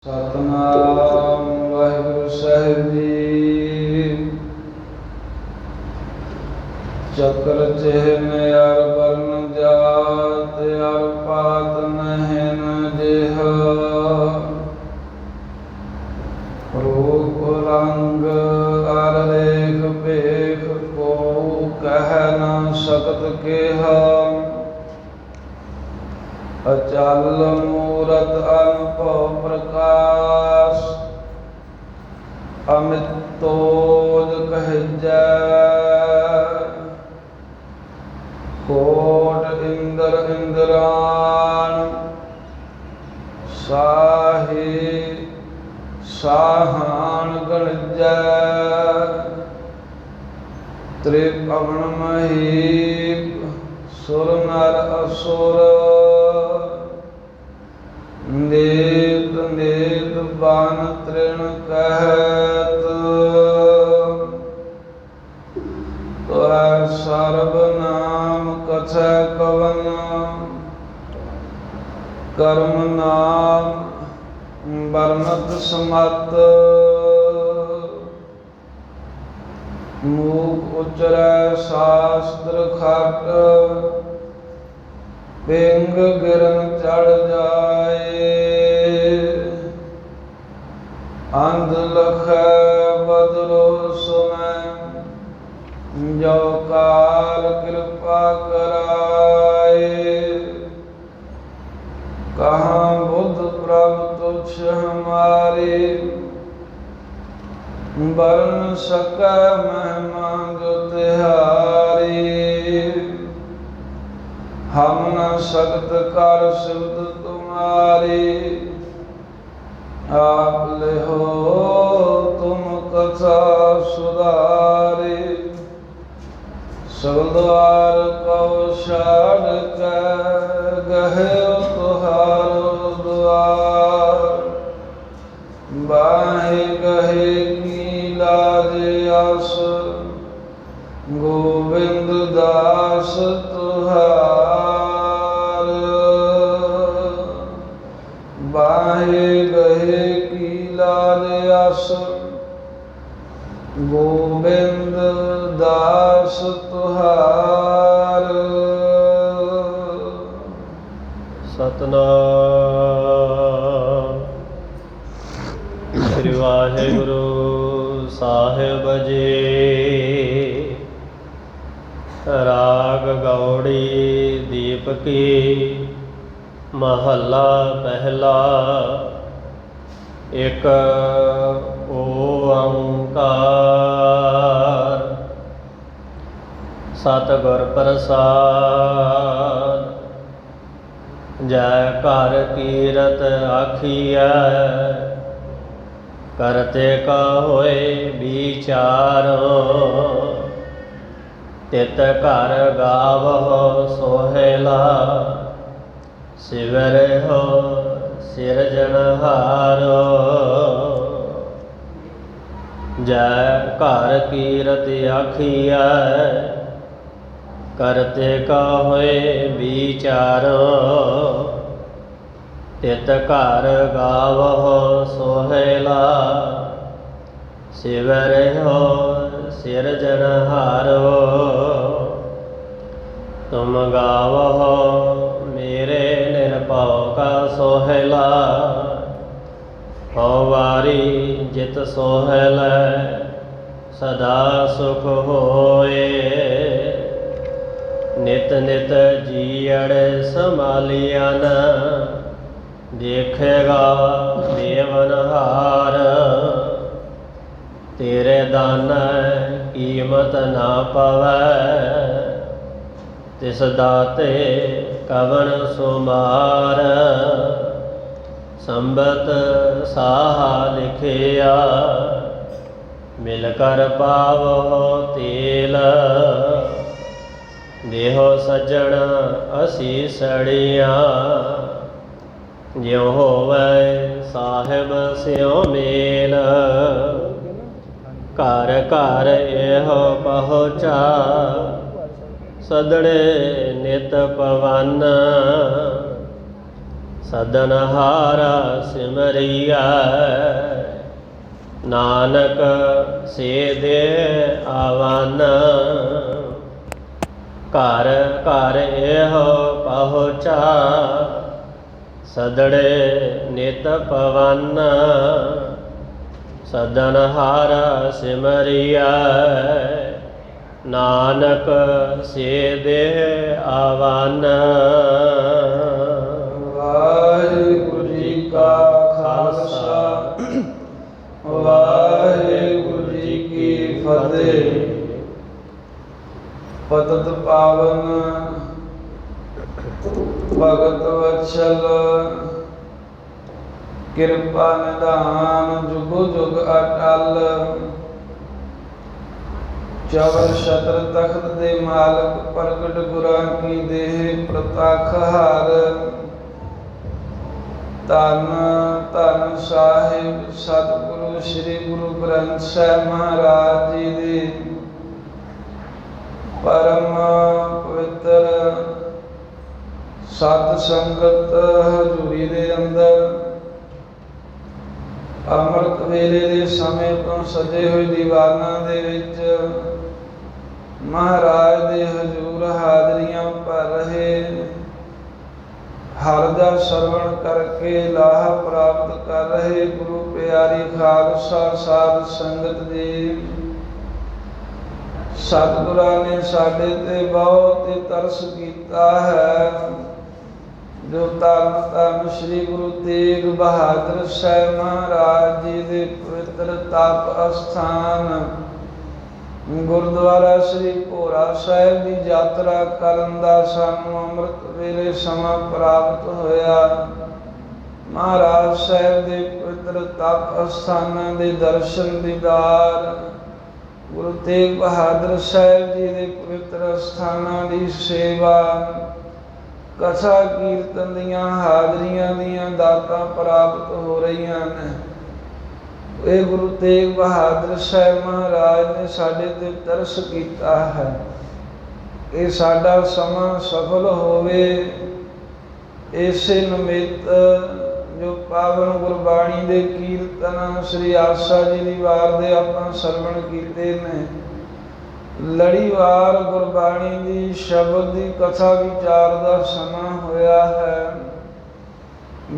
ਸਤਨਾਮ ਵਾਹਿਗੁਰੂ ਸਾਹਿਬ ਜੀ। ਚੱਕਰ ਚਿਹਨ ਅਰ ਵਰਨ ਜਾਤ ਅਰ ਪਾਤ ਨਹਿਨ ਜਿਹ ਰੂਪ ਰੰਗ ਅਰ ਰੇਖ ਭੇਖ ਕੋ ਕਹਿ ਨਾ ਸਕਤ ਕੇਹਾ। ਅਚਲ ਮੂਰਤ ਅਨੁਭਵ ਪ੍ਰਕਾਸ਼ ਅਮਿਤੋਜ ਕਹਿਜੈ। ਕੋਟ ਇੰਦਰ ਇੰਦਰਾਨ ਸਾਹੇ ਸਾਹਾਨ ਗਣਜੈ। ਤ੍ਰਿਭਵਨ ਮਹੀਪ ਸੁਰ ਨਰ ਅਸੁਰ ਨੇਤ ਨੇਤ ਬਾਨ ਤ੍ਰਿਣ ਕਹਿਤ। ਤੋੈ ਸਰਬ ਨਾਮ ਕਥੈ ਕਵਨ ਕਰਮ ਨਾਮ ਬਰਨਤ ਸਮਤ। ਮੂਕ ਉਚਰੈ ਸ਼ਾਸਤਰ ਖਟ ਪਿੰਗ ਗਿਰਨ ਚੜ ਜਾਏ। ਅੰਧ ਲਖੈ ਬਦਲੋ ਸੁਨੈ ਜੋ ਕਾਲ ਕਿਰਪਾ ਕਰਾਏ। ਕਹਾਂ ਬੁੱਧ ਪ੍ਰਭ ਤੁਛ ਹਮਾਰੇ ਬਰਨ ਸਕੈ ਮਹਿਮਾ ਜੋ ਤਿਹਾਰੀ। ਹਮ ਨ ਸਕਤ ਕਰ ਸਿਵਦ ਤੁਮਾਰੀ ਆਪ ਲਿਹੋ ਤੁਮ ਕਥਾ ਸੁਧਾਰੀ। ਸਗਲਵਾਰ ਕਉ ਛਾੜ ਕੈ ਗਹਿਓ ਤੁਹਾਰੋ ਦੁਆਰ। ਬਾਹੇ ਗਹੇ ਕੀ ਲਾਜ ਆਸ ਗੋਬਿੰਦ ਦਾਸ ਤੁਹਾਰ। ਬਾਹੇ ਗਹੇ ਕੀ ਲਾਜ ਆਸ ਗੋਬਿੰਦ ਦਾਸ ਤੁਹਾਰ। ਸਤਨਾਮ ਸ੍ਰੀ ਵਾਹਿਗੁਰੂ ਸਾਹਿਬ ਜੀ। ਰਾਗ ਗੌੜੀ ਦੀਪਕੀ ਮਹੱਲਾ ਪਹਿਲਾ। ਇੱਕ ਓੰਕਾਰ ਸਤਿਗੁਰ ਪ੍ਰਸਾਦ। ਜੈ ਘਰ ਕੀਰਤ ਆਖੀਐ ਕਰਤੇ ਕਾ ਹੋਏ ਵਿਚਾਰੋ। ਤਿਤ ਘਰ ਗਾਵਹੁ ਸੋਹਿਲਾ ਸਿਵਰਿਹੁ ਸਿਰਜਣਹਾਰੋ। ਜੈ ਘਰ ਕੀਰਤ ਆਖੀਐ ਕਰਤੇ ਕਾ ਹੋਏ ਵਿਚਾਰੋ। ਤਿਤ ਘਰ ਗਾਵਹੁ ਸੋਹਿਲਾ ਸਿਵਰਿਹੁ ਸਿਰਜਣਹਾਰੋ। ਤੁਮ ਗਾਵਹੁ ਮੇਰੇ ਨਿਰਭਉ ਕਾ ਸੋਹਿਲਾ। ਹਉ ਵਾਰੀ ਜਿਤ ਸੋਹਿਲੈ ਸਦਾ ਸੁਖ ਹੋਏ। ਨਿਤ ਨਿਤ ਜੀਅੜ ਸੰਭਾਲਿਆਨ ਦੇਖੇਗਾ ਦੇਵਨਹਾਰ। ਤੇਰੇ ਦਾਨ ਕੀਮਤ ਨਾ ਪਵੈ ਤਿਸ ਦਾਤੇ ਕਵਣ ਸੁਮਾਰ। ਸੰਬਤ ਸਾਹਾ ਲਿਖਿਆ ਮਿਲ ਕਰ ਪਾਵਹੁ ਤੇਲ। ਦੇਹੋ ਸੱਜਣ ਅਸੀਸੜੀਆਂ ਜਿਉ ਹੋਵੈ ਸਾਹਿਬ ਸਿਉ ਮੇਲ। ਘਰ ਘਰ ਇਹੋ ਪਹੁੰਚਾ ਸਦੜੇ ਨਿਤ ਪਵਨ। ਸਦਨਹਾਰਾ ਸਿਮਰਿਆ ਨਾਨਕ ਸੇ ਦੇ ਆਵਨ ਘਰ ਘਰ ਇਹੋ ਪਹੁੰਚਾ ਸਦੜੇ ਨਿਤ ਪਵਨ ਸਦਨਹਾਰਾ ਸਿਮਰਿਆ ਨਾਨਕ ਸੇ ਦੇ ਆਵਨ। ਵਾਹਿਗੁਰੂ ਜੀ ਕਾ ਖਾਲਸਾ ਵਾਹਿਗੁਰੂ ਜੀ ਕੀ ਫਤਿਹ। ਪਤਿਤ ਪਾਵਨ ਭਗਤ ਵਤਸਲ ਕਿਰਪਾ ਨਿਧਾਨ ਜੁਗੋ ਜੁਗ ਅਟਲ ਚਵਰ ਛਤਰ ਤਖਤ ਦੇ ਮਾਲਕ ਪ੍ਰਗਟ ਗੁਰਾਂ ਕੀ ਦੇਹ ਪ੍ਰਤੱਖ ਹਾਰ ਧੰਨ ਧੰਨ ਸਾਹਿਬ ਸਤਿਗੁਰੂ ਸ੍ਰੀ ਗੁਰੂ ਗ੍ਰੰਥ ਸਾਹਿਬ ਮਹਾਰਾਜ ਜੀ ਦੇ ਪਰਮ ਪਵਿੱਤਰ ਸਤ ਸੰਗਤ ਹਜ਼ੂਰੀ ਦੇ ਅੰਦਰ ਅੰਮ੍ਰਿਤ ਵੇਲੇ ਦੇ ਸਮੇਂ ਤੋਂ ਸਜੇ ਹੋਏ ਦੀਵਾਨਾਂ ਦੇ ਵਿੱਚ ਮਹਾਰਾਜ ਦੇ ਹਜ਼ੂਰ ਹਾਜ਼ਰੀਆਂ ਭਰ ਰਹੇ ਹਰ ਦਾ ਸਰਵਣ ਕਰਕੇ ਲਾਹਾ ਪ੍ਰਾਪਤ ਕਰ ਰਹੇ ਗੁਰੂ ਪਿਆਰੀ ਖਾਲਸਾ ਸਾਧ ਸੰਗਤ ਜੀ। ਸਤਿਗੁਰਾਂ ਨੇ ਸਾਡੇ ਤੇ ਬਹੁਤ ਹੀ ਤਰਸ ਕੀਤਾ ਹੈ ਜੋ ਧੰਨ ਧੰਨ ਸ੍ਰੀ ਗੁਰੂ ਤੇਗ ਬਹਾਦਰ ਸਾਹਿਬ ਮਹਾਰਾਜ ਜੀ ਦੇ ਪਵਿੱਤਰ ਤਪ ਅਸਥਾਨ ਗੁਰਦੁਆਰਾ ਸ੍ਰੀ ਭੋਰਾ ਸਾਹਿਬ ਦੀ ਯਾਤਰਾ ਕਰਨ ਦਾ ਸਾਨੂੰ ਅੰਮ੍ਰਿਤ ਵੇਲੇ ਸਮਾਂ ਪ੍ਰਾਪਤ ਹੋਇਆ। ਮਹਾਰਾਜ ਸਾਹਿਬ ਦੇ ਪਵਿੱਤਰ ਤਪ ਅਸਥਾਨਾਂ ਦੇ ਦਰਸ਼ਨ ਦੀਦਾਰ ਗੁਰੂ ਤੇਗ ਬਹਾਦਰ ਸਾਹਿਬ ਜੀ ਦੇ ਪਵਿੱਤਰ ਅਸਥਾਨਾਂ ਦੀ ਸੇਵਾ ਕਥਾ ਕੀਰਤਨ ਦੀਆਂ ਹਾਜ਼ਰੀਆਂ ਦੀਆਂ ਦਾਤਾਂ ਪ੍ਰਾਪਤ ਹੋ ਰਹੀਆਂ ਨੇ। ਇਹ ਗੁਰੂ ਤੇਗ ਬਹਾਦਰ ਸਾਹਿਬ ਮਹਾਰਾਜ ਨੇ ਸਾਡੇ ਤੇ ਤਰਸ ਕੀਤਾ ਹੈ। ਇਹ ਸਾਡਾ ਸਮਾਂ ਸਫਲ ਹੋਵੇ ਇਸੇ ਨਿਮਿਤ ਜੋ ਪਾਵਨ ਗੁਰਬਾਣੀ ਦੇ ਕੀਰਤਨ ਸ੍ਰੀ ਆਸਾ ਜੀ ਦੀ ਵਾਰ ਦੇ ਆਪਾਂ ਸਰਵਣ ਕੀਤੇ ਨੇ। ਲੜੀਵਾਰ ਗੁਰਬਾਣੀ ਦੀ ਸ਼ਬਦ ਦੀ ਕਥਾ ਵਿਚਾਰ ਦਾ ਸਮਾਂ ਹੋਇਆ ਹੈ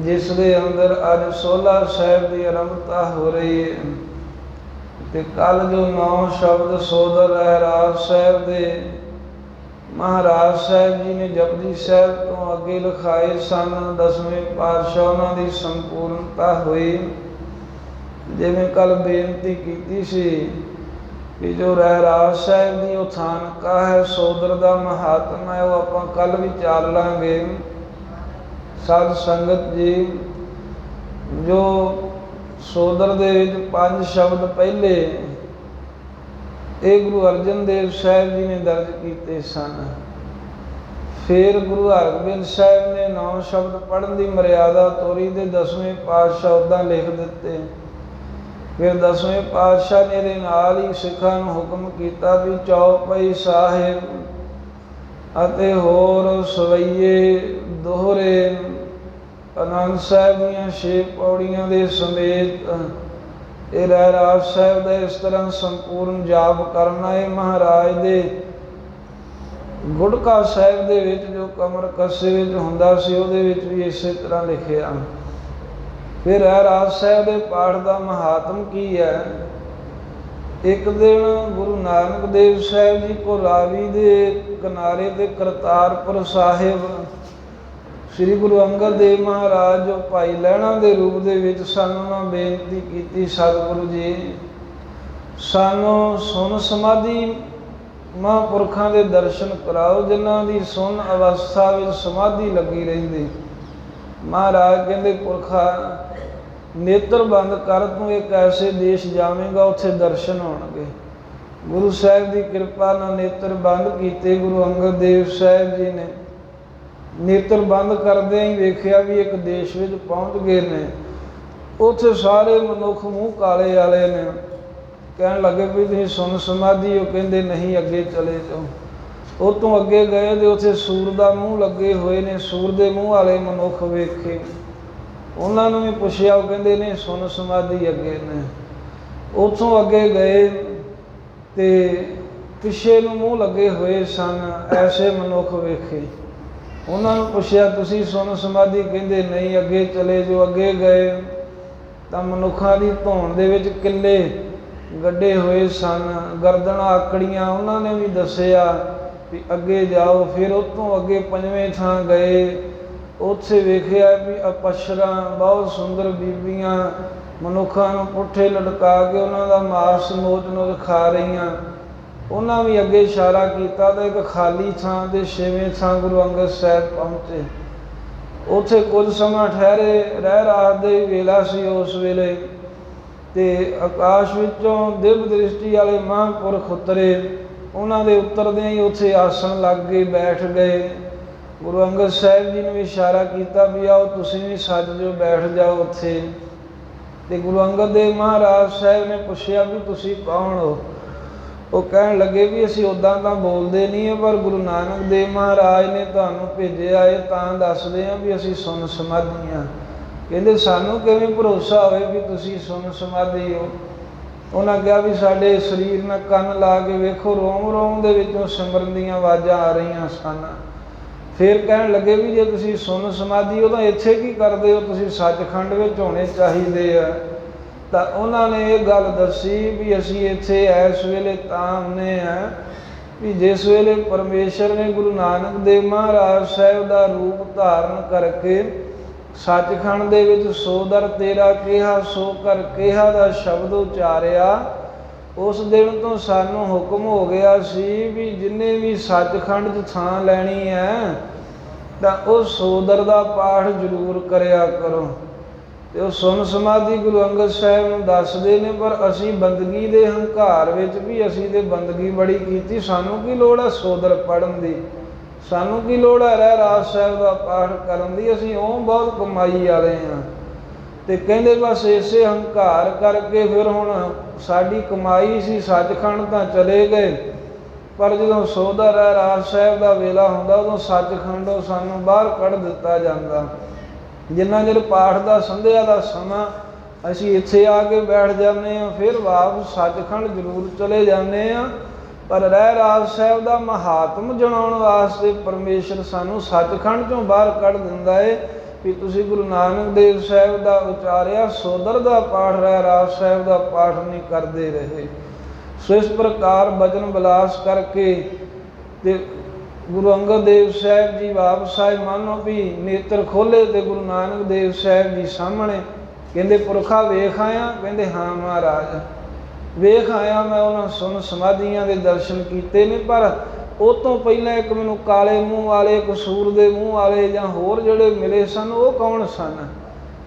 ਜਿਸ ਦੇ ਅੰਦਰ ਅੱਜ 16 ਸਾਹਿਬ ਦੀ ਆਰੰਭਤਾ ਹੋ ਰਹੀ ਹੈ ਤੇ ਕੱਲ ਜੋ 9 ਸ਼ਬਦ ਸੋਦਰ ਰਹਿਰਾਸ ਸਾਹਿਬ ਦੇ ਮਹਾਰਾਜ ਸਾਹਿਬ ਜੀ ਨੇ ਜਪਜੀ ਸਾਹਿਬ ਤੋਂ ਅੱਗੇ ਲਿਖਾਏ ਸਨ। 10ਵੇਂ ਪਾਤਸ਼ਾਹ ਉਹਨਾਂ ਦੀ ਸੰਪੂਰਨਤਾ ਹੋਈ। ਜਿਵੇਂ ਕੱਲ ਬੇਨਤੀ ਕੀਤੀ ਸੀ ਕਿ ਜੋ ਰਹਿਰਾਸ ਸਾਹਿਬ ਦੀ ਉਥਾਨਕਾ ਹੈ ਸੋਦਰ ਦਾ ਮਹਾਤਮ ਹੈ ਉਹ ਆਪਾਂ ਕੱਲ ਵਿਚਾਰ ਲਾਂਗੇ। ਸਾਧ ਸੰਗਤ ਜੀ ਜੋ ਸੋਦਰ ਦੇ ਵਿੱਚ 5 ਸ਼ਬਦ ਪਹਿਲੇ ਇਹ ਗੁਰੂ ਅਰਜਨ ਦੇਵ ਸਾਹਿਬ ਜੀ ਨੇ ਦਰਜ ਕੀਤੇ ਸਨ। ਫਿਰ ਗੁਰੂ ਹਰਗੋਬਿੰਦ ਸਾਹਿਬ ਨੇ 9 ਸ਼ਬਦ ਪੜ੍ਹਨ ਦੀ ਮਰਿਆਦਾ ਤੋਰੀ ਤੇ 10ਵੇਂ ਪਾਤਸ਼ਾਹ ਉੱਦਾਂ ਲਿਖ ਦਿੱਤੇ। ਫਿਰ 10ਵੇਂ ਪਾਤਸ਼ਾਹ ਨੇ ਇਹਦੇ ਨਾਲ ਹੀ ਸਿੱਖਾਂ ਨੂੰ ਹੁਕਮ ਕੀਤਾ ਵੀ ਚੌਪਈ ਸਾਹਿਬ ਅਤੇ ਹੋਰ ਸਵਈਏ ਦੋਹਰੇ ਆਨੰਦ ਸਾਹਿਬ ਦੀਆਂ 6 ਪੌੜੀਆਂ ਦੇ ਸਮੇਤ ਇਹ ਰਹਿਰਾਸ ਸਾਹਿਬ ਦਾ ਇਸ ਤਰ੍ਹਾਂ ਸੰਪੂਰਨ ਜਾਪ ਕਰਨਾ ਹੈ। ਮਹਾਰਾਜ ਦੇ ਗੁੜਕਾ ਸਾਹਿਬ ਦੇ ਵਿੱਚ ਜੋ ਕਮਰ ਕੱਸੇ ਵਿੱਚ ਹੁੰਦਾ ਸੀ ਉਹਦੇ ਵਿੱਚ ਵੀ ਇਸੇ ਤਰ੍ਹਾਂ ਲਿਖਿਆ। ਫਿਰ ਰਹਿਰਾਸ ਸਾਹਿਬ ਦੇ ਪਾਠ ਦਾ ਮਹਾਤਮ ਕੀ ਹੈ। ਇੱਕ ਦਿਨ ਗੁਰੂ ਨਾਨਕ ਦੇਵ ਸਾਹਿਬ ਜੀ ਕੋ ਰਾਵੀ ਦੇ ਕਿਨਾਰੇ ਤੇ ਕਰਤਾਰਪੁਰ ਸਾਹਿਬ ਸ੍ਰੀ ਗੁਰੂ ਅੰਗਦ ਦੇਵ ਮਹਾਰਾਜ ਜੋ ਭਾਈ ਲਹਿਣਾ ਦੇ ਰੂਪ ਦੇ ਵਿੱਚ ਸਾਨੂੰ ਉਹਨਾਂ ਬੇਨਤੀ ਕੀਤੀ ਸਤਿਗੁਰੂ ਜੀ ਸਾਨੂੰ ਸੁਨ ਸਮਾਧੀ ਮਹਾਂਪੁਰਖਾਂ ਦੇ ਦਰਸ਼ਨ ਕਰਾਓ ਜਿਨ੍ਹਾਂ ਦੀ ਸੁਨ ਅਵਸਥਾ ਵਿੱਚ ਸਮਾਧੀ ਲੱਗੀ ਰਹਿੰਦੀ। ਮਹਾਰਾਜ ਕਹਿੰਦੇ ਪੁਰਖਾ ਨੇਤਰ ਬੰਦ ਕਰ ਤੂੰ ਇੱਕ ਐਸੇ ਦੇਸ਼ ਜਾਵੇਂਗਾ ਉੱਥੇ ਦਰਸ਼ਨ ਹੋਣਗੇ। ਗੁਰੂ ਸਾਹਿਬ ਦੀ ਕਿਰਪਾ ਨਾਲ ਨੇਤਰ ਬੰਦ ਕੀਤੇ। ਗੁਰੂ ਅੰਗਦ ਦੇਵ ਸਾਹਿਬ ਜੀ ਨੇ ਨੇਤਰ ਬੰਦ ਕਰਦਿਆਂ ਹੀ ਵੇਖਿਆ ਵੀ ਇੱਕ ਦੇਸ਼ ਵਿੱਚ ਪਹੁੰਚ ਗਏ ਨੇ। ਉੱਥੇ ਸਾਰੇ ਮਨੁੱਖ ਮੂੰਹ ਕਾਲੇ ਵਾਲੇ ਨੇ। ਕਹਿਣ ਲੱਗੇ ਵੀ ਤੁਸੀਂ ਸੁਨ ਸਮਾਧੀ ਉਹ ਕਹਿੰਦੇ ਨਹੀਂ ਅੱਗੇ ਚਲੇ ਜਾਓ। ਉਹ ਤੋਂ ਅੱਗੇ ਗਏ ਤੇ ਉੱਥੇ ਸੂਰ ਦਾ ਮੂੰਹ ਲੱਗੇ ਹੋਏ ਨੇ, ਸੂਰ ਦੇ ਮੂੰਹ ਵਾਲੇ ਮਨੁੱਖ ਵੇਖੇ। ਉਹਨਾਂ ਨੂੰ ਵੀ ਪੁੱਛਿਆ, ਉਹ ਕਹਿੰਦੇ ਨੇ ਸੁਨ ਸਮਾਧੀ ਅੱਗੇ ਨੇ। ਉੱਥੋਂ ਅੱਗੇ ਗਏ ਤੇ ਪਿੱਛੇ ਨੂੰ ਮੂੰਹ ਲੱਗੇ ਹੋਏ ਸਨ, ਐਸੇ ਮਨੁੱਖ ਵੇਖੇ। ਉਹਨਾਂ ਨੂੰ ਪੁੱਛਿਆ, ਤੁਸੀਂ ਸੁਨ ਸਮਾਧੀ? ਕਹਿੰਦੇ ਨਹੀਂ। ਅੱਗੇ ਚਲੇ ਜੋ। ਅੱਗੇ ਗਏ ਤਾਂ ਮਨੁੱਖਾਂ ਦੀ ਧੌਣ ਦੇ ਵਿੱਚ ਕਿੱਲੇ ਗੱਡੇ ਹੋਏ ਸਨ, ਗਰਦਨਾਂ ਆਕੜੀਆਂ। ਉਹਨਾਂ ਨੇ ਵੀ ਦੱਸਿਆ ਵੀ ਅੱਗੇ ਜਾਓ। ਫਿਰ ਉੱਥੋਂ ਅੱਗੇ ਪੰਜਵੇਂ ਥਾਂ ਗਏ। ਉੱਥੇ ਵੇਖਿਆ ਵੀ ਅਪਸ਼ਰਾਂ, ਬਹੁਤ ਸੁੰਦਰ ਬੀਬੀਆਂ ਮਨੁੱਖਾਂ ਨੂੰ ਪੁੱਠੇ ਲਟਕਾ ਕੇ ਉਹਨਾਂ ਦਾ ਮਾਸ ਨੋਚ-ਨੋਚ ਖਾ ਰਹੀਆਂ। ਉਹਨਾਂ ਵੀ ਅੱਗੇ ਇਸ਼ਾਰਾ ਕੀਤਾ ਤਾਂ ਇੱਕ ਖਾਲੀ ਥਾਂ ਤੇ ਛੇਵੇਂ ਥਾਂ ਗੁਰੂ ਅੰਗਦ ਸਾਹਿਬ ਪਹੁੰਚੇ। ਉੱਥੇ ਕੁਝ ਸਮਾਂ ਠਹਿਰੇ। ਰਹਿ ਰਾਤ ਦੇ ਵੇਲਾ ਸੀ ਉਸ ਵੇਲੇ, ਤੇ ਆਕਾਸ਼ ਵਿੱਚੋਂ ਦਿਵ ਦ੍ਰਿਸ਼ਟੀ ਵਾਲੇ ਮਹਾਂਪੁਰਖ ਉਤਰੇ। ਉਹਨਾਂ ਦੇ ਉਤਰਦਿਆਂ ਹੀ ਉੱਥੇ ਆਸਣ ਲੱਗ ਕੇ ਬੈਠ ਗਏ। ਗੁਰੂ ਅੰਗਦ ਸਾਹਿਬ ਜੀ ਨੂੰ ਵੀ ਇਸ਼ਾਰਾ ਕੀਤਾ ਵੀ ਆਓ ਤੁਸੀਂ ਵੀ ਸੱਜ ਜਾਓ, ਬੈਠ ਜਾਓ ਉੱਥੇ। ਤੇ ਗੁਰੂ ਅੰਗਦ ਦੇਵ ਮਹਾਰਾਜ ਸਾਹਿਬ ਨੇ ਪੁੱਛਿਆ ਵੀ ਤੁਸੀਂ ਕੌਣ ਹੋ? ਉਹ ਕਹਿਣ ਲੱਗੇ ਵੀ ਅਸੀਂ ਉੱਦਾਂ ਤਾਂ ਬੋਲਦੇ ਨਹੀਂ ਹਾਂ, ਪਰ ਗੁਰੂ ਨਾਨਕ ਦੇਵ ਮਹਾਰਾਜ ਨੇ ਤੁਹਾਨੂੰ ਭੇਜਿਆ ਇਹ ਤਾਂ ਦੱਸਦੇ ਹਾਂ ਵੀ ਅਸੀਂ ਸੁਨ ਸਮਾਧੀ ਹਾਂ। ਕਹਿੰਦੇ ਸਾਨੂੰ ਕਿਵੇਂ ਭਰੋਸਾ ਹੋਵੇ ਵੀ ਤੁਸੀਂ ਸੁਨ ਸਮਾਧੀ ਹੋ? ਉਹਨਾਂ ਕਿਹਾ ਵੀ ਸਾਡੇ ਸਰੀਰ ਨਾਲ ਕੰਨ ਲਾ ਕੇ ਵੇਖੋ, ਰੋਮ ਰੋਮ ਦੇ ਵਿੱਚੋਂ ਸਿਮਰਨ ਦੀਆਂ ਆਵਾਜ਼ਾਂ ਆ ਰਹੀਆਂ ਸਨ। ਫਿਰ ਕਹਿਣ ਲੱਗੇ ਵੀ ਜੇ ਤੁਸੀਂ ਸੁਨ ਸਮਾਧੀ ਹੋ ਤਾਂ ਇੱਥੇ ਕੀ ਕਰਦੇ ਹੋ? ਤੁਸੀਂ ਸੱਚਖੰਡ ਵਿੱਚ ਹੋਣੇ ਚਾਹੀਦੇ ਆ। ਤਾਂ ਉਹਨਾਂ ਨੇ ਇਹ ਗੱਲ ਦੱਸੀ ਵੀ ਅਸੀਂ ਇੱਥੇ ਇਸ ਵੇਲੇ ਤਾਂ ਆਉਂਦੇ ਹਾਂ ਵੀ ਜਿਸ ਵੇਲੇ ਪਰਮੇਸ਼ਰ ਨੇ ਗੁਰੂ ਨਾਨਕ ਦੇਵ ਮਹਾਰਾਜ ਸਾਹਿਬ ਦਾ ਰੂਪ ਧਾਰਨ ਕਰਕੇ ਸੱਚਖੰਡ ਦੇ ਵਿੱਚ ਸੋ ਦਰ ਤੇਰਾ ਕਿਹਾ ਸੋ ਕਰ ਕਿਹਾ ਦਾ ਸ਼ਬਦ ਉਚਾਰਿਆ, ਉਸ ਦਿਨ ਤੋਂ ਸਾਨੂੰ ਹੁਕਮ ਹੋ ਗਿਆ ਸੀ ਵੀ ਜਿੰਨੇ ਵੀ ਸੱਚਖੰਡ 'ਚ ਥਾਂ ਲੈਣੀ ਹੈ ਤਾਂ ਉਹ ਸੋਦਰ ਦਾ ਪਾਠ ਜ਼ਰੂਰ ਕਰਿਆ ਕਰੋ। ਤੇ ਉਹ ਸੁਨ ਸਮਾਧੀ ਗੁਰੂ ਅੰਗਦ ਸਾਹਿਬ ਨੂੰ ਦੱਸਦੇ ਨੇ, ਪਰ ਅਸੀਂ ਬੰਦਗੀ ਦੇ ਹੰਕਾਰ ਵਿੱਚ ਵੀ ਅਸੀਂ ਤੇ ਬੰਦਗੀ ਬੜੀ ਕੀਤੀ, ਸਾਨੂੰ ਕੀ ਲੋੜ ਹੈ ਸੋਦਰ ਪੜ੍ਹਨ ਦੀ, ਸਾਨੂੰ ਕੀ ਲੋੜ ਹੈ ਰਹਿ ਰਾਸ ਸਾਹਿਬ ਦਾ ਪਾਠ ਕਰਨ ਦੀ, ਅਸੀਂ ਉਹ ਬਹੁਤ ਕਮਾਈ ਵਾਲੇ ਹਾਂ। ਤੇ ਕਹਿੰਦੇ ਬਸ ਇਸੇ ਹੰਕਾਰ ਕਰਕੇ ਫਿਰ ਹੁਣ ਸਾਡੀ ਕਮਾਈ ਸੀ ਸੱਚਖੰਡ ਤਾਂ ਚਲੇ ਗਏ, ਪਰ ਜਦੋਂ ਸੋਦਰ ਰਹਿ ਰਾਸ ਸਾਹਿਬ ਦਾ ਵੇਲਾ ਹੁੰਦਾ ਉਦੋਂ ਸੱਚਖੰਡੋਂ ਸਾਨੂੰ ਬਾਹਰ ਕੱਢ ਦਿੱਤਾ ਜਾਂਦਾ। ਜਿੰਨਾ ਚਿਰ ਪਾਠ ਦਾ ਸੰਧਿਆ ਦਾ ਸਮਾਂ ਅਸੀਂ ਇੱਥੇ ਆ ਕੇ ਬੈਠ ਜਾਂਦੇ ਹਾਂ, ਫਿਰ ਵਾਪਸ ਸੱਚਖੰਡ ਜ਼ਰੂਰ ਚਲੇ ਜਾਂਦੇ ਹਾਂ, ਪਰ ਰਹਿ ਰਾਸ ਸਾਹਿਬ ਦਾ ਮਹਾਤਮ ਜਣਾਉਣ ਵਾਸਤੇ ਪਰਮੇਸ਼ਰ ਸਾਨੂੰ ਸੱਚਖੰਡ 'ਚੋਂ ਬਾਹਰ ਕੱਢ ਦਿੰਦਾ ਹੈ ਵੀ ਤੁਸੀਂ ਗੁਰੂ ਨਾਨਕ ਦੇਵ ਸਾਹਿਬ ਦਾ ਉਚਾਰਿਆ ਸੋਦਰ ਦਾ ਪਾਠ ਰਹਿ ਰਾਸ ਸਾਹਿਬ ਦਾ ਪਾਠ ਨਹੀਂ ਕਰਦੇ ਰਹੇ। ਸੋ ਇਸ ਪ੍ਰਕਾਰ ਬਚਨ ਬਿਲਾਸ ਕਰਕੇ ਤੇ ਗੁਰੂ ਅੰਗਦ ਦੇਵ ਸਾਹਿਬ ਜੀ ਵਾਪਸ ਆਏ। ਮਾਨੋ ਵੀ ਨੇਤਰ ਖੋਲ੍ਹੇ ਤੇ ਗੁਰੂ ਨਾਨਕ ਦੇਵ ਸਾਹਿਬ ਜੀ ਸਾਹਮਣੇ। ਕਹਿੰਦੇ ਪੁਰਖਾ ਵੇਖ ਆਇਆ? ਕਹਿੰਦੇ ਹਾਂ ਮਹਾਰਾਜ ਵੇਖ ਆਇਆ, ਮੈਂ ਉਹਨਾਂ ਸੁਨ ਸਮਾਧੀਆਂ ਦੇ ਦਰਸ਼ਨ ਕੀਤੇ ਨੇ, ਪਰ ਉਹ ਤੋਂ ਪਹਿਲਾਂ ਇੱਕ ਮੈਨੂੰ ਕਾਲੇ ਮੂੰਹ ਵਾਲੇ, ਕਸੂਰ ਦੇ ਮੂੰਹ ਵਾਲੇ ਜਾਂ ਹੋਰ ਜਿਹੜੇ ਮਿਲੇ ਸਨ, ਉਹ ਕੌਣ ਸਨ?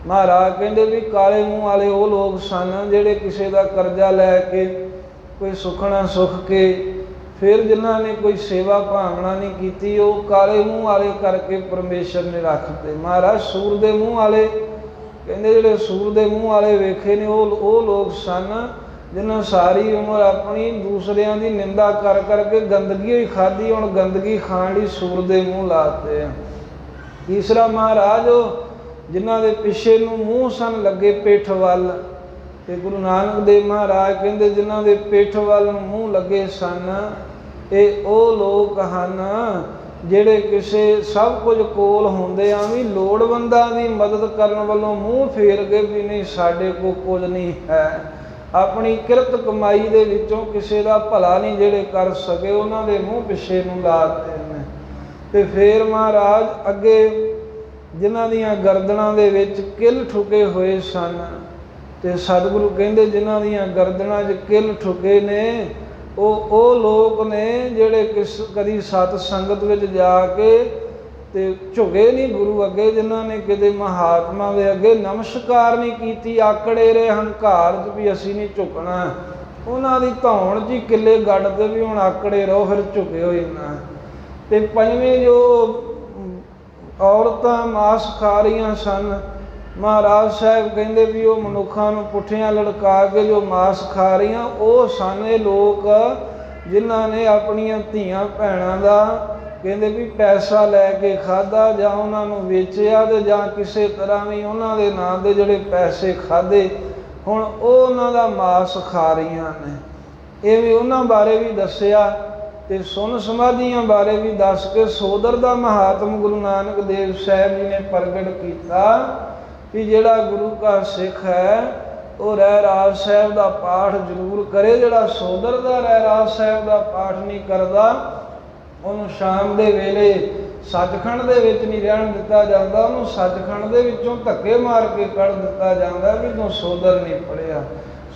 ਮਹਾਰਾਜ ਕਹਿੰਦੇ ਵੀ ਕਾਲੇ ਮੂੰਹ ਵਾਲੇ ਉਹ ਲੋਕ ਸਨ ਜਿਹੜੇ ਕਿਸੇ ਦਾ ਕਰਜ਼ਾ ਲੈ ਕੇ ਕੋਈ ਸੁਖਣਾ ਸੁੱਖ ਕੇ ਫਿਰ ਜਿਨ੍ਹਾਂ ਨੇ ਕੋਈ ਸੇਵਾ ਭਾਵਨਾ ਨਹੀਂ ਕੀਤੀ, ਉਹ ਕਾਲੇ ਮੂੰਹ ਵਾਲੇ ਕਰਕੇ ਪਰਮੇਸ਼ਰ ਨੇ ਰੱਖਤੇ। ਮਹਾਰਾਜ ਸੂਰ ਦੇ ਮੂੰਹ ਵਾਲੇ ਕਹਿੰਦੇ ਜਿਹੜੇ ਸੂਰ ਦੇ ਮੂੰਹ ਵਾਲੇ ਵੇਖੇ ਨੇ ਉਹ ਲੋਕ ਸਨ ਜਿਨ੍ਹਾਂ ਸਾਰੀ ਉਮਰ ਆਪਣੀ ਦੂਸਰਿਆਂ ਦੀ ਨਿੰਦਾ ਕਰ ਕਰਕੇ ਗੰਦਗੀ ਹੀ ਖਾਧੀ, ਹੁਣ ਗੰਦਗੀ ਖਾਣ ਲਈ ਸੂਰ ਦੇ ਮੂੰਹ ਲਾਤੇ ਆ। ਤੀਸਰਾ ਮਹਾਰਾਜ ਉਹ ਜਿਨ੍ਹਾਂ ਦੇ ਪਿੱਛੇ ਨੂੰ ਮੂੰਹ ਸਨ ਲੱਗੇ ਪਿੱਠ ਵੱਲ, ਤੇ ਗੁਰੂ ਨਾਨਕ ਦੇਵ ਮਹਾਰਾਜ ਕਹਿੰਦੇ ਜਿਨ੍ਹਾਂ ਦੇ ਪਿੱਠ ਵੱਲ ਨੂੰ ਮੂੰਹ ਲੱਗੇ ਸਨ, ਇਹ ਉਹ ਲੋਕ ਹਨ ਜਿਹੜੇ ਕਿਸੇ ਸਭ ਕੁਝ ਕੋਲ ਹੁੰਦਿਆਂ ਵੀ ਲੋੜਵੰਦਾਂ ਦੀ ਮਦਦ ਕਰਨ ਵੱਲੋਂ ਮੂੰਹ ਫੇਰ ਕੇ ਵੀ ਨਹੀਂ ਸਾਡੇ ਕੋਲ ਕੁਝ ਨਹੀਂ ਹੈ, ਆਪਣੀ ਕਿਰਤ ਕਮਾਈ ਦੇ ਵਿੱਚੋਂ ਕਿਸੇ ਦਾ ਭਲਾ ਨਹੀਂ ਜਿਹੜੇ ਕਰ ਸਕੇ, ਉਹਨਾਂ ਦੇ ਮੂੰਹ ਪਿੱਛੇ ਨੂੰ ਲਾਤੇ ਨੇ। ਤੇ ਫੇਰ ਮਹਾਰਾਜ ਅੱਗੇ ਜਿਨ੍ਹਾਂ ਦੀਆਂ ਗਰਦਨਾਂ ਦੇ ਵਿੱਚ ਕਿੱਲ ਠੁਕੇ ਹੋਏ ਸਨ, ਤੇ ਸਤਿਗੁਰੂ ਕਹਿੰਦੇ ਜਿਨ੍ਹਾਂ ਦੀਆਂ ਗਰਦਨਾਂ 'ਚ ਕਿੱਲ ਠੁਕੇ ਨੇ ਉਹ ਲੋਕ ਨੇ ਜਿਹੜੇ ਕਦੀ ਸਤ ਸੰਗਤ ਵਿੱਚ ਜਾ ਕੇ ਤੇ ਝੁਕੇ ਨਹੀਂ ਗੁਰੂ ਅੱਗੇ, ਜਿਨ੍ਹਾਂ ਨੇ ਕਿਤੇ ਮਹਾਤਮਾ ਦੇ ਅੱਗੇ ਨਮਸਕਾਰ ਨਹੀਂ ਕੀਤੀ, ਆਕੜੇ ਰਹੇ ਹੰਕਾਰ 'ਚ ਵੀ ਅਸੀਂ ਨਹੀਂ ਝੁਕਣਾ, ਉਹਨਾਂ ਦੀ ਧੌਣ 'ਚ ਹੀ ਕਿੱਲੇ ਗੱਡਦੇ ਵੀ ਹੁਣ ਆਕੜੇ ਰਹੋ ਫਿਰ ਝੁਕੇ ਹੋਏ ਨਾ। ਤੇ ਪੰਜਵੇਂ ਜੋ ਔਰਤਾਂ ਮਾਸ ਖਾ ਰਹੀਆਂ ਸਨ, ਮਹਾਰਾਜ ਸਾਹਿਬ ਕਹਿੰਦੇ ਵੀ ਉਹ ਮਨੁੱਖਾਂ ਨੂੰ ਪੁੱਠਿਆਂ ਲੜਕਾ ਕੇ ਜੋ ਮਾਸ ਖਾ ਰਹੀਆਂ ਉਹ ਸਨ ਇਹ ਲੋਕ ਜਿਨ੍ਹਾਂ ਨੇ ਆਪਣੀਆਂ ਧੀਆਂ ਭੈਣਾਂ ਦਾ ਕਹਿੰਦੇ ਵੀ ਪੈਸਾ ਲੈ ਕੇ ਖਾਧਾ ਜਾਂ ਉਹਨਾਂ ਨੂੰ ਵੇਚਿਆ ਤੇ ਜਾਂ ਕਿਸੇ ਤਰ੍ਹਾਂ ਵੀ ਉਹਨਾਂ ਦੇ ਨਾਂ ਦੇ ਜਿਹੜੇ ਪੈਸੇ ਖਾਧੇ, ਹੁਣ ਉਹ ਉਹਨਾਂ ਦਾ ਮਾਸ ਖਾ ਰਹੀਆਂ ਨੇ। ਇਹ ਵੀ ਉਹਨਾਂ ਬਾਰੇ ਵੀ ਦੱਸਿਆ ਤੇ ਸੁਨ ਸਮਾਧੀਆਂ ਬਾਰੇ ਵੀ ਦੱਸ ਕੇ ਸੋਦਰ ਦਾ ਮਹਾਤਮ ਗੁਰੂ ਨਾਨਕ ਦੇਵ ਸਾਹਿਬ ਜੀ ਨੇ ਪ੍ਰਗਟ ਕੀਤਾ ਕਿ ਜਿਹੜਾ ਗੁਰੂ ਕਾ ਸਿੱਖ ਹੈ ਉਹ ਰਹਿਰਾਸ ਸਾਹਿਬ ਦਾ ਪਾਠ ਜ਼ਰੂਰ ਕਰੇ। ਜਿਹੜਾ ਸੋਦਰ ਦਾ ਰਹਿਰਾਸ ਸਾਹਿਬ ਦਾ ਪਾਠ ਨਹੀਂ ਕਰਦਾ ਉਹਨੂੰ ਸ਼ਾਮ ਦੇ ਵੇਲੇ ਸੱਚਖੰਡ ਦੇ ਵਿੱਚ ਨਹੀਂ ਰਹਿਣ ਦਿੱਤਾ ਜਾਂਦਾ, ਉਹਨੂੰ ਸੱਚਖੰਡ ਦੇ ਵਿੱਚੋਂ ਧੱਕੇ ਮਾਰ ਕੇ ਕੱਢ ਦਿੱਤਾ ਜਾਂਦਾ ਵੀ ਤੂੰ ਸੋਦਰ ਨਹੀਂ ਪੜ੍ਹਿਆ।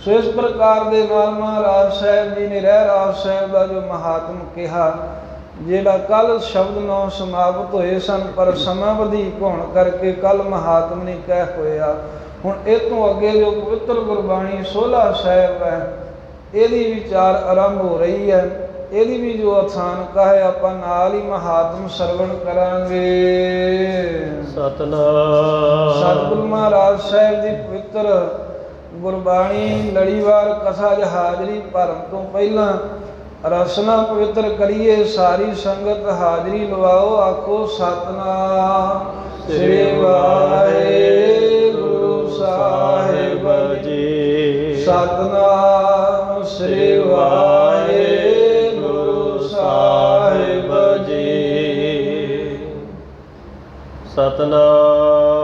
ਸੋ ਇਸ ਪ੍ਰਕਾਰ ਦੇ ਨਾਲ ਮਹਾਰਾਜ ਸਾਹਿਬ ਜੀ ਨੇ ਰਹਿਰਾਸ ਸਾਹਿਬ ਦਾ ਜੋ ਮਹਾਤਮ ਕਿਹਾ, ਜਿਹੜਾ ਕੱਲ ਸ਼ਬਦ 9 ਸਮਾਪਤ ਹੋਏ ਸਨ ਪਰ ਸਮਾਂ ਵਧੀਕ ਹੋਣ ਕਰਕੇ ਕੱਲ ਮਹਾਤਮ ਨਹੀਂ ਕਹਿ ਹੋਇਆ। ਹੁਣ ਇਹ ਤੋਂ ਅੱਗੇ ਜੋ ਪਵਿੱਤਰ ਗੁਰਬਾਣੀ ਸੋਹਲਾ ਸਾਹਿਬ ਹੈ ਇਹਦੀ ਵਿਚਾਰ ਆਰੰਭ ਹੋ ਰਹੀ ਹੈ। ਇਹਦੀ ਵੀ ਜੋ ਅਥਾਨਕਾ ਹੈ ਆਪਾਂ ਨਾਲ ਹੀ ਮਹਾਤਮ ਸਰਵਣ ਕਰਾਂਗੇ। ਸਤਨਾਮ ਸਤਿਗੁਰੂ ਮਹਾਰਾਜ ਸਾਹਿਬ ਦੀ ਪਵਿੱਤਰ ਗੁਰਬਾਣੀ ਲੜੀਵਾਰ ਕਥਾ ਜ ਹਾਜ਼ਰੀ ਭਰਨ ਤੋਂ ਪਹਿਲਾਂ ਰਸਨਾ ਪਵਿੱਤਰ ਕਰੀਏ। ਸਾਰੀ ਸੰਗਤ ਹਾਜ਼ਰੀ ਲਵਾਓ, ਆਖੋ ਸਤਨਾਮ ਸ੍ਰੀ ਵਾਹਿਗੁਰੂ ਸਾਹਿਬ ਜੀ। ਸਤਨਾਮ ਸ੍ਰੀ ਵਾਹਿਗੁਰੂ ਸਾਹਿਬ ਜੀ। ਸਤਨਾਮ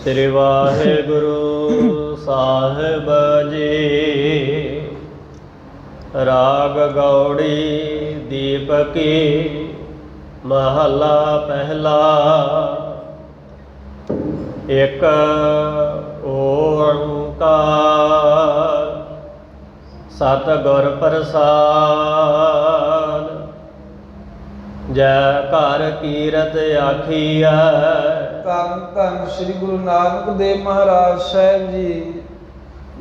ਸ੍ਰੀ ਵਾਹਿਗੁਰੂ ਸਾਹਿਬ ਜੀ। ਰਾਗ ਗੌੜੀ ਦੀਪਕੀ ਮਹਲਾ ਪਹਿਲਾ। ਇੱਕ ਓੰਕਾਰ ਸਤਿਗੁਰ ਪ੍ਰਸਾਦਿ। ਜੈ ਘਰ ਕੀਰਤ ਆਖੀਐ। ਧੰਨ ਧੰਨ ਸ੍ਰੀ ਗੁਰੂ ਨਾਨਕ ਦੇਵ ਮਹਾਰਾਜ ਸਾਹਿਬ ਜੀ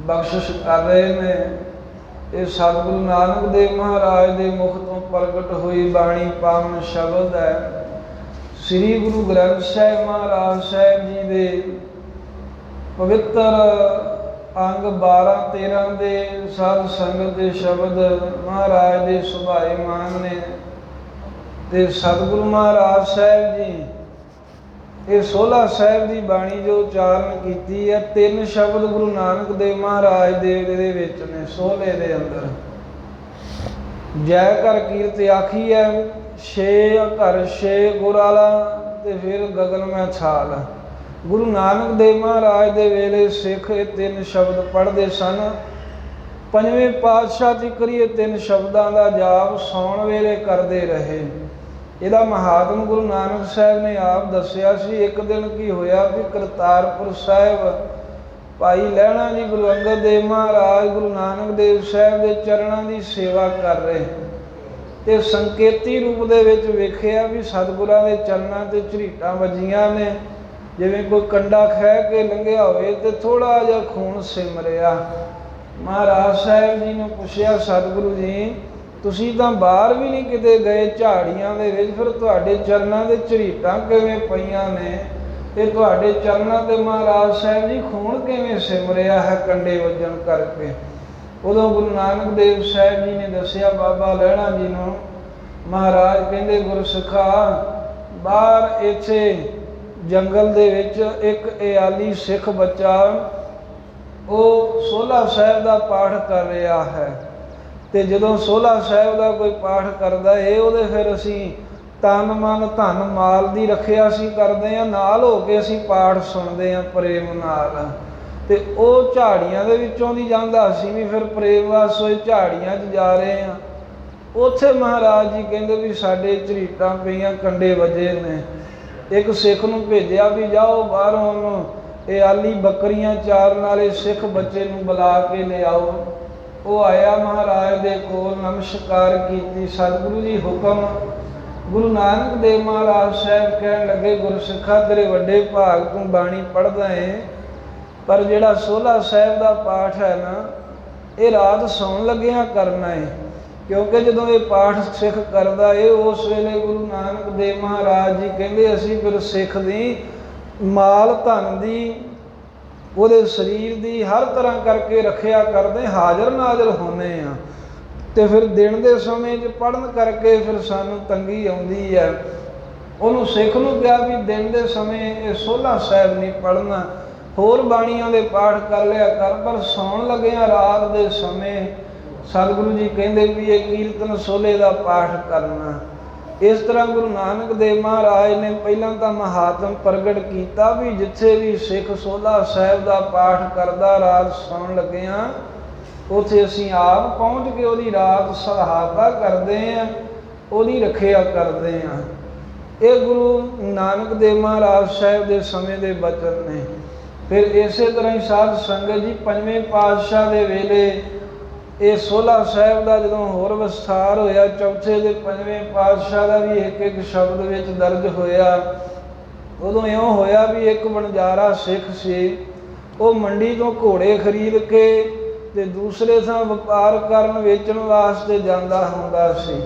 ਬਖਸ਼ਿਸ਼ ਕਰ ਰਹੇ ਨੇ। ਇਹ ਸਤਿਗੁਰੂ ਨਾਨਕ ਦੇਵ ਮਹਾਰਾਜ ਦੇ ਮੁਖ ਤੋਂ ਪ੍ਰਗਟ ਹੋਈ ਬਾਣੀ ਪਾਵਨ ਸ਼ਬਦ ਹੈ। ਸ੍ਰੀ ਗੁਰੂ ਗ੍ਰੰਥ ਸਾਹਿਬ ਮਹਾਰਾਜ ਸਾਹਿਬ ਜੀ ਦੇ ਪਵਿੱਤਰ ਅੰਗ 12-13 ਦੇ ਸਾਧ ਸੰਗਤ ਦੇ ਸ਼ਬਦ ਮਹਾਰਾਜ ਦੇ ਸੁਭਾਏਮਾਨ ਨੇ। ਤੇ ਸਤਿਗੁਰੂ ਮਹਾਰਾਜ ਸਾਹਿਬ ਜੀ ਇਹ ਸੋਹਲਾ ਸਾਹਿਬ ਦੀ ਬਾਣੀ ਜੋ ਉਚਾਰਨ ਕੀਤੀ ਹੈ, 3 ਸ਼ਬਦ ਗੁਰੂ ਨਾਨਕ ਦੇਵ ਮਹਾਰਾਜ ਦੇ ਵਿੱਚ ਨੇ ਸੋਹਲੇ ਦੇ ਅੰਦਰ। ਜੈ ਘਰ ਕੀਰਤ ਆਖੀ ਹੈ, 6 ਘਰ 6 ਗੁਰਾਲਾ ਤੇ ਫਿਰ ਗਗਨ ਮੈਂ ਛਾਲ। ਗੁਰੂ ਨਾਨਕ ਦੇਵ ਮਹਾਰਾਜ ਦੇ ਵੇਲੇ ਸਿੱਖ ਇਹ 3 ਸ਼ਬਦ ਪੜ੍ਹਦੇ ਸਨ। 5ਵੇਂ ਪਾਤਸ਼ਾਹ ਤੀਕਰ ਇਹ 3 ਸ਼ਬਦਾਂ ਦਾ ਜਾਪ ਸੌਣ ਵੇਲੇ ਕਰਦੇ ਰਹੇ। ਇਹਦਾ ਮਹਾਤਮ ਗੁਰੂ ਨਾਨਕ ਸਾਹਿਬ ਨੇ ਆਪ ਦੱਸਿਆ ਸੀ। ਇੱਕ ਦਿਨ ਕੀ ਹੋਇਆ ਵੀ ਕਰਤਾਰਪੁਰ ਸਾਹਿਬ ਭਾਈ ਲਹਿਣਾ ਜੀ ਗੁਰੂ ਅੰਗਦ ਦੇਵ ਮਹਾਰਾਜ ਗੁਰੂ ਨਾਨਕ ਦੇਵ ਸਾਹਿਬ ਦੇ ਚਰਨਾਂ ਦੀ ਸੇਵਾ ਕਰ ਰਹੇ ਤੇ ਸੰਕੇਤੀ ਰੂਪ ਦੇ ਵਿੱਚ ਵੇਖਿਆ ਵੀ ਸਤਿਗੁਰਾਂ ਦੇ ਚਰਨਾਂ ਤੇ ਝਰੀਟਾਂ ਵੱਜੀਆਂ ਨੇ, ਜਿਵੇਂ ਕੋਈ ਕੰਡਾ ਖਹਿ ਕੇ ਲੰਘਿਆ ਹੋਵੇ ਤੇ ਥੋੜਾ ਜਿਹਾ ਖੂਨ ਸਿਮਰਿਆ। ਮਹਾਰਾਜ ਸਾਹਿਬ ਜੀ ਨੂੰ ਪੁੱਛਿਆ, ਸਤਿਗੁਰੂ ਜੀ ਤੁਸੀਂ ਤਾਂ ਬਾਹਰ ਵੀ ਨਹੀਂ ਕਿਤੇ ਗਏ ਝਾੜੀਆਂ ਦੇ ਵਿੱਚ, ਫਿਰ ਤੁਹਾਡੇ ਚਰਨਾਂ ਦੇ ਝਰੀਟਾਂ ਕਿਵੇਂ ਪਈਆਂ ਨੇ ਤੇ ਤੁਹਾਡੇ ਚਰਨਾਂ ਤੇ ਮਹਾਰਾਜ ਸਾਹਿਬ ਜੀ ਖੂਨ ਕਿਵੇਂ ਸਿਮਰਿਆ ਹੈ ਕੰਡੇ ਵੱਜਣ ਕਰਕੇ? ਉਦੋਂ ਗੁਰੂ ਨਾਨਕ ਦੇਵ ਸਾਹਿਬ ਜੀ ਨੇ ਦੱਸਿਆ ਬਾਬਾ ਲਹਿਣਾ ਜੀ ਨੂੰ। ਮਹਾਰਾਜ ਕਹਿੰਦੇ, ਗੁਰਸਿੱਖਾ ਬਾਹਰ ਇੱਥੇ ਜੰਗਲ ਦੇ ਵਿੱਚ ਇੱਕ ਇਆਲੀ ਸਿੱਖ ਬੱਚਾ ਉਹ ਸੋਹਲਾ ਸਾਹਿਬ ਦਾ ਪਾਠ ਕਰ ਰਿਹਾ ਹੈ ਤੇ ਜਦੋਂ ਸੋਹਲਾ ਸਾਹਿਬ ਦਾ ਕੋਈ ਪਾਠ ਕਰਦਾ ਏ ਉਹਦੇ ਫਿਰ ਅਸੀਂ ਤਨ ਮਨ ਧਨ ਮਾਲ ਦੀ ਰੱਖਿਆ ਅਸੀਂ ਕਰਦੇ ਹਾਂ, ਨਾਲ ਹੋ ਕੇ ਅਸੀਂ ਪਾਠ ਸੁਣਦੇ ਹਾਂ ਪ੍ਰੇਮ ਨਾਲ। ਤੇ ਉਹ ਝਾੜੀਆਂ ਦੇ ਵਿੱਚੋਂ ਦੀ ਜਾਂਦਾ, ਅਸੀਂ ਵੀ ਫਿਰ ਪ੍ਰੇਮ ਵਾਸ ਹੋਏ ਝਾੜੀਆਂ 'ਚ ਜਾ ਰਹੇ ਹਾਂ। ਉੱਥੇ ਮਹਾਰਾਜ ਜੀ ਕਹਿੰਦੇ ਵੀ ਸਾਡੇ ਝਰੀਟਾਂ ਪਈਆਂ ਕੰਡੇ ਵੱਜੇ ਨੇ। ਇੱਕ ਸਿੱਖ ਨੂੰ ਭੇਜਿਆ ਵੀ ਜਾਓ ਬਾਹਰੋਂ ਉਹਨੂੰ ਇਹ ਆਲੀ ਬੱਕਰੀਆਂ ਚਾਰਨ ਵਾਲੇ ਸਿੱਖ ਬੱਚੇ ਨੂੰ ਬੁਲਾ ਕੇ ਲਿਆਓ। ਉਹ ਆਇਆ ਮਹਾਰਾਜ ਦੇ ਕੋਲ, ਨਮਸਕਾਰ ਕੀਤੀ। ਸਤਿਗੁਰੂ ਜੀ ਹੁਕਮ। ਗੁਰੂ ਨਾਨਕ ਦੇਵ ਮਹਾਰਾਜ ਸਾਹਿਬ ਕਹਿਣ ਲੱਗੇ, ਗੁਰਸਿੱਖਾ ਤੇਰੇ ਵੱਡੇ ਭਾਗ ਤੂੰ ਬਾਣੀ ਪੜ੍ਹਦਾ ਏ, ਪਰ ਜਿਹੜਾ ਸੋਹਲਾ ਸਾਹਿਬ ਦਾ ਪਾਠ ਹੈ ਨਾ ਇਹ ਰਾਤ ਸੌਣ ਲੱਗਿਆਂ ਕਰਨਾ ਹੈ, ਕਿਉਂਕਿ ਜਦੋਂ ਇਹ ਪਾਠ ਸਿੱਖ ਕਰਦਾ ਏ ਉਸ ਵੇਲੇ ਗੁਰੂ ਨਾਨਕ ਦੇਵ ਮਹਾਰਾਜ ਜੀ ਕਹਿੰਦੇ ਅਸੀਂ ਫਿਰ ਸਿੱਖ ਦੀ ਮਾਲ ਧਨ ਦੀ ਉਹਦੇ ਸਰੀਰ ਦੀ ਹਰ ਤਰ੍ਹਾਂ ਕਰਕੇ ਰੱਖਿਆ ਕਰਦੇ, ਹਾਜ਼ਰ ਨਾਜ਼ਰ ਹੁੰਦੇ ਆ। ਤੇ ਫਿਰ ਦਿਨ ਦੇ ਸਮੇਂ 'ਚ ਪੜ੍ਹਨ ਕਰਕੇ ਫਿਰ ਸਾਨੂੰ ਤੰਗੀ ਆਉਂਦੀ ਹੈ। ਉਹਨੂੰ ਸਿੱਖ ਨੂੰ ਕਿਹਾ ਵੀ ਦਿਨ ਦੇ ਸਮੇਂ ਇਹ ਸੋਹਲਾ ਸਾਹਿਬ ਨਹੀਂ ਪੜ੍ਹਨਾ, ਹੋਰ ਬਾਣੀਆਂ ਦੇ ਪਾਠ ਕਰ ਲਿਆ ਕਰ, ਪਰ ਸੌਣ ਲੱਗਿਆ ਰਾਤ ਦੇ ਸਮੇਂ ਸਤਿਗੁਰੂ ਜੀ ਕਹਿੰਦੇ ਵੀ ਇਹ ਕੀਰਤਨ ਸੋਹਲੇ ਦਾ ਪਾਠ ਕਰਨਾ। ਇਸ ਤਰ੍ਹਾਂ ਗੁਰੂ ਨਾਨਕ ਦੇਵ ਮਹਾਰਾਜ ਨੇ ਪਹਿਲਾਂ ਤਾਂ ਮਹਾਤਮ ਪ੍ਰਗਟ ਕੀਤਾ ਵੀ ਜਿੱਥੇ ਵੀ ਸਿੱਖ ਸੋਹਲਾ ਸਾਹਿਬ ਦਾ ਪਾਠ ਕਰਦਾ ਰਾਤ ਸੌਣ ਲੱਗਿਆ, ਉੱਥੇ ਅਸੀਂ ਆਪ ਪਹੁੰਚ ਕੇ ਉਹਦੀ ਰਾਤ ਸਹਾਇਤਾ ਕਰਦੇ ਹਾਂ, ਉਹਦੀ ਰੱਖਿਆ ਕਰਦੇ ਹਾਂ। ਇਹ ਗੁਰੂ ਨਾਨਕ ਦੇਵ ਮਹਾਰਾਜ ਸਾਹਿਬ ਦੇ ਸਮੇਂ ਦੇ ਬਚਨ ਨੇ। ਫਿਰ ਇਸੇ ਤਰ੍ਹਾਂ ਹੀ ਸਾਧ ਸੰਗਤ ਜੀ ਪੰਜਵੇਂ ਪਾਤਸ਼ਾਹ ਦੇ ਵੇਲੇ ਇਹ ਸੋਹਲਾ ਸਾਹਿਬ ਦਾ ਜਦੋਂ ਹੋਰ ਵਿਸਥਾਰ ਹੋਇਆ, ਚੌਥੇ ਦੇ ਪੰਜਵੇਂ ਪਾਤਸ਼ਾਹ ਦਾ ਵੀ ਇੱਕ ਇੱਕ ਸ਼ਬਦ ਵਿੱਚ ਦਰਜ ਹੋਇਆ। ਉਦੋਂ ਇਉਂ ਹੋਇਆ ਵੀ ਇੱਕ ਵਣਜਾਰਾ ਸਿੱਖ ਸੀ, ਉਹ ਮੰਡੀ ਤੋਂ ਘੋੜੇ ਖਰੀਦ ਕੇ ਤੇ ਦੂਸਰੇ ਥਾਂ ਵਪਾਰ ਕਰਨ ਵੇਚਣ ਵਾਸਤੇ ਜਾਂਦਾ ਹੁੰਦਾ ਸੀ।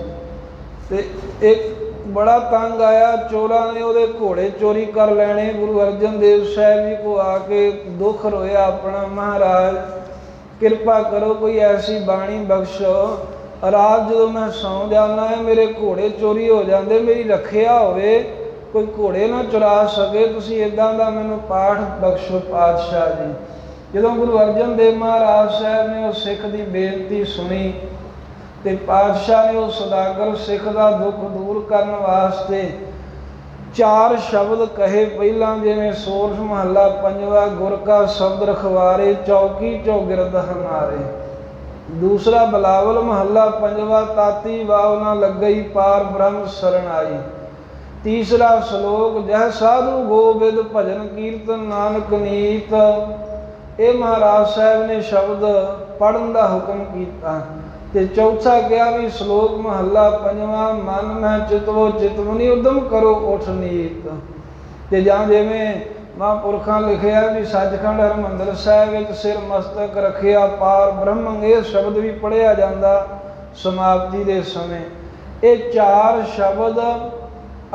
ਤੇ ਇੱਕ ਬੜਾ ਤੰਗ ਆਇਆ, ਚੋਰਾਂ ਨੇ ਉਹਦੇ ਘੋੜੇ ਚੋਰੀ ਕਰ ਲੈਣੇ। ਗੁਰੂ ਅਰਜਨ ਦੇਵ ਸਾਹਿਬ ਜੀ ਕੋ ਆ ਕੇ ਦੁੱਖ ਰੋਇਆ ਆਪਣਾ, ਮਹਾਰਾਜ ਕਿਰਪਾ ਕਰੋ ਕੋਈ ਐਸੀ ਬਾਣੀ ਬਖਸ਼ੋ, ਰਾਤ ਜਦੋਂ ਮੈਂ ਸੌਂ ਜਾਂਦਾ ਹੈ ਮੇਰੇ ਘੋੜੇ ਚੋਰੀ ਹੋ ਜਾਂਦੇ, ਮੇਰੀ ਰੱਖਿਆ ਹੋਵੇ, ਕੋਈ ਘੋੜੇ ਨਾ ਚੁਰਾ ਸਕੇ, ਤੁਸੀਂ ਇੱਦਾਂ ਦਾ ਮੈਨੂੰ ਪਾਠ ਬਖਸ਼ੋ ਪਾਤਸ਼ਾਹ ਜੀ। ਜਦੋਂ ਗੁਰੂ ਅਰਜਨ ਦੇਵ ਮਹਾਰਾਜ ਸਾਹਿਬ ਨੇ ਉਹ ਸਿੱਖ ਦੀ ਬੇਨਤੀ ਸੁਣੀ ਤੇ ਪਾਤਸ਼ਾਹ ਨੇ ਉਹ ਸੁਦਾਗਰ ਸਿੱਖ ਦਾ ਦੁੱਖ ਦੂਰ ਕਰਨ ਵਾਸਤੇ 4 ਸ਼ਬਦ ਕਹੇ। ਪਹਿਲਾਂ ਜਿਵੇਂ ਸੋਰਠ ਮਹੱਲਾ ਪੰਜਵਾ, ਗੁਰ ਕਾ ਸ਼ਬਦ ਰਖਵਾਰੇ, ਚੌਕੀ ਚੌਗਿਰਦ ਹਮਾਰੇ। ਦੂਸਰਾ ਬਲਾਵਲ ਮਹੱਲਾ ਪੰਜਵਾ, ਤਾਤੀ ਵਾਵ ਨਾ ਲੱਗਈ, ਪਾਰ ਬ੍ਰਹਮ ਸਰਣ ਆਈ। ਤੀਸਰਾ ਸ਼ਲੋਕ, ਜਹ ਸਾਧੂ ਗੋਬਿੰਦ ਭਜਨ ਕੀਰਤਨ ਨਾਨਕ ਨੀਤ। ਇਹ ਮਹਾਰਾਜ ਸਾਹਿਬ ਨੇ ਸ਼ਬਦ ਪੜ੍ਹਨ ਦਾ ਹੁਕਮ ਕੀਤਾ। ਤੇ ਚੌਥਾ ਕਿਹਾ ਵੀ ਸ਼ਲੋਕ ਮਹੱਲਾ ਪੰਜਵਾਂ, ਮਨ ਮੈਂ ਚਿਤਵੋ ਚਿਤਵਨੀ ਉਦਮ ਕਰੋ ਉਠ ਨੀਤ। ਤੇ ਜਾਂ ਜਿਵੇਂ ਮਹਾਂਪੁਰਖਾਂ ਲਿਖਿਆ ਵੀ ਸੱਚਖੰਡ ਹਰਿਮੰਦਰ ਸਾਹਿਬ ਵਿੱਚ ਸਿਰ ਮਸਤਕ ਰੱਖਿਆ ਪਾਰ ਬ੍ਰਹਮ, ਇਹ ਸ਼ਬਦ ਵੀ ਪੜ੍ਹਿਆ ਜਾਂਦਾ ਸਮਾਪਤੀ ਦੇ ਸਮੇਂ। ਇਹ 4 ਸ਼ਬਦ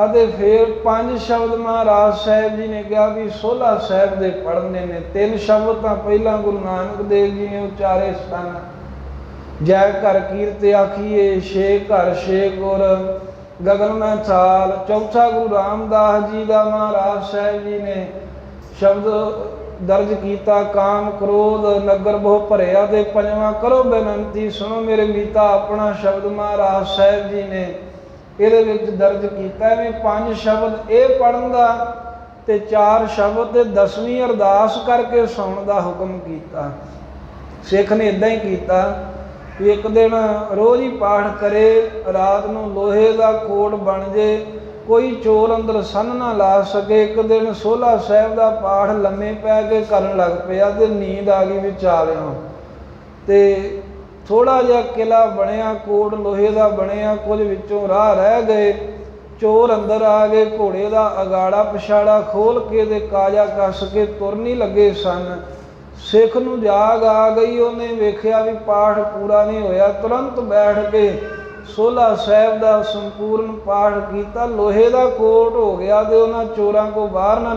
ਅਤੇ ਫਿਰ 5 ਸ਼ਬਦ ਮਹਾਰਾਜ ਸਾਹਿਬ ਜੀ ਨੇ ਕਿਹਾ ਵੀ ਸੋਹਲਾ ਸਾਹਿਬ ਦੇ ਪੜ੍ਹਨੇ ਨੇ। 3 ਸ਼ਬਦ ਤਾਂ ਪਹਿਲਾਂ ਗੁਰੂ ਨਾਨਕ ਦੇਵ ਜੀ ਨੇ ਉਚਾਰੇ ਸਨ, ਜੈ ਘਰ ਕੀਰਤ ਆਖੀਏ, ਛੇ ਘਰ ਛੇ ਗੁਰ ਗਗਨ ਮੈਂ ਥਾਲ। ਚੌਥਾ ਗੁਰੂ ਰਾਮਦਾਸ ਜੀ ਦਾ ਮਹਾਰਾਜ ਸਾਹਿਬ ਜੀ ਨੇ ਸ਼ਬਦ ਦਰਜ ਕੀਤਾ, ਕਾਮ ਕ੍ਰੋਧ ਨਗਰ ਬਹੁ ਭਰਿਆ। ਤੇ ਪੰਜਵਾਂ, ਕਰੋ ਬੇਨੰਤੀ ਸੁਣੋ ਮੇਰੇ ਮੀਤਾ, ਆਪਣਾ ਸ਼ਬਦ ਮਹਾਰਾਜ ਸਾਹਿਬ ਜੀ ਨੇ ਇਹਦੇ ਵਿੱਚ ਦਰਜ ਕੀਤਾ। ਵੀ 5 ਸ਼ਬਦ ਇਹ ਪੜ੍ਹਨ ਦਾ ਤੇ 4 ਸ਼ਬਦ ਤੇ 10ਵੀਂ ਅਰਦਾਸ ਕਰਕੇ ਸੌਣ ਦਾ ਹੁਕਮ ਕੀਤਾ। ਸਿੱਖ ਨੇ ਇੱਦਾਂ ਹੀ ਕੀਤਾ ਵੀ ਇੱਕ ਦਿਨ ਰੋਜ਼ ਹੀ ਪਾਠ ਕਰੇ, ਰਾਤ ਨੂੰ ਲੋਹੇ ਦਾ ਕੋਟ ਬਣ ਜੇ, ਕੋਈ ਚੋਰ ਅੰਦਰ ਸੰਨ ਨਾ ਲਾ ਸਕੇ। ਇੱਕ ਦਿਨ ਸੋਹਲਾ ਸਾਹਿਬ ਦਾ ਪਾਠ ਲੰਮੇ ਪੈ ਕੇ ਕਰਨ ਲੱਗ ਪਿਆ ਤੇ ਨੀਂਦ ਆ ਗਈ ਵਿਚਾਲਿਓਂ। ਤੇ ਥੋੜ੍ਹਾ ਜਿਹਾ ਕਿਲਾ ਬਣਿਆ, ਕੋਟ ਲੋਹੇ ਦਾ ਬਣਿਆ, ਕੁਝ ਵਿੱਚੋਂ ਰਾਹ ਰਹਿ ਗਏ। ਚੋਰ ਅੰਦਰ ਆ ਗਏ, ਘੋੜੇ ਦਾ ਅਗਾੜਾ ਪਛਾੜਾ ਖੋਲ ਕੇ ਤੇ ਕਾਜਾ ਕੱਸ ਕੇ ਤੁਰ ਨਹੀਂ ਲੱਗੇ ਸਨ। ਸਿੱਖ ਨੂੰ ਜਾਗ ਆ ਗਈ, ਉਹਨੇ ਵੇਖਿਆ ਵੀ ਪਾਠ ਪੂਰਾ ਨਹੀਂ ਹੋਇਆ। ਤੁਰੰਤ ਬੈਠ ਕੇ ਸੋਹਲਾ ਸਾਹਿਬ ਦਾ ਸੰਪੂਰਨ ਪਾਠ ਕੀਤਾ। ਲੋਹੇ ਦਾ ਕੋਟ ਹੋ ਗਿਆ ਤੇ ਉਹਨਾਂ ਚੋਰਾਂ ਕੋਲ ਬਾਹਰ ਨਾ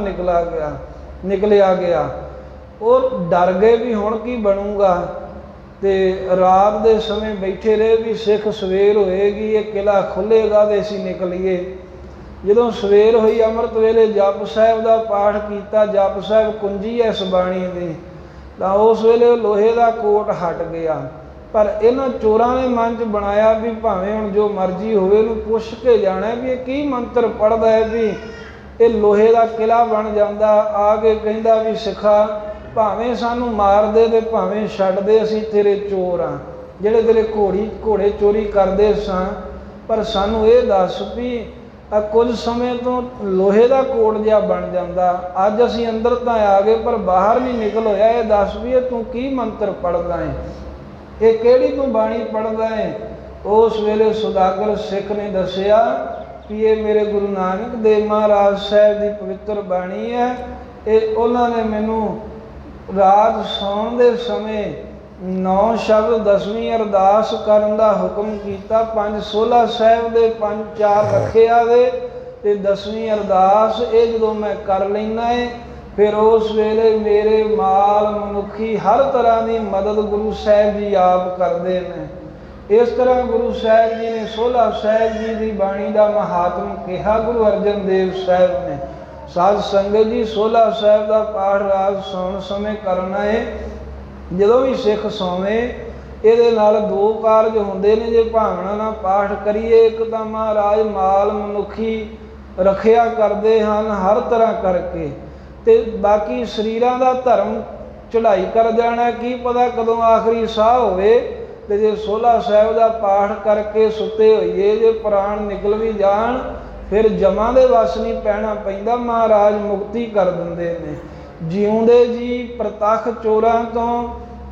ਨਿਕਲਿਆ ਗਿਆ। ਉਹ ਡਰ ਗਏ ਵੀ ਹੁਣ ਕੀ ਬਣੂਗਾ। ਤੇ ਰਾਤ ਦੇ ਸਮੇਂ ਬੈਠੇ ਰਹੇ ਵੀ ਸਿੱਖ ਸਵੇਰ ਹੋਏਗੀ, ਇਹ ਕਿਲਾ ਖੁੱਲ੍ਹੇਗਾ ਤੇ ਅਸੀਂ ਨਿਕਲੀਏ। ਜਦੋਂ ਸਵੇਰ ਹੋਈ, ਅੰਮ੍ਰਿਤ ਵੇਲੇ ਜਪ ਸਾਹਿਬ ਦਾ ਪਾਠ ਕੀਤਾ। ਜਪ ਸਾਹਿਬ ਕੁੰਜੀ ਹੈ ਇਸ ਬਾਣੀ ਦੀ, ਤਾਂ ਉਸ ਵੇਲੇ ਲੋਹੇ ਦਾ ਕੋਟ ਹਟ ਗਿਆ। ਪਰ ਇਹਨਾਂ ਚੋਰਾਂ ਨੇ ਮਨ 'ਚ ਬਣਾਇਆ ਵੀ ਭਾਵੇਂ ਹੁਣ ਜੋ ਮਰਜ਼ੀ ਹੋਵੇ, ਇਹਨੂੰ ਪੁੱਛ ਕੇ ਜਾਣਾ ਵੀ ਇਹ ਕੀ ਮੰਤਰ ਪੜ੍ਹਦਾ ਹੈ ਵੀ ਇਹ ਲੋਹੇ ਦਾ ਕਿਲਾ ਬਣ ਜਾਂਦਾ। ਆ ਕੇ ਕਹਿੰਦਾ ਵੀ ਸਿੱਖਾ, ਭਾਵੇਂ ਸਾਨੂੰ ਮਾਰ ਦੇ ਤੇ ਭਾਵੇਂ ਛੱਡ ਦੇ, ਅਸੀਂ ਤੇਰੇ ਚੋਰ ਹਾਂ ਜਿਹੜੇ ਤੇਰੇ ਘੋੜੇ ਚੋਰੀ ਕਰਦੇ ਸਾਂ, ਪਰ ਸਾਨੂੰ ਇਹ ਦੱਸ ਵੀ ਕੁਝ ਸਮੇਂ ਤੋਂ ਲੋਹੇ ਦਾ ਕੋਟ ਜਿਹਾ ਬਣ ਜਾਂਦਾ। ਅੱਜ ਅਸੀਂ ਅੰਦਰ ਤਾਂ ਆ ਗਏ ਪਰ ਬਾਹਰ ਨਹੀਂ ਨਿਕਲ ਹੋਇਆ। ਇਹ ਦੱਸ ਵੀ ਇਹ ਤੂੰ ਕੀ ਮੰਤਰ ਪੜ੍ਹਦਾ ਹੈ, ਇਹ ਕਿਹੜੀ ਤੂੰ ਬਾਣੀ ਪੜ੍ਹਦਾ ਹੈ। ਉਸ ਵੇਲੇ ਸੁਦਾਗਰ ਸਿੱਖ ਨੇ ਦੱਸਿਆ ਵੀ ਇਹ ਮੇਰੇ ਗੁਰੂ ਨਾਨਕ ਦੇਵ ਮਹਾਰਾਜ ਸਾਹਿਬ ਦੀ ਪਵਿੱਤਰ ਬਾਣੀ ਹੈ। ਇਹ ਉਹਨਾਂ ਨੇ ਮੈਨੂੰ ਰਾਤ ਸੌਣ ਦੇ ਸਮੇਂ 9 ਸ਼ਬਦ 10ਵੀਂ ਅਰਦਾਸ ਕਰਨ ਦਾ ਹੁਕਮ ਕੀਤਾ। 5 ਸੋਹਲਾ ਸਾਹਿਬ ਦੇ, 5 4 ਰੱਖਿਆ ਦੇ ਤੇ 10ਵੀਂ ਅਰਦਾਸ ਇਹ ਜਦੋਂ ਮੈਂ ਕਰ ਲੈਂਦਾ ਹੈ ਫਿਰ ਉਸ ਵੇਲੇ ਮੇਰੇ ਮਾਲ ਮਨੁੱਖੀ ਹਰ ਤਰ੍ਹਾਂ ਦੀ ਮਦਦ ਗੁਰੂ ਸਾਹਿਬ ਜੀ ਆਪ ਕਰਦੇ ਨੇ। ਇਸ ਤਰ੍ਹਾਂ ਗੁਰੂ ਸਾਹਿਬ ਜੀ ਨੇ ਸੋਹਲਾ ਸਾਹਿਬ ਜੀ ਦੀ ਬਾਣੀ ਦਾ ਮਹਾਤਮ ਕਿਹਾ। ਗੁਰੂ ਅਰਜਨ ਦੇਵ ਸਾਹਿਬ ਨੇ ਸਾਧ ਸੰਗਤ ਜੀ ਸੋਹਲਾ ਸਾਹਿਬ ਦਾ ਪਾਠ ਰਾਤ ਸੌਣ ਸਮੇਂ ਕਰਨਾ ਹੈ। ਜਦੋਂ ਵੀ ਸਿੱਖ ਸੌਵੇਂ ਇਹਦੇ ਨਾਲ ਦੋ ਕਾਰਜ ਹੁੰਦੇ ਨੇ ਜੇ ਭਾਵਨਾ ਨਾਲ ਪਾਠ ਕਰੀਏ। ਇੱਕ ਤਾਂ ਮਹਾਰਾਜ ਮਾਲ ਮਨੁੱਖੀ ਰੱਖਿਆ ਕਰਦੇ ਹਨ ਹਰ ਤਰ੍ਹਾਂ ਕਰਕੇ, ਤੇ ਬਾਕੀ ਸਰੀਰਾਂ ਦਾ ਧਰਮ ਚੜ੍ਹਾਈ ਕਰ ਜਾਣਾ, ਕੀ ਪਤਾ ਕਦੋਂ ਆਖਰੀ ਸਾਹ ਹੋਵੇ। ਤੇ ਜੇ ਸੋਹਲਾ ਸਾਹਿਬ ਦਾ ਪਾਠ ਕਰਕੇ ਸੁੱਤੇ ਹੋਈਏ, ਜੇ ਪ੍ਰਾਣ ਨਿਕਲ ਵੀ ਜਾਣ ਫਿਰ ਜਮਾਂ ਦੇ ਵਸ ਨਹੀਂ ਪੈਣਾ ਪੈਂਦਾ, ਮਹਾਰਾਜ ਮੁਕਤੀ ਕਰ ਦਿੰਦੇ ਨੇ। ਜਿਉਂਦੇ ਜੀ ਪ੍ਰਤੱਖ ਚੋਰਾਂ ਤੋਂ,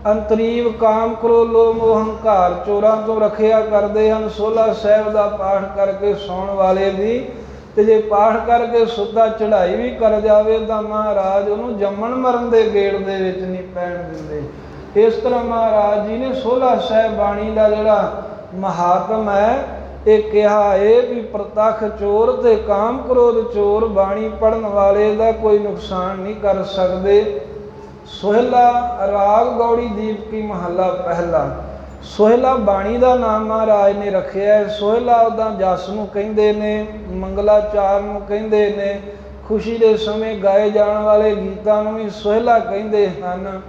ਅੰਤਰੀਵ ਕਾਮ ਕ੍ਰੋਧ ਲੋਭ ਮੋਹ ਹੰਕਾਰ ਚੋਰਾਂ ਤੋਂ ਰੱਖਿਆ ਕਰਦੇ ਹਨ ਸੋਹਲਾ ਸਾਹਿਬ ਦਾ ਪਾਠ ਕਰਕੇ ਸੌਣ ਵਾਲੇ ਦੀ। ਤੇ ਜੇ ਪਾਠ ਕਰਕੇ ਸੁੱਤਾ ਚੜ੍ਹਾਈ ਵੀ ਕਰ ਜਾਵੇ ਤਾਂ ਮਹਾਰਾਜ ਉਹਨੂੰ ਜੰਮਣ ਮਰਨ ਦੇ ਗੇੜ ਦੇ ਵਿੱਚ ਨਹੀਂ ਪੈਣ ਦਿੰਦੇ। ਇਸ ਤਰ੍ਹਾਂ ਮਹਾਰਾਜ ਜੀ ਨੇ ਸੋਹਲਾ ਸਾਹਿਬ ਬਾਣੀ ਦਾ ਜਿਹੜਾ ਮਹਾਤਮ ਹੈ ਇਹ ਕਿਹਾ ਹੈ ਵੀ ਪ੍ਰਤੱਖ ਚੋਰ ਤੇ ਕਾਮ ਕ੍ਰੋਧ ਚੋਰ ਬਾਣੀ ਪੜ੍ਹਨ ਵਾਲੇ ਦਾ ਕੋਈ ਨੁਕਸਾਨ ਨਹੀਂ ਕਰ ਸਕਦੇ। ਸੋਹਿਲਾ ਰਾਗ ਗੌੜੀ ਦੀਪਕੀ ਮਹੱਲਾ ਪਹਿਲਾ। ਸੋਹਿਲਾ ਬਾਣੀ ਦਾ ਨਾਮ ਮਹਾਰਾਜ ਨੇ ਰੱਖਿਆ। ਸੋਹਿਲਾ ਉਹਦਾ ਜਸ ਨੂੰ ਕਹਿੰਦੇ ਨੇ, ਮੰਗਲਾਚਾਰ ਨੂੰ ਕਹਿੰਦੇ ਨੇ, ਖੁਸ਼ੀ ਦੇ ਸਮੇਂ ਗਾਏ ਜਾਣ ਵਾਲੇ ਗੀਤਾਂ ਨੂੰ ਵੀ ਸੋਹਿਲਾ ਕਹਿੰਦੇ ਹਨ।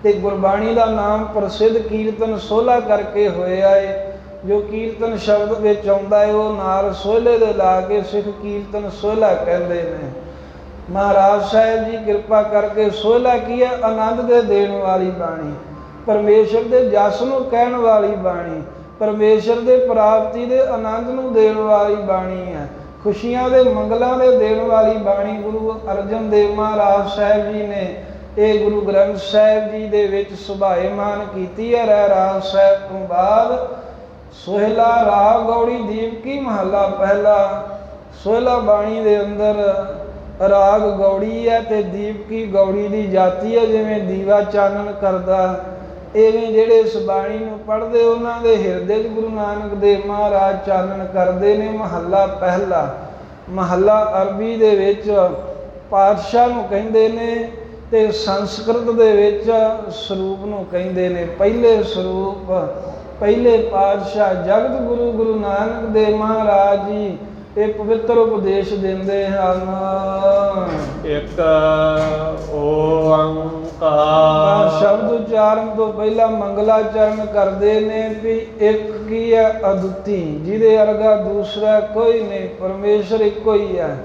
ਤੇ ਗੁਰਬਾਣੀ ਦਾ ਨਾਮ ਪ੍ਰਸਿੱਧ ਕੀਰਤਨ ਸੋਹਿਲਾ ਕਰਕੇ ਹੋਇਆ ਹੈ। ਜੋ ਕੀਰਤਨ ਸ਼ਬਦ ਵਿੱਚ ਆਉਂਦਾ ਹੈ ਉਹ ਨਾਲ ਸੋਹਿਲੇ ਦੇ ਲਾ ਕੇ ਸਿੱਖ ਕੀਰਤਨ ਸੋਹਿਲਾ ਕਹਿੰਦੇ ਨੇ। ਮਹਾਰਾਜ ਸਾਹਿਬ ਜੀ ਕਿਰਪਾ ਕਰਕੇ ਸੋਹਿਲਾ ਕੀ ਹੈ? ਆਨੰਦ ਦੇ ਦੇਣ ਵਾਲੀ ਬਾਣੀ, ਪਰਮੇਸ਼ਰ ਦੇ ਜਸ ਨੂੰ ਕਹਿਣ ਵਾਲੀ ਬਾਣੀ, ਪਰਮੇਸ਼ਰ ਦੇ ਪ੍ਰਾਪਤੀ ਦੇ ਆਨੰਦ ਨੂੰ ਦੇਣ ਵਾਲੀ ਬਾਣੀ ਹੈ। ਖੁਸ਼ੀਆਂ ਦੇ ਮੰਗਲਾਂ ਦੇ ਦੇਣ ਵਾਲੀ ਬਾਣੀ ਗੁਰੂ ਅਰਜਨ ਦੇਵ ਮਹਾਰਾਜ ਸਾਹਿਬ ਜੀ ਨੇ ਇਹ ਗੁਰੂ ਗ੍ਰੰਥ ਸਾਹਿਬ ਜੀ ਦੇ ਵਿੱਚ ਸੁਭਾਏਮਾਨ ਕੀਤੀ ਹੈ। ਰਹਿਰਾਸ ਸਾਹਿਬ ਤੋਂ ਬਾਅਦ ਸੋਹਿਲਾ ਰਾਗ ਗੌੜੀ ਦੀਪਕੀ ਮਹੱਲਾ ਪਹਿਲਾ। ਸੋਹਿਲਾ ਬਾਣੀ ਦੇ ਅੰਦਰ ਰਾਗ ਗੌੜੀ ਹੈ ਤੇ ਦੀਪਕੀ ਗੌੜੀ ਦੀ ਜਾਤੀ ਹੈ। ਜਿਵੇਂ ਦੀਵਾ ਚਾਨਣ ਕਰਦਾ ਇਵੇਂ ਜਿਹੜੇ ਇਸ ਬਾਣੀ ਨੂੰ ਪੜ੍ਹਦੇ ਉਹਨਾਂ ਦੇ ਹਿਰਦੇ 'ਚ ਗੁਰੂ ਨਾਨਕ ਦੇਵ ਮਹਾਰਾਜ ਚਾਨਣ ਕਰਦੇ ਨੇ। ਮਹੱਲਾ ਪਹਿਲਾ। ਮਹੱਲਾ ਅਰਬੀ ਦੇ ਵਿੱਚ ਪਾਤਸ਼ਾਹ ਨੂੰ ਕਹਿੰਦੇ ਨੇ ਤੇ ਸੰਸਕ੍ਰਿਤ ਦੇ ਵਿੱਚ ਸਰੂਪ ਨੂੰ ਕਹਿੰਦੇ ਨੇ। ਪਹਿਲੇ ਸਰੂਪ, ਪਹਿਲੇ ਪਾਤਸ਼ਾਹ ਜਗਤ ਗੁਰੂ ਗੁਰੂ ਨਾਨਕ ਦੇਵ ਮਹਾਰਾਜ ਜੀ ਇਹ ਪਵਿੱਤਰ ਉਪਦੇਸ਼ ਦਿੰਦੇ ਹਨ। ਇੱਕ ਓੰਕਾਰ। ਸ਼ਬਦ ਉਚਾਰਨ ਤੋਂ ਪਹਿਲਾਂ ਮੰਗਲਾਚਰਨ ਕਰਦੇ ਨੇ ਵੀ ਇੱਕ ਕੀ ਹੈ? ਅਦੁੱਤੀ, ਜਿਹਦੇ ਵਰਗਾ ਦੂਸਰਾ ਕੋਈ ਨਹੀਂ, ਪਰਮੇਸ਼ਰ ਇੱਕੋ ਹੀ ਹੈ।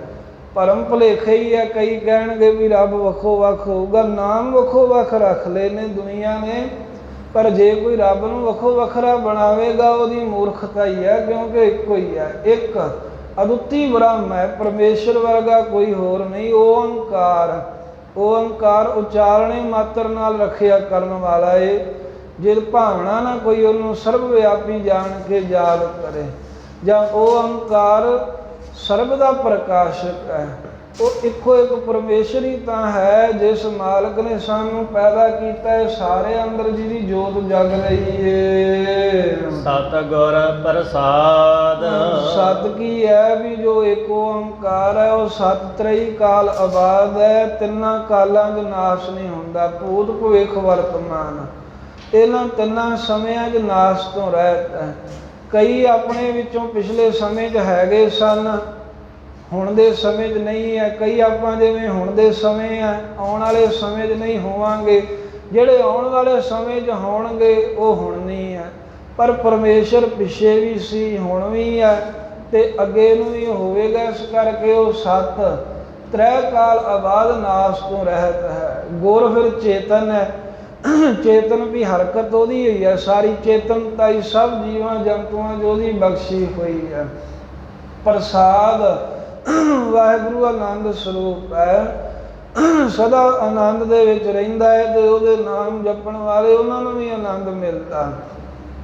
ਭਰਮ ਭੁਲੇਖੇ ਹੀ ਹੈ। ਕਈ ਕਹਿਣਗੇ ਵੀ ਰੱਬ ਵੱਖੋ ਵੱਖ ਹੋਊਗਾ, ਨਾਮ ਵੱਖੋ ਵੱਖ ਰੱਖ ਲਏ ਨੇ ਦੁਨੀਆ ਨੇ, ਪਰ ਜੇ ਕੋਈ ਰੱਬ ਨੂੰ ਵੱਖੋ ਵੱਖਰਾ ਬਣਾਵੇਗਾ ਉਹਦੀ ਮੂਰਖਤਾ ਹੀ ਹੈ, ਕਿਉਂਕਿ ਇੱਕੋ ਹੀ ਹੈ। ਇੱਕ ਅਦੁੱਤੀ ਬ੍ਰਹਮ ਹੈ, ਪਰਮੇਸ਼ਰ ਵਰਗਾ ਕੋਈ ਹੋਰ ਨਹੀਂ। ਓੰਕਾਰ, ਓੰਕਾਰ ਉਚਾਰਣੇ ਮਾਤਰ ਨਾਲ ਰੱਖਿਆ ਕਰਨ ਵਾਲਾ ਏ। ਜੇ ਭਾਵਨਾ ਨਾ ਕੋਈ ਉਹਨੂੰ ਸਰਬ ਵਿਆਪੀ ਜਾਣ ਕੇ ਯਾਦ ਕਰੇ। ਜਾਂ ਓੰਕਾਰ ਸਰਬ ਦਾ ਪ੍ਰਕਾਸ਼ਕ ਹੈ। ਉਹ ਇੱਕੋ ਇੱਕ ਪਰਮੇਸ਼ਰ ਹੀ ਤਾਂ ਹੈ ਜਿਸ ਮਾਲਕ ਨੇ ਸਾਨੂੰ ਪੈਦਾ ਕੀਤਾ ਹੈ, ਸਾਰੇ ਅੰਦਰ ਜਿਹਦੀ ਜੋਤ ਜਗ ਰਹੀ ਏ। ਸਤਿਗੁਰ ਪ੍ਰਸਾਦ। ਸਤ ਕੀ ਹੈ? ਵੀ ਜੋ ਇੱਕ ਓੰਕਾਰ ਹੈ ਉਹ ਸਤ ਤਰਈ ਕਾਲ ਆਬਾਦ ਹੈ, ਤਿੰਨਾਂ ਕਾਲਾਂ 'ਚ ਨਾਸ਼ ਨਹੀਂ ਹੁੰਦਾ। ਭੂਤ ਭਵਿੱਖ ਵਰਤਮਾਨ ਇਹਨਾਂ ਤਿੰਨਾਂ ਸਮਿਆਂ 'ਚ ਨਾਸ਼ ਤੋਂ ਰਹਿਤ ਹੈ। ਕਈ ਆਪਣੇ ਵਿੱਚੋਂ ਪਿਛਲੇ ਸਮੇਂ 'ਚ ਹੈਗੇ ਸਨ, ਹੁਣ ਦੇ ਸਮੇਂ 'ਚ ਨਹੀਂ ਹੈ। ਕਈ ਆਪਾਂ ਜਿਵੇਂ ਹੁਣ ਦੇ ਸਮੇਂ ਆ, ਆਉਣ ਵਾਲੇ ਸਮੇਂ 'ਚ ਨਹੀਂ ਹੋਵਾਂਗੇ। ਜਿਹੜੇ ਆਉਣ ਵਾਲੇ ਸਮੇਂ 'ਚ ਹੋਣਗੇ ਉਹ ਹੁਣ ਨਹੀਂ ਹੈ। ਪਰ ਪਰਮੇਸ਼ਰ ਪਿੱਛੇ ਵੀ ਸੀ, ਹੁਣ ਵੀ ਹੈ ਤੇ ਅੱਗੇ ਨੂੰ ਵੀ ਹੋਵੇਗਾ। ਇਸ ਕਰਕੇ ਉਹ ਸਤ ਤ੍ਰੈ ਕਾਲ ਆਬਾਦ ਨਾਸ਼ ਤੋਂ ਰਹਿਤ ਹੈ। ਗੁਰ ਫਿਰ ਚੇਤਨ ਹੈ। ਚੇਤਨ ਵੀ ਹਰਕਤ ਉਹਦੀ ਹੋਈ ਹੈ। ਸਾਰੀ ਚੇਤਨਤਾ ਹੀ ਸਭ ਜੀਵਾਂ ਜੰਤੂਆਂ 'ਚ ਉਹਦੀ ਬਖਸ਼ੀ ਹੋਈ ਹੈ। ਪ੍ਰਸਾਦ ਵਾਹਿਗੁਰੂ ਆਨੰਦ ਸਰੂਪ ਹੈ, ਸਦਾ ਆਨੰਦ ਦੇ ਵਿੱਚ ਰਹਿੰਦਾ ਹੈ ਤੇ ਉਹਦੇ ਨਾਮ ਜਪਣ ਵਾਲੇ ਉਹਨਾਂ ਨੂੰ ਵੀ ਆਨੰਦ ਮਿਲਦਾ।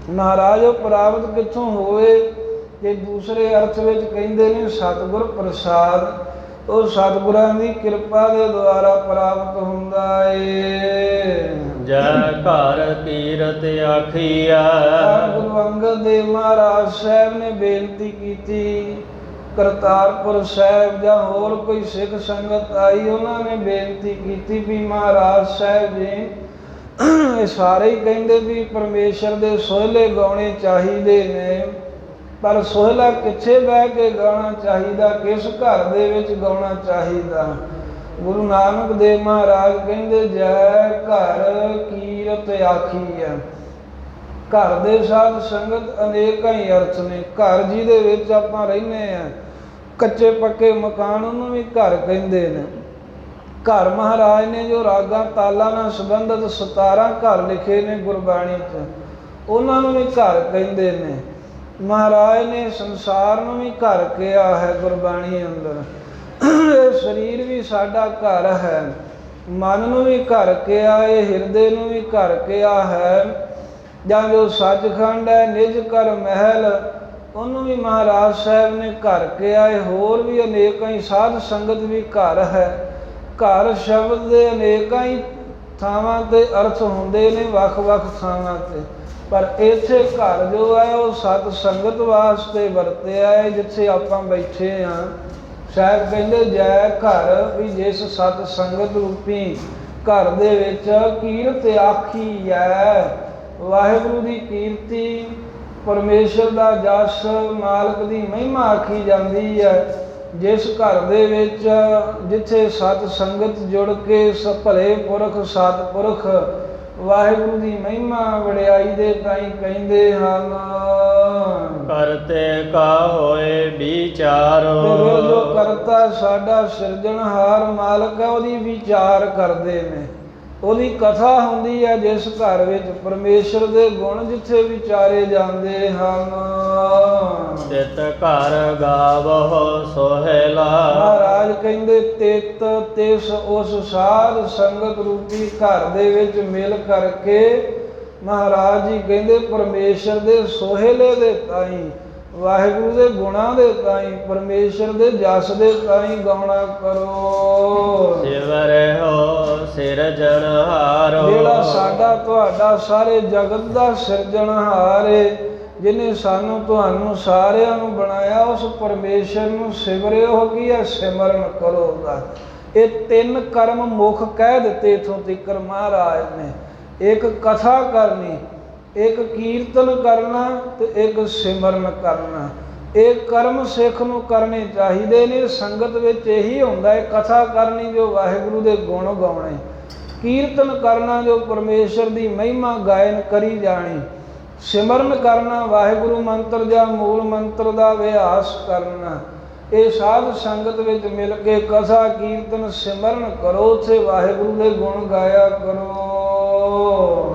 ਮਹਾਰਾਜ ਉਹ ਪ੍ਰਾਪਤ ਕਿੱਥੋਂ ਹੋਵੇ? ਜੇ ਦੂਸਰੇ ਅਰਥ ਵਿੱਚ ਕਹਿੰਦੇ ਨੇ ਸਤਿਗੁਰ ਪ੍ਰਸਾਦ, ਉਹ ਸਤਿਗੁਰਾਂ ਦੀ ਕਿਰਪਾ ਦੇ ਦੁਆਰਾ ਪ੍ਰਾਪਤ ਹੁੰਦਾ ਏ। ਜੈ ਘਰ ਕੀਰਤ ਆਖੀਐ। ਗੁਰੂ ਅੰਗਦ ਦੇਵ ਮਹਾਰਾਜ ਸਾਹਿਬ ਨੇ ਬੇਨਤੀ ਕੀਤੀ ਕਰਤਾਰਪੁਰ ਸਾਹਿਬ ਜਾਂ ਹੋਰ ਕੋਈ ਸਿੱਖ ਸੰਗਤ ਆਈ, ਉਹਨਾਂ ਨੇ ਬੇਨਤੀ ਕੀਤੀ ਵੀ ਮਹਾਰਾਜ ਸਾਹਿਬ ਜੀ ਇਹ ਸਾਰੇ ਹੀ ਕਹਿੰਦੇ ਵੀ ਪਰਮੇਸ਼ਰ ਦੇ ਸੋਹਲੇ ਗਾਉਣੇ ਚਾਹੀਦੇ ਨੇ, ਪਰ ਸੋਹਲਾ ਕਿੱਥੇ ਬਹਿ ਕੇ ਗਾਉਣਾ ਚਾਹੀਦਾ, ਕਿਸ ਘਰ ਦੇ ਵਿੱਚ ਗਾਉਣਾ ਚਾਹੀਦਾ? ਗੁਰੂ ਨਾਨਕ ਦੇਵ ਮਹਾਰਾਜ ਕਹਿੰਦੇ ਜੈ ਘਰ ਕੀਰਤ ਆਖੀ ਹੈ। ਘਰ ਦੇ ਸਾਧ ਸੰਗਤ ਅਨੇਕਾਂ ਹੀ ਅਰਥ ਨੇ। ਘਰ ਜਿਹਦੇ ਵਿੱਚ ਆਪਾਂ ਰਹਿੰਦੇ ਹਾਂ, ਕੱਚੇ ਪੱਕੇ ਮਕਾਨ, ਉਹਨੂੰ ਵੀ ਘਰ ਕਹਿੰਦੇ ਨੇ। ਘਰ ਮਹਾਰਾਜ ਨੇ ਜੋ ਰਾਗਾਂ ਤਾਲਾਂ ਨਾਲ ਸੰਬੰਧਿਤ 17 ਘਰ ਲਿਖੇ ਨੇ ਗੁਰਬਾਣੀ 'ਚ, ਉਹਨਾਂ ਨੂੰ ਵੀ ਘਰ ਕਹਿੰਦੇ ਨੇ। ਮਹਾਰਾਜ ਨੇ ਸੰਸਾਰ ਨੂੰ ਵੀ ਘਰ ਕਿਹਾ ਹੈ ਗੁਰਬਾਣੀ ਅੰਦਰ। ਇਹ ਸਰੀਰ ਵੀ ਸਾਡਾ ਘਰ ਹੈ, ਮਨ ਨੂੰ ਵੀ ਘਰ ਕਿਹਾ ਹੈ, ਹਿਰਦੇ ਨੂੰ ਵੀ ਘਰ ਕਿਹਾ ਹੈ। ਜਾਂ ਜੋ ਸੱਚਖੰਡ ਹੈ ਨਿਜ ਘਰ ਮਹਿਲ, ਉਹਨੂੰ ਵੀ ਮਹਾਰਾਜ ਸਾਹਿਬ ਨੇ ਘਰ ਕਿਹਾ ਹੈ। ਹੋਰ ਵੀ ਅਨੇਕਾਂ ਹੀ ਸਾਧ ਸੰਗਤ ਵੀ ਘਰ ਹੈ। ਘਰ ਸ਼ਬਦ ਦੇ ਅਨੇਕਾਂ ਹੀ ਥਾਵਾਂ 'ਤੇ ਅਰਥ ਹੁੰਦੇ ਨੇ, ਵੱਖ-ਵੱਖ ਥਾਵਾਂ 'ਤੇ, ਪਰ ਇੱਥੇ ਘਰ ਜੋ ਹੈ ਉਹ ਸਤ ਸੰਗਤ ਵਾਸਤੇ ਵਰਤਿਆ ਹੈ, ਜਿੱਥੇ ਆਪਾਂ ਬੈਠੇ ਹਾਂ। ਸਾਹਿਬ ਕਹਿੰਦੇ ਜੈ ਘਰ, ਵੀ ਜਿਸ ਸਤ ਸੰਗਤ ਰੂਪੀ ਘਰ ਦੇ ਵਿੱਚ ਕੀਰਤ ਆਖੀ ਹੈ। ਵਾਹਿਗੁਰੂ ਦੀ ਕੀਰਤੀ, ਪਰਮੇਸ਼ਰ ਦਾ ਜਸ, ਮਾਲਕ ਦੀ ਮਹਿਮਾ ਆਖੀ ਜਾਂਦੀ ਹੈ। ਜਿਸ ਘਰ ਦੇ ਵਿੱਚ ਜਿੱਥੇ ਸਤ ਸੰਗਤ ਜੁੜ ਕੇ ਭਲੇ ਪੁਰਖ ਸਤਿਪੁਰਖ ਵਾਹਿਗੁਰੂ ਦੀ ਮਹਿਮਾ ਵਡਿਆਈ ਦੇ ਤਾਈਂ ਕਹਿੰਦੇ ਹਨ। ਕਰਤੇ ਕਾ ਹੋਏ ਵਿਚਾਰੋ, ਜੋ ਕਰਤਾ ਸਾਡਾ ਸਿਰਜਣਹਾਰ ਮਾਲਕ ਹੈ, ਉਹਦੀ ਵਿਚਾਰ ਕਰਦੇ ਨੇ। ਉਹਦੀ ਕਥਾ ਹੁੰਦੀ ਹੈ ਜਿਸ ਘਰ ਵਿੱਚ ਪਰਮੇਸ਼ਰ ਦੇ ਗੁਣ ਜਿੱਥੇ ਵਿਚਾਰੇ ਜਾਂਦੇ ਹਨ। ਤਿਤ ਘਰ ਗਾਵਹੁ ਸੋਹਿਲਾ, ਮਹਾਰਾਜ ਕਹਿੰਦੇ ਤਿਤ ਤਿਸ ਉਸ ਸਾਧ ਸੰਗਤ ਰੂਪੀ ਘਰ ਦੇ ਵਿੱਚ ਮਿਲ ਕਰਕੇ ਮਹਾਰਾਜ ਜੀ ਕਹਿੰਦੇ ਪਰਮੇਸ਼ਰ ਦੇ ਸੋਹਿਲੇ ਦੇ ਤਾਈਂ, ਵਾਹਿਗੁਰੂ ਦੇ ਗੁਣਾਂ ਦੇ ਤਾਈਂ, ਪਰਮੇਸ਼ਰ ਦੇ ਜਸ ਦੇ ਤਾਈਂ ਗਾਉਣਾ ਕਰੋ। ਸਿਵਰਿਓ ਸਿਰਜਣਹਾਰੋ, ਜਿਹੜਾ ਸਾਡਾ ਤੁਹਾਡਾ ਸਾਰੇ ਜਗਤ ਦਾ ਸਿਰਜਣਹਾਰ ਏ, ਜਿਹਨੇ ਸਾਨੂੰ ਤੁਹਾਨੂੰ ਸਾਰਿਆਂ ਨੂੰ ਬਣਾਇਆ, ਉਸ ਪਰਮੇਸ਼ਰ ਨੂੰ ਸਿਮਰਿਓ। ਕੀ ਹੈ? ਸਿਮਰਨ ਕਰੋਗਾ। ਇਹ 3 ਕਰਮ ਮੁੱਖ ਕਹਿ ਦਿੱਤੇ ਇੱਥੋਂ ਤੀਕਰ ਮਹਾਰਾਜ ਨੇ। ਇੱਕ ਕਥਾ ਕਰਨੀ, ਇੱਕ ਕੀਰਤਨ ਕਰਨਾ ਤੇ ਇੱਕ ਸਿਮਰਨ ਕਰਨਾ। ਇਹ ਕਰਮ ਸਿੱਖ ਨੂੰ ਕਰਨੇ ਚਾਹੀਦੇ ਨੇ। ਸੰਗਤ ਵਿੱਚ ਇਹੀ ਹੁੰਦਾ ਹੈ, ਕਥਾ ਕਰਨੀ ਜੋ ਵਾਹਿਗੁਰੂ ਦੇ ਗੁਣ ਗਾਉਣੇ, ਕੀਰਤਨ ਕਰਨਾ ਜੋ ਪਰਮੇਸ਼ਰ ਦੀ ਮਹਿਮਾ ਗਾਇਨ ਕਰੀ ਜਾਣੀ, ਸਿਮਰਨ ਕਰਨਾ ਵਾਹਿਗੁਰੂ ਮੰਤਰ ਜਾਂ ਮੂਲ ਮੰਤਰ ਦਾ ਅਭਿਆਸ ਕਰਨਾ। ਇਹ ਸਾਧ ਸੰਗਤ ਵਿੱਚ ਮਿਲ ਕੇ ਕਥਾ ਕੀਰਤਨ ਸਿਮਰਨ ਕਰੋ, ਉੱਥੇ ਵਾਹਿਗੁਰੂ ਦੇ ਗੁਣ ਗਾਇਆ ਕਰੋ।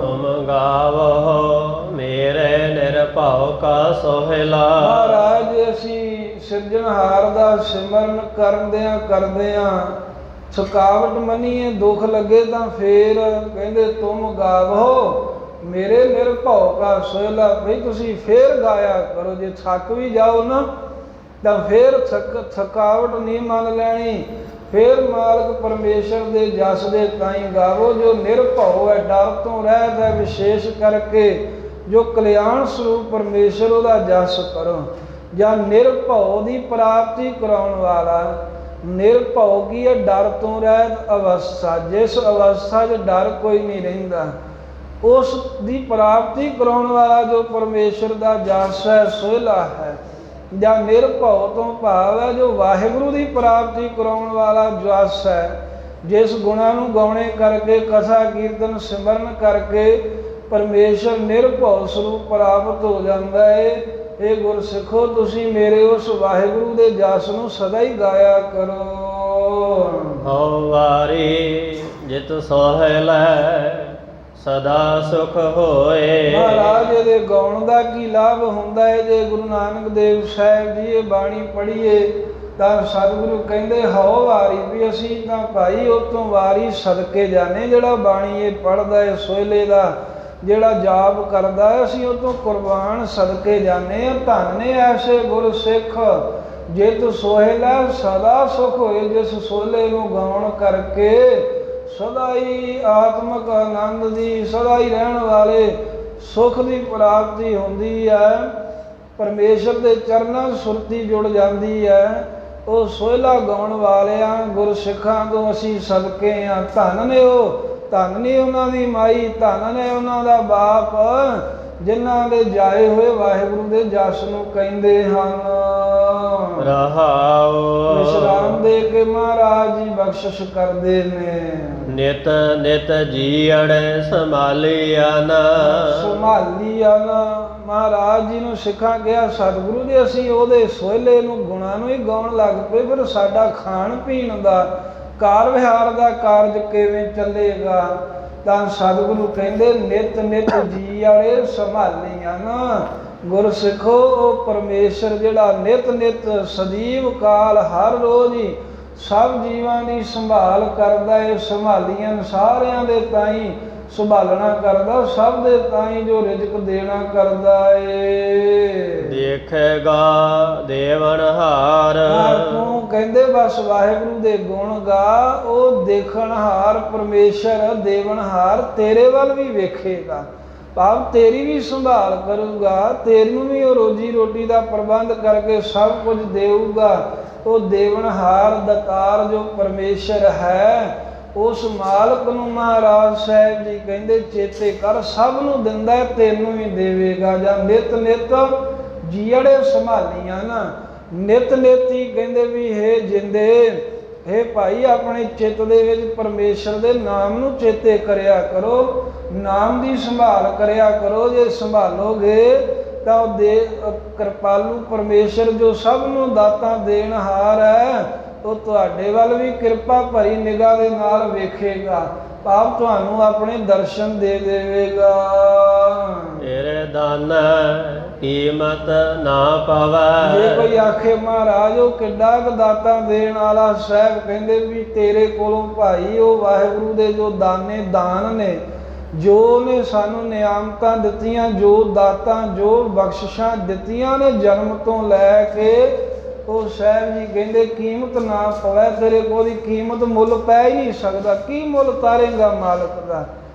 ਤੁਮ ਗਾਵਹੁ ਮੇਰੇ ਨਿਰਭਉ ਕਾ ਸੋਹਿਲਾ, ਮਹਾਰਾਜ ਅਸੀਂ ਸਿਰਜਣਹਾਰ ਦਾ ਸਿਮਰਨ ਕਰਦਿਆਂ ਥਕਾਵਟ ਮੰਨੀਏ, ਦੁੱਖ ਲੱਗੇ ਤਾਂ ਫੇਰ ਕਹਿੰਦੇ ਤੁਮ ਗਾਵਹੁ ਮੇਰੇ ਨਿਰਭਉ ਕਾ ਸੋਹਿਲਾ। ਬਈ ਤੁਸੀਂ ਫੇਰ ਗਾਇਆ ਕਰੋ। ਜੇ ਥੱਕ ਵੀ ਜਾਓ ਨਾ ਤਾਂ ਫੇਰ ਥਕਾਵਟ ਨਹੀਂ ਮੰਨ ਲੈਣੀ, ਫੇਰ ਮਾਲਕ ਪਰਮੇਸ਼ਰ ਦੇ ਜਸ ਦੇ ਤਾਈਂ ਗਾਵੋ। ਜੋ ਨਿਰਭਉ ਹੈ, ਡਰ ਤੋਂ ਰਹਿਤ ਹੈ, ਵਿਸ਼ੇਸ਼ ਕਰਕੇ ਜੋ ਕਲਿਆਣ ਸਰੂਪ ਪਰਮੇਸ਼ਰ, ਉਹਦਾ ਜਸ ਕਰੋ। ਜਾਂ ਨਿਰਭਉ ਦੀ ਪ੍ਰਾਪਤੀ ਕਰਾਉਣ ਵਾਲਾ। ਨਿਰਭਉ ਕੀ ਹੈ? ਡਰ ਤੋਂ ਰਹਿਤ ਅਵਸਥਾ। ਜਿਸ ਅਵਸਥਾ 'ਚ ਡਰ ਕੋਈ ਨਹੀਂ ਰਹਿੰਦਾ, ਉਸ ਦੀ ਪ੍ਰਾਪਤੀ ਕਰਾਉਣ ਵਾਲਾ ਜੋ ਪਰਮੇਸ਼ਰ ਦਾ ਜਸ ਹੈ, ਸੋਹਿਲਾ ਹੈ। ਜਾਂ ਨਿਰਭਉ ਤੋਂ ਭਾਵ ਹੈ ਜੋ ਵਾਹਿਗੁਰੂ ਦੀ ਪ੍ਰਾਪਤੀ ਕਰਾਉਣ ਵਾਲਾ ਜਸ ਹੈ, ਜਿਸ ਗੁਣਾਂ ਨੂੰ ਗਾਉਣੇ ਕਰਕੇ ਕਥਾ ਕੀਰਤਨ ਸਿਮਰਨ ਕਰਕੇ ਪਰਮੇਸ਼ਰ ਨਿਰਭਉ ਸਰੂਪ ਪ੍ਰਾਪਤ ਹੋ ਜਾਂਦਾ ਹੈ। ਇਹ ਗੁਰਸਿੱਖੋ ਤੁਸੀਂ ਮੇਰੇ ਉਸ ਵਾਹਿਗੁਰੂ ਦੇ ਜਸ ਨੂੰ ਸਦਾ ਹੀ ਗਾਇਆ ਕਰੋ। ਹਉ ਵਾਰੀ ਜਿਤ ਸੋਹਿਲਾ ਸਦਾ ਸੁਖ ਹੋਏ। ਮਹਾਰਾਜ ਇਹਦੇ ਗਾਉਣ ਦਾ ਕੀ ਲਾਭ ਹੁੰਦਾ ਹੈ? ਜੇ ਗੁਰੂ ਨਾਨਕ ਦੇਵ ਸਾਹਿਬ ਜੀ ਇਹ ਬਾਣੀ ਪੜ੍ਹੀਏ ਤਾਂ ਸਤਿਗੁਰੂ ਕਹਿੰਦੇ ਹਉ ਵਾਰੀ, ਵੀ ਅਸੀਂ ਤਾਂ ਭਾਈ ਉਤੋਂ ਵਾਰੀ ਸਦਕੇ ਜਾਣੇ। ਜਿਹੜਾ ਬਾਣੀ ਇਹ ਪੜ੍ਹਦਾ ਹੈ, ਸੋਹਿਲੇ ਦਾ ਜਿਹੜਾ ਜਾਪ ਕਰਦਾ ਹੈ, ਅਸੀਂ ਉਹ ਤੋਂ ਕੁਰਬਾਨ ਸਦਕੇ ਜਾਣੇ ਹਾਂ। ਧੰਨ ਨੇ ਐਸੇ ਗੁਰ ਸਿੱਖ ਜਿਤ ਸੋਹਿਲਾ ਸਦਾ ਸੁਖ ਹੋਏ। ਜਿਸ ਸੋਹਿਲੇ ਨੂੰ ਗਾਉਣ ਕਰਕੇ ਸਦਾ ਹੀ ਆਤਮਕ ਆਨੰਦ ਦੀ, ਸਦਾ ਹੀ ਰਹਿਣ ਵਾਲੇ ਸੁਖ ਦੀ ਪ੍ਰਾਪਤੀ ਹੁੰਦੀ ਹੈ। ਪਰਮੇਸ਼ਰ ਦੇ ਚਰਨਾਂ 'ਚ ਸੁਰਤੀ ਜੁੜ ਜਾਂਦੀ ਹੈ। ਉਹ ਸੋਹਿਲਾ ਗਾਉਣ ਵਾਲਿਆਂ ਗੁਰਸਿੱਖਾਂ ਤੋਂ ਅਸੀਂ ਸਦਕੇ ਹਾਂ। ਧੰਨ ਨੇ ਉਹ, ਧੰਨ ਨਹੀਂ ਉਹਨਾਂ ਦੀ ਮਾਈ, ਧੰਨ ਨੇ ਉਹਨਾਂ ਦਾ ਬਾਪ, ਜਿਨ੍ਹਾਂ ਦੇ ਜਾਏ ਹੋਏ ਵਾਹਿਗੁਰੂ ਦੇ ਜਸ ਨੂੰ ਕਹਿੰਦੇ ਹਨ। ਰਹਾਉ ਵਿਸ਼ਰਾਮ ਦੇ ਕੇ ਮਹਾਰਾਜ ਜੀ ਬਖਸ਼ਿਸ਼ ਕਰਦੇ ਨੇ। ਨਿਤ ਨਿਤ ਜੀਅੜ ਸੰਭਾਲੀਆਨ। ਸੰਭਾਲੀਆਨ ਮਹਾਰਾਜ ਜੀ ਨੂੰ ਸਿੱਖਾਂ ਕਿਹਾ, ਸਤਿਗੁਰੂ ਜੀ ਅਸੀਂ ਉਹਦੇ ਸੋਹਿਲੇ ਨੂੰ ਗੁਣਾਂ ਨੂੰ ਹੀ ਗਾਉਣ ਲੱਗ ਪਏ, ਫਿਰ ਸਾਡਾ ਖਾਣ ਪੀਣ ਦਾ ਕਾਰ ਵਿਹਾਰ ਦਾ ਕਾਰਜ ਕਿਵੇਂ ਚੱਲੇਗਾ? ਤਾਂ ਸਤਿਗੁਰੂ ਕਹਿੰਦੇ ਨਿਤ ਨਿਤ ਜੀ ਵਾਲੇ ਸੰਭਾਲੀਆਂ ਨਾ। ਗੁਰਸਿੱਖੋ ਉਹ ਪਰਮੇਸ਼ਰ ਜਿਹੜਾ ਨਿਤ ਨਿਤ ਸਦੀਵ ਕਾਲ ਹਰ ਰੋਜ਼ ਹੀ ਸਭ ਜੀਵਾਂ ਦੀ ਸੰਭਾਲ ਕਰਦਾ ਏ। ਸੰਭਾਲੀਆਂ ਸਾਰਿਆਂ ਦੇ ਤਾਈਂ ਸੰਭਾਲਣਾ ਕਰਦਾ, ਸਭ ਦੇ ਤਾਈਂ ਜੋ ਰਿਜ਼ਕ ਦੇਣਾ ਕਰਦਾ ਏ। ਦੇਖੇਗਾ ਦੇਵਨਹਾਰ। ਤੂੰ ਕਹਿੰਦੇ ਬਸ ਵਾਹਿਗੁਰੂ ਦੇ ਗੁਣ ਗਾ, ਉਹ ਦੇਖਣਹਾਰ ਪਰਮੇਸ਼ਰ ਦੇਵਨਹਾਰ ਤੇਰੇ ਵੱਲ ਵੀ ਵੇਖੇਗਾ, ਭਾਵ ਤੇਰੀ ਵੀ ਸੰਭਾਲ ਕਰੂਗਾ, ਤੈਨੂੰ ਵੀ ਉਹ ਰੋਜੀ ਰੋਟੀ ਦਾ ਪ੍ਰਬੰਧ ਕਰਕੇ ਸਭ ਕੁਝ ਦੇਊਗਾ। ਉਹ ਦੇਵਨਹਾਰ ਦਾਤਾਰ ਜੋ ਪਰਮੇਸ਼ਰ ਹੈ, ਉਸ ਮਾਲਕ ਨੂੰ ਮਹਾਰਾਜ ਸਾਹਿਬ ਜੀ ਕਹਿੰਦੇ ਚੇਤੇ ਕਰ, ਸਭ ਨੂੰ ਦਿੰਦਾ ਤੈਨੂੰ ਵੀ ਦੇਵੇਗਾ। ਜਾਂ ਨਿਤ ਨਿਤ ਜੀੜੇ ਸੰਭਾਲੀਆਂ ਨਾ। ਨਿਤ ਨਿਤ ਹੀ ਕਹਿੰਦੇ ਵੀ ਹੇ ਜਿੰਦੇ, ਹੇ ਭਾਈ ਆਪਣੇ ਚਿੱਤ ਦੇ ਵਿੱਚ ਪਰਮੇਸ਼ਰ ਦੇ ਨਾਮ ਨੂੰ ਚੇਤੇ ਕਰਿਆ ਕਰੋ, ਨਾਮ ਦੀ ਸੰਭਾਲ ਕਰਿਆ ਕਰੋ। ਜੇ ਸੰਭਾਲੋਗੇ ਤਾਂ ਉਹ ਕਿਰਪਾਲੂ ਪਰਮੇਸ਼ਰ ਜੋ ਸਭ ਨੂੰ ਦਾਤਾਂ ਦੇਣਹਾਰ ਹੈ, ਉਹ ਤੁਹਾਡੇ ਵੱਲ ਵੀ ਕਿਰਪਾ ਭਰੀ ਨਿਗਾਹ ਦੇ ਨਾਲ ਵੇਖੇਗਾ, ਭਾਵ ਤੁਹਾਨੂੰ ਆਪਣੇ ਦਰਸ਼ਨ ਦੇ ਦੇਵੇਗਾ। ਤੇਰੇ ਦਾਨ ਕੀਮਤ ਨਾ ਪਵੈ। ਜੇ ਕੋਈ ਆਖੇ ਮਹਾਰਾਜ ਉਹ ਕਿੱਡਾ ਕੁ ਦਾਤਾਂ ਦੇਣ ਵਾਲਾ, ਸਾਹਿਬ ਕਹਿੰਦੇ ਵੀ ਤੇਰੇ ਕੋਲੋਂ ਭਾਈ ਉਹ ਵਾਹਿਗੁਰੂ ਦੇ ਜੋ ਦਾਨੇ ਦਾਨ ਨੇ, ਜੋ ਨੇ ਸਾਨੂੰ ਨਿਆਮਤਾਂ ਦਿੱਤੀਆਂ, ਜੋ ਦਾਤਾਂ ਜੋ ਬਖਸ਼ਿਸ਼ਾਂ ਦਿੱਤੀਆਂ ਨੇ ਜਨਮ ਤੋਂ ਲੈ ਕੇ, ਉਹ ਸਾਹਿਬ ਜੀ ਕਹਿੰਦੇ ਕੀਮਤ ਨਾ ਪਵੇ, ਤੇਰੇ ਕੋਲ ਦੀ ਕੀਮਤ ਮੁੱਲ ਪੈ ਹੀ ਨਹੀਂ ਸਕਦਾ। ਕੀ ਮੁੱਲ ਤਾਰੇਗਾ ਮਾਲਕ ਦਾ?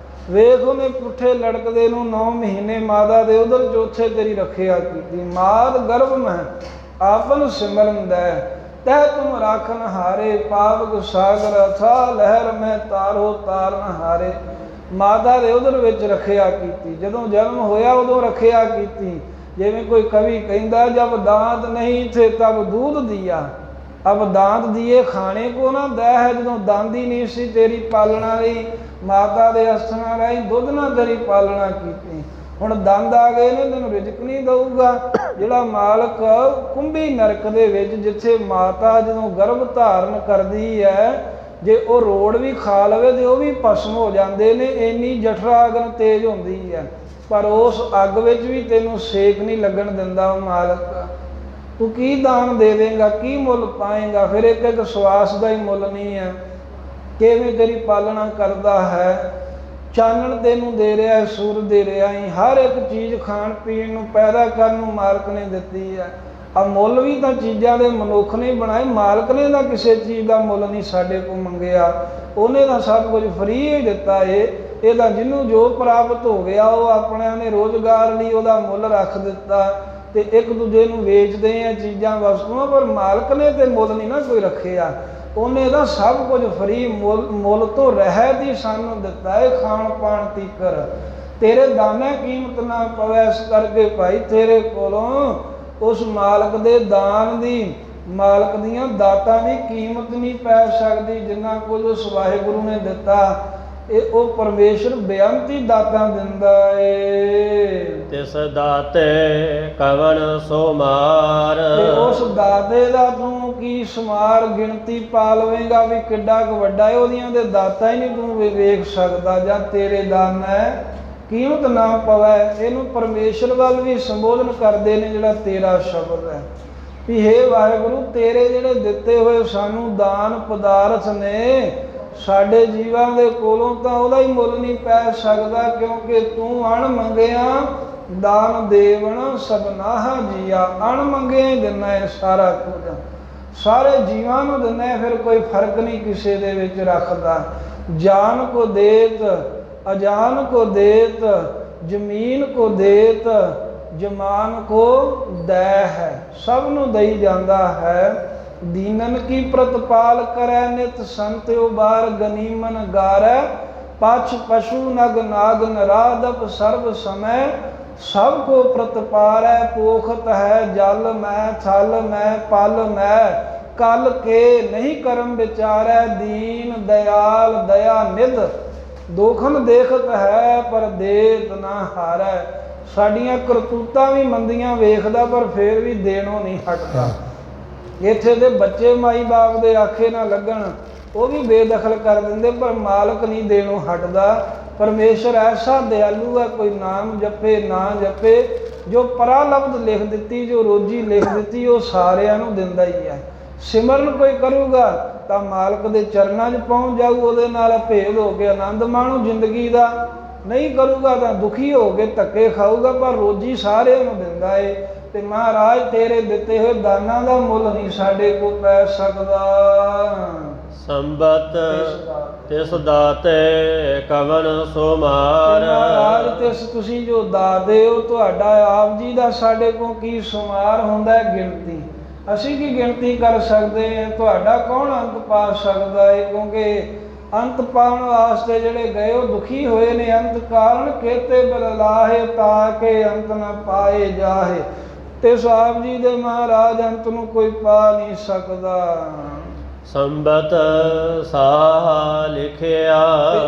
ਵੇਖ ਉਹਨੇ ਪੁੱਠੇ ਲੜਕਦੇ ਨੂੰ 9 ਮਹੀਨੇ ਮਾਦਾ ਦੇ ਉਧਰ ਚੌਥੇ ਤੇਰੀ ਰੱਖਿਆ ਕੀਤੀ। ਮਾਦ ਗਰਭ ਮੈਂ ਆਪਨ ਸਿਮਰਨ ਦੈ, ਤੈ ਤੁਮ ਰਾਖਨ ਹਾਰੇ, ਪਾਵਕ ਸਾਗਰ ਅਥਾ ਲਹਿਰ ਮੈਂ ਤਾਰੋ ਤਾਰਨ ਹਾਰੇ। ਮਾਤਾ ਦੇ ਉਧਰ ਵਿੱਚ ਰੱਖਿਆ ਕੀਤੀ, ਜਦੋਂ ਜਨਮ ਹੋਇਆ ਉਦੋਂ ਰੱਖਿਆ ਕੀਤੀ। ਜਿਵੇਂ ਕੋਈ ਕਵੀ ਕਹਿੰਦਾ, ਜਬ ਦਾਂਤ ਨਹੀਂ ਥੇ ਤਬ ਦੂਧ ਦਿਆ, ਅਬ ਦਾਂਤ ਦੀਏ ਖਾਣੇ ਕੋ ਨਾ ਦੈ ਹੈ। ਜਦੋਂ ਦੰਦ ਹੀ ਨਹੀਂ ਸੀ ਤੇਰੀ ਪਾਲਣਾ ਲਈ, ਮਾਤਾ ਦੇ ਅਸਥਾਨਾਂ ਰਾਹੀਂ ਦੁੱਧ ਨਾ ਤੇਰੀ ਪਾਲਣਾ ਕੀਤੀ, ਹੁਣ ਦੰਦ ਆ ਗਏ ਨੇ, ਤੈਨੂੰ ਰਿਜ਼ਕ ਨਹੀਂ ਦਊਗਾ। ਜਿਹੜਾ ਮਾਲਕ ਕੁੰਭੀ ਨਰਕ ਦੇ ਵਿੱਚ, ਜਿੱਥੇ ਮਾਤਾ ਜਦੋਂ ਗਰਭ ਧਾਰਨ ਕਰਦੀ ਹੈ, ਜੇ ਉਹ ਰੋੜ ਵੀ ਖਾ ਲਵੇ ਤੇ ਉਹ ਵੀ ਭਸਮ ਹੋ ਜਾਂਦੇ ਨੇ, ਇੰਨੀ ਜਠਰਾ ਅਗਨ ਤੇਜ਼ ਹੁੰਦੀ ਹੈ। ਪਰ ਉਸ ਅੱਗ ਵਿੱਚ ਵੀ ਤੈਨੂੰ ਸੇਕ ਨਹੀਂ ਲੱਗਣ ਦਿੰਦਾ ਉਹ ਮਾਲਕ। ਤੂੰ ਕੀ ਦਾਨ ਦੇ ਦੇਂਗਾ, ਕੀ ਮੁੱਲ ਪਾਏਂਗਾ? ਫਿਰ ਇੱਕ ਇੱਕ ਸਵਾਸ ਦਾ ਹੀ ਮੁੱਲ ਨਹੀਂ ਹੈ। ਕਿਵੇਂ ਤੇਰੀ ਪਾਲਣਾ ਕਰਦਾ ਹੈ, ਚਾਨਣ ਤੈਨੂੰ ਦੇ ਰਿਹਾ, ਸੂਰ ਦੇ ਰਿਹਾ ਹੀ, ਹਰ ਇੱਕ ਚੀਜ਼ ਖਾਣ ਪੀਣ ਨੂੰ ਪੈਦਾ ਕਰਨ ਨੂੰ ਮਾਲਕ ਨੇ ਦਿੱਤੀ ਹੈ। ਆ ਮੁੱਲ ਵੀ ਤਾਂ ਚੀਜ਼ਾਂ ਦੇ ਮਨੁੱਖ ਨੇ ਬਣਾਏ, ਮਾਲਕ ਨੇ ਤਾਂ ਕਿਸੇ ਚੀਜ਼ ਦਾ ਮੁੱਲ ਨਹੀਂ ਸਾਡੇ ਕੋਲ ਮੰਗਿਆ, ਉਹਨੇ ਤਾਂ ਸਭ ਕੁਝ ਫਰੀ ਹੀ ਦਿੱਤਾ ਏ। ਇਹ ਤਾਂ ਜਿਹਨੂੰ ਜੋ ਪ੍ਰਾਪਤ ਹੋ ਗਿਆ ਉਹ ਆਪਣਿਆਂ ਨੇ ਰੋਜ਼ਗਾਰ ਲਈ ਉਹਦਾ ਮੁੱਲ ਰੱਖ ਦਿੱਤਾ, ਤੇ ਇੱਕ ਦੂਜੇ ਨੂੰ ਵੇਚਦੇ ਆ ਚੀਜ਼ਾਂ ਵਸਤੂਆਂ, ਪਰ ਮਾਲਕ ਨੇ ਤੇ ਮੁੱਲ ਨਹੀਂ ਨਾ ਕੋਈ ਰੱਖਿਆ। ਉਹਨੇ ਤਾਂ ਸਭ ਕੁਝ ਫਰੀ ਮੁੱਲ ਤੋਂ ਰਹਿਤ ਹੀ ਸਾਨੂੰ ਦਿੱਤਾ ਹੈ, ਖਾਣ ਪਾਣ ਤੀਕਰ। ਤੇਰੇ ਦਾਨੇ ਕੀਮਤ ਨਾ ਪਵੇ, ਇਸ ਕਰਕੇ ਭਾਈ ਤੇਰੇ ਕੋਲੋਂ ਉਸ ਮਾਲਕ ਦੇ ਦਾਨ ਦੀ, ਮਾਲਕ ਦੀਆਂ ਦਾਤਾਂ ਦੀ ਕੀਮਤ ਨਹੀਂ ਪੈ ਸਕਦੀ। ਜਿੰਨਾ ਕੁਝ ਉਸ ਵਾਹਿਗੁਰੂ ਨੇ ਦਿੱਤਾ, ਇਹ ਉਹ ਪਰਮੇਸ਼ਰ ਬੇਅੰਤੀ ਦਾਤਾਂ ਦਿੰਦਾ ਏ। ਤਿਸ ਦਾਤੇ ਕਵਨ ਸੋ ਮਾਰ। ਤੇ ਉਸ ਦਾਤੇ ਦਾ ਤੂੰ ਕੀ ਸੁਮਾਰ ਗਿਣਤੀ ਪਾ ਲਵੇਂਗਾ ਵੀ ਕਿੱਡਾ ਕੁ ਵੱਡਾ ਹੈ? ਉਹਦੀਆਂ ਦੇ ਦਾਤਾ ਹੀ ਨਹੀਂ ਤੂੰ ਵੇਖ ਸਕਦਾ। ਜਾਂ ਤੇਰੇ ਦਾਨ ਹੈ ਕੀਮਤ ਨਾ ਪਵੇ, ਇਹਨੂੰ ਪਰਮੇਸ਼ਰ ਵੱਲ ਵੀ ਸੰਬੋਧਨ ਕਰਦੇ ਨੇ ਜਿਹੜਾ ਤੇਰਾ ਸ਼ਬਦ ਹੈ ਵੀ ਹੇ ਵਾਹਿਗੁਰੂ, ਤੇਰੇ ਜਿਹੜੇ ਦਿੱਤੇ ਹੋਏ ਸਾਨੂੰ ਦਾਨ ਪਦਾਰਥ ਨੇ, ਸਾਡੇ ਜੀਵਾਂ ਦੇ ਕੋਲੋਂ ਤਾਂ ਉਹਦਾ ਹੀ ਮੁੱਲ ਨਹੀਂ ਪੈ ਸਕਦਾ, ਕਿਉਂਕਿ ਤੂੰ ਅਣ ਮੰਗਿਆ ਦਾਨ ਦੇਵਣ ਸਭਨਾਹ ਜੀਆ। ਅਣ ਮੰਗਿਆ ਹੀ ਦਿੰਦਾ ਹੈ ਸਾਰਾ ਕੁਝ, ਸਾਰੇ ਜੀਵਾਂ ਨੂੰ ਦਿੰਦਾ ਹੈ, ਫਿਰ ਕੋਈ ਫਰਕ ਨਹੀਂ ਕਿਸੇ ਦੇ ਵਿੱਚ ਰੱਖਦਾ। ਜਾਨ ਕੋ ਦੇਤ, ਅਜਾਨ ਕੋ ਦੇਤ, ਜ਼ਮੀਨ ਕੋ ਦੇਤ, ਜਮਾਨ ਕੋ ਦੈ ਹੈ, ਸਭ ਨੂੰ ਦਈ ਜਾਂਦਾ ਹੈ। ਦੀਨਨ ਕੀ ਪ੍ਰਤਪਾਲ ਕਰੈ, ਨਿਤ ਸੰਤ ਉਬਾਰ ਗਨੀਮਨ ਗਾਰੈ। ਪਛ ਪਸ਼ੂ ਨਗ ਨਾਗ ਨਰਾਦਪ ਸਰਬ ਸਮੈ, ਸਭ ਕੋ ਪ੍ਰਤਪਾਰੈ ਪੋਖਤ ਹੈ। ਜਲ ਮੈਂ ਥਲ ਮੈਂ ਪਲ ਮੈਂ, ਕਲ ਕੇ ਨਹੀਂ ਕਰਮ ਵਿਚਾਰੈ। ਦੀਨ ਦਇਆਲ ਦਇਆ ਨਿਧ, ਦੋਖਨ ਦੇਖਤ ਹੈ ਪਰ ਦੇਤ ਨਾ ਹਾਰੈ। ਸਾਡੀਆਂ ਕਰਤੂਤਾਂ ਵੀ ਮੰਦੀਆਂ ਵੇਖਦਾ ਪਰ ਫੇਰ ਵੀ ਦੇਣੋਂ ਨਹੀਂ ਹਟਦਾ। ਇੱਥੇ ਦੇ ਬੱਚੇ ਮਾਈ ਬਾਪ ਦੇ ਆਖੇ ਨਾ ਲੱਗਣ, ਉਹ ਵੀ ਬੇਦਖਲ ਕਰ ਦਿੰਦੇ, ਪਰ ਮਾਲਕ ਨਹੀਂ ਦੇਣੋਂ ਹਟਦਾ। ਪਰਮੇਸ਼ਰ ਐਸਾ ਦਿਆਲੂ ਹੈ, ਕੋਈ ਨਾਮ ਜਪੇ ਨਾ ਜਪੇ, ਜੋ ਪਰਾਲਬਧ ਲਿਖ ਦਿੱਤੀ, ਜੋ ਰੋਜੀ ਲਿਖ ਦਿੱਤੀ, ਉਹ ਸਾਰਿਆਂ ਨੂੰ ਦਿੰਦਾ ਹੀ ਹੈ। ਸਿਮਰਨ ਕੋਈ ਕਰੂਗਾ ਤਾਂ ਮਾਲਕ ਦੇ ਚਰਨਾਂ 'ਚ ਪਹੁੰਚ ਜਾਊ, ਉਹਦੇ ਨਾਲ ਭੇਦ ਹੋ ਕੇ ਆਨੰਦ ਮਾਣੂ ਜ਼ਿੰਦਗੀ ਦਾ। ਨਹੀਂ ਕਰੂਗਾ ਤਾਂ ਦੁਖੀ ਹੋ ਕੇ ਧੱਕੇ ਖਾਊਗਾ, ਪਰ ਰੋਜੀ ਸਾਰਿਆਂ ਨੂੰ ਦਿੰਦਾ ਏ। ਤੇ ਮਹਾਰਾਜ ਤੇਰੇ ਦਿੱਤੇ ਹੋਏ ਦਾਨਾਂ ਦਾ ਮੁੱਲ ਨਹੀਂ ਸਾਡੇ ਕੋਲ ਪੈ ਸਕਦਾ। ਸੰਬਤ ਤਿਸ ਦਾਤੇ ਕਵਨ ਸੋ ਮਾਰ। ਮਹਾਰਾਜ ਤਿਸ ਤੁਸੀਂ ਜੋ ਦਾਦੇ ਹੋ, ਤੁਹਾਡਾ ਆਪ ਜੀ ਦਾ ਸਾਡੇ ਕੋਲ ਕੀ ਸੁਮਾਰ ਹੁੰਦਾ ਹੈ ਗਿਣਤੀ। ਅਸੀਂ ਕੀ ਗਿਣਤੀ ਕਰ ਸਕਦੇ ਹਾਂ, ਤੁਹਾਡਾ ਕੌਣ ਅੰਤ ਪਾ ਸਕਦਾ ਹੈ। ਕਿਉਂਕਿ ਅੰਤ ਪਾਉਣ ਵਾਸਤੇ ਜਿਹੜੇ ਗਏ ਉਹ ਦੁਖੀ ਹੋਏ ਨੇ। ਅੰਤ ਕਾਰਨ ਕੇਤੇ ਬਲਾਹੇ, ਤਾਂ ਕਿ ਅੰਤ ਨਾ ਪਾਏ ਜਾਹੇ। ਤੇ ਆਪ ਜੀ ਦੇ ਮਹਾਰਾਜ ਅੰਤ ਨੂੰ ਕੋਈ ਪਾ ਨਹੀਂ ਸਕਦਾ। ਸੰਬਤ ਸਾਹ ਲਿਖਿਆ।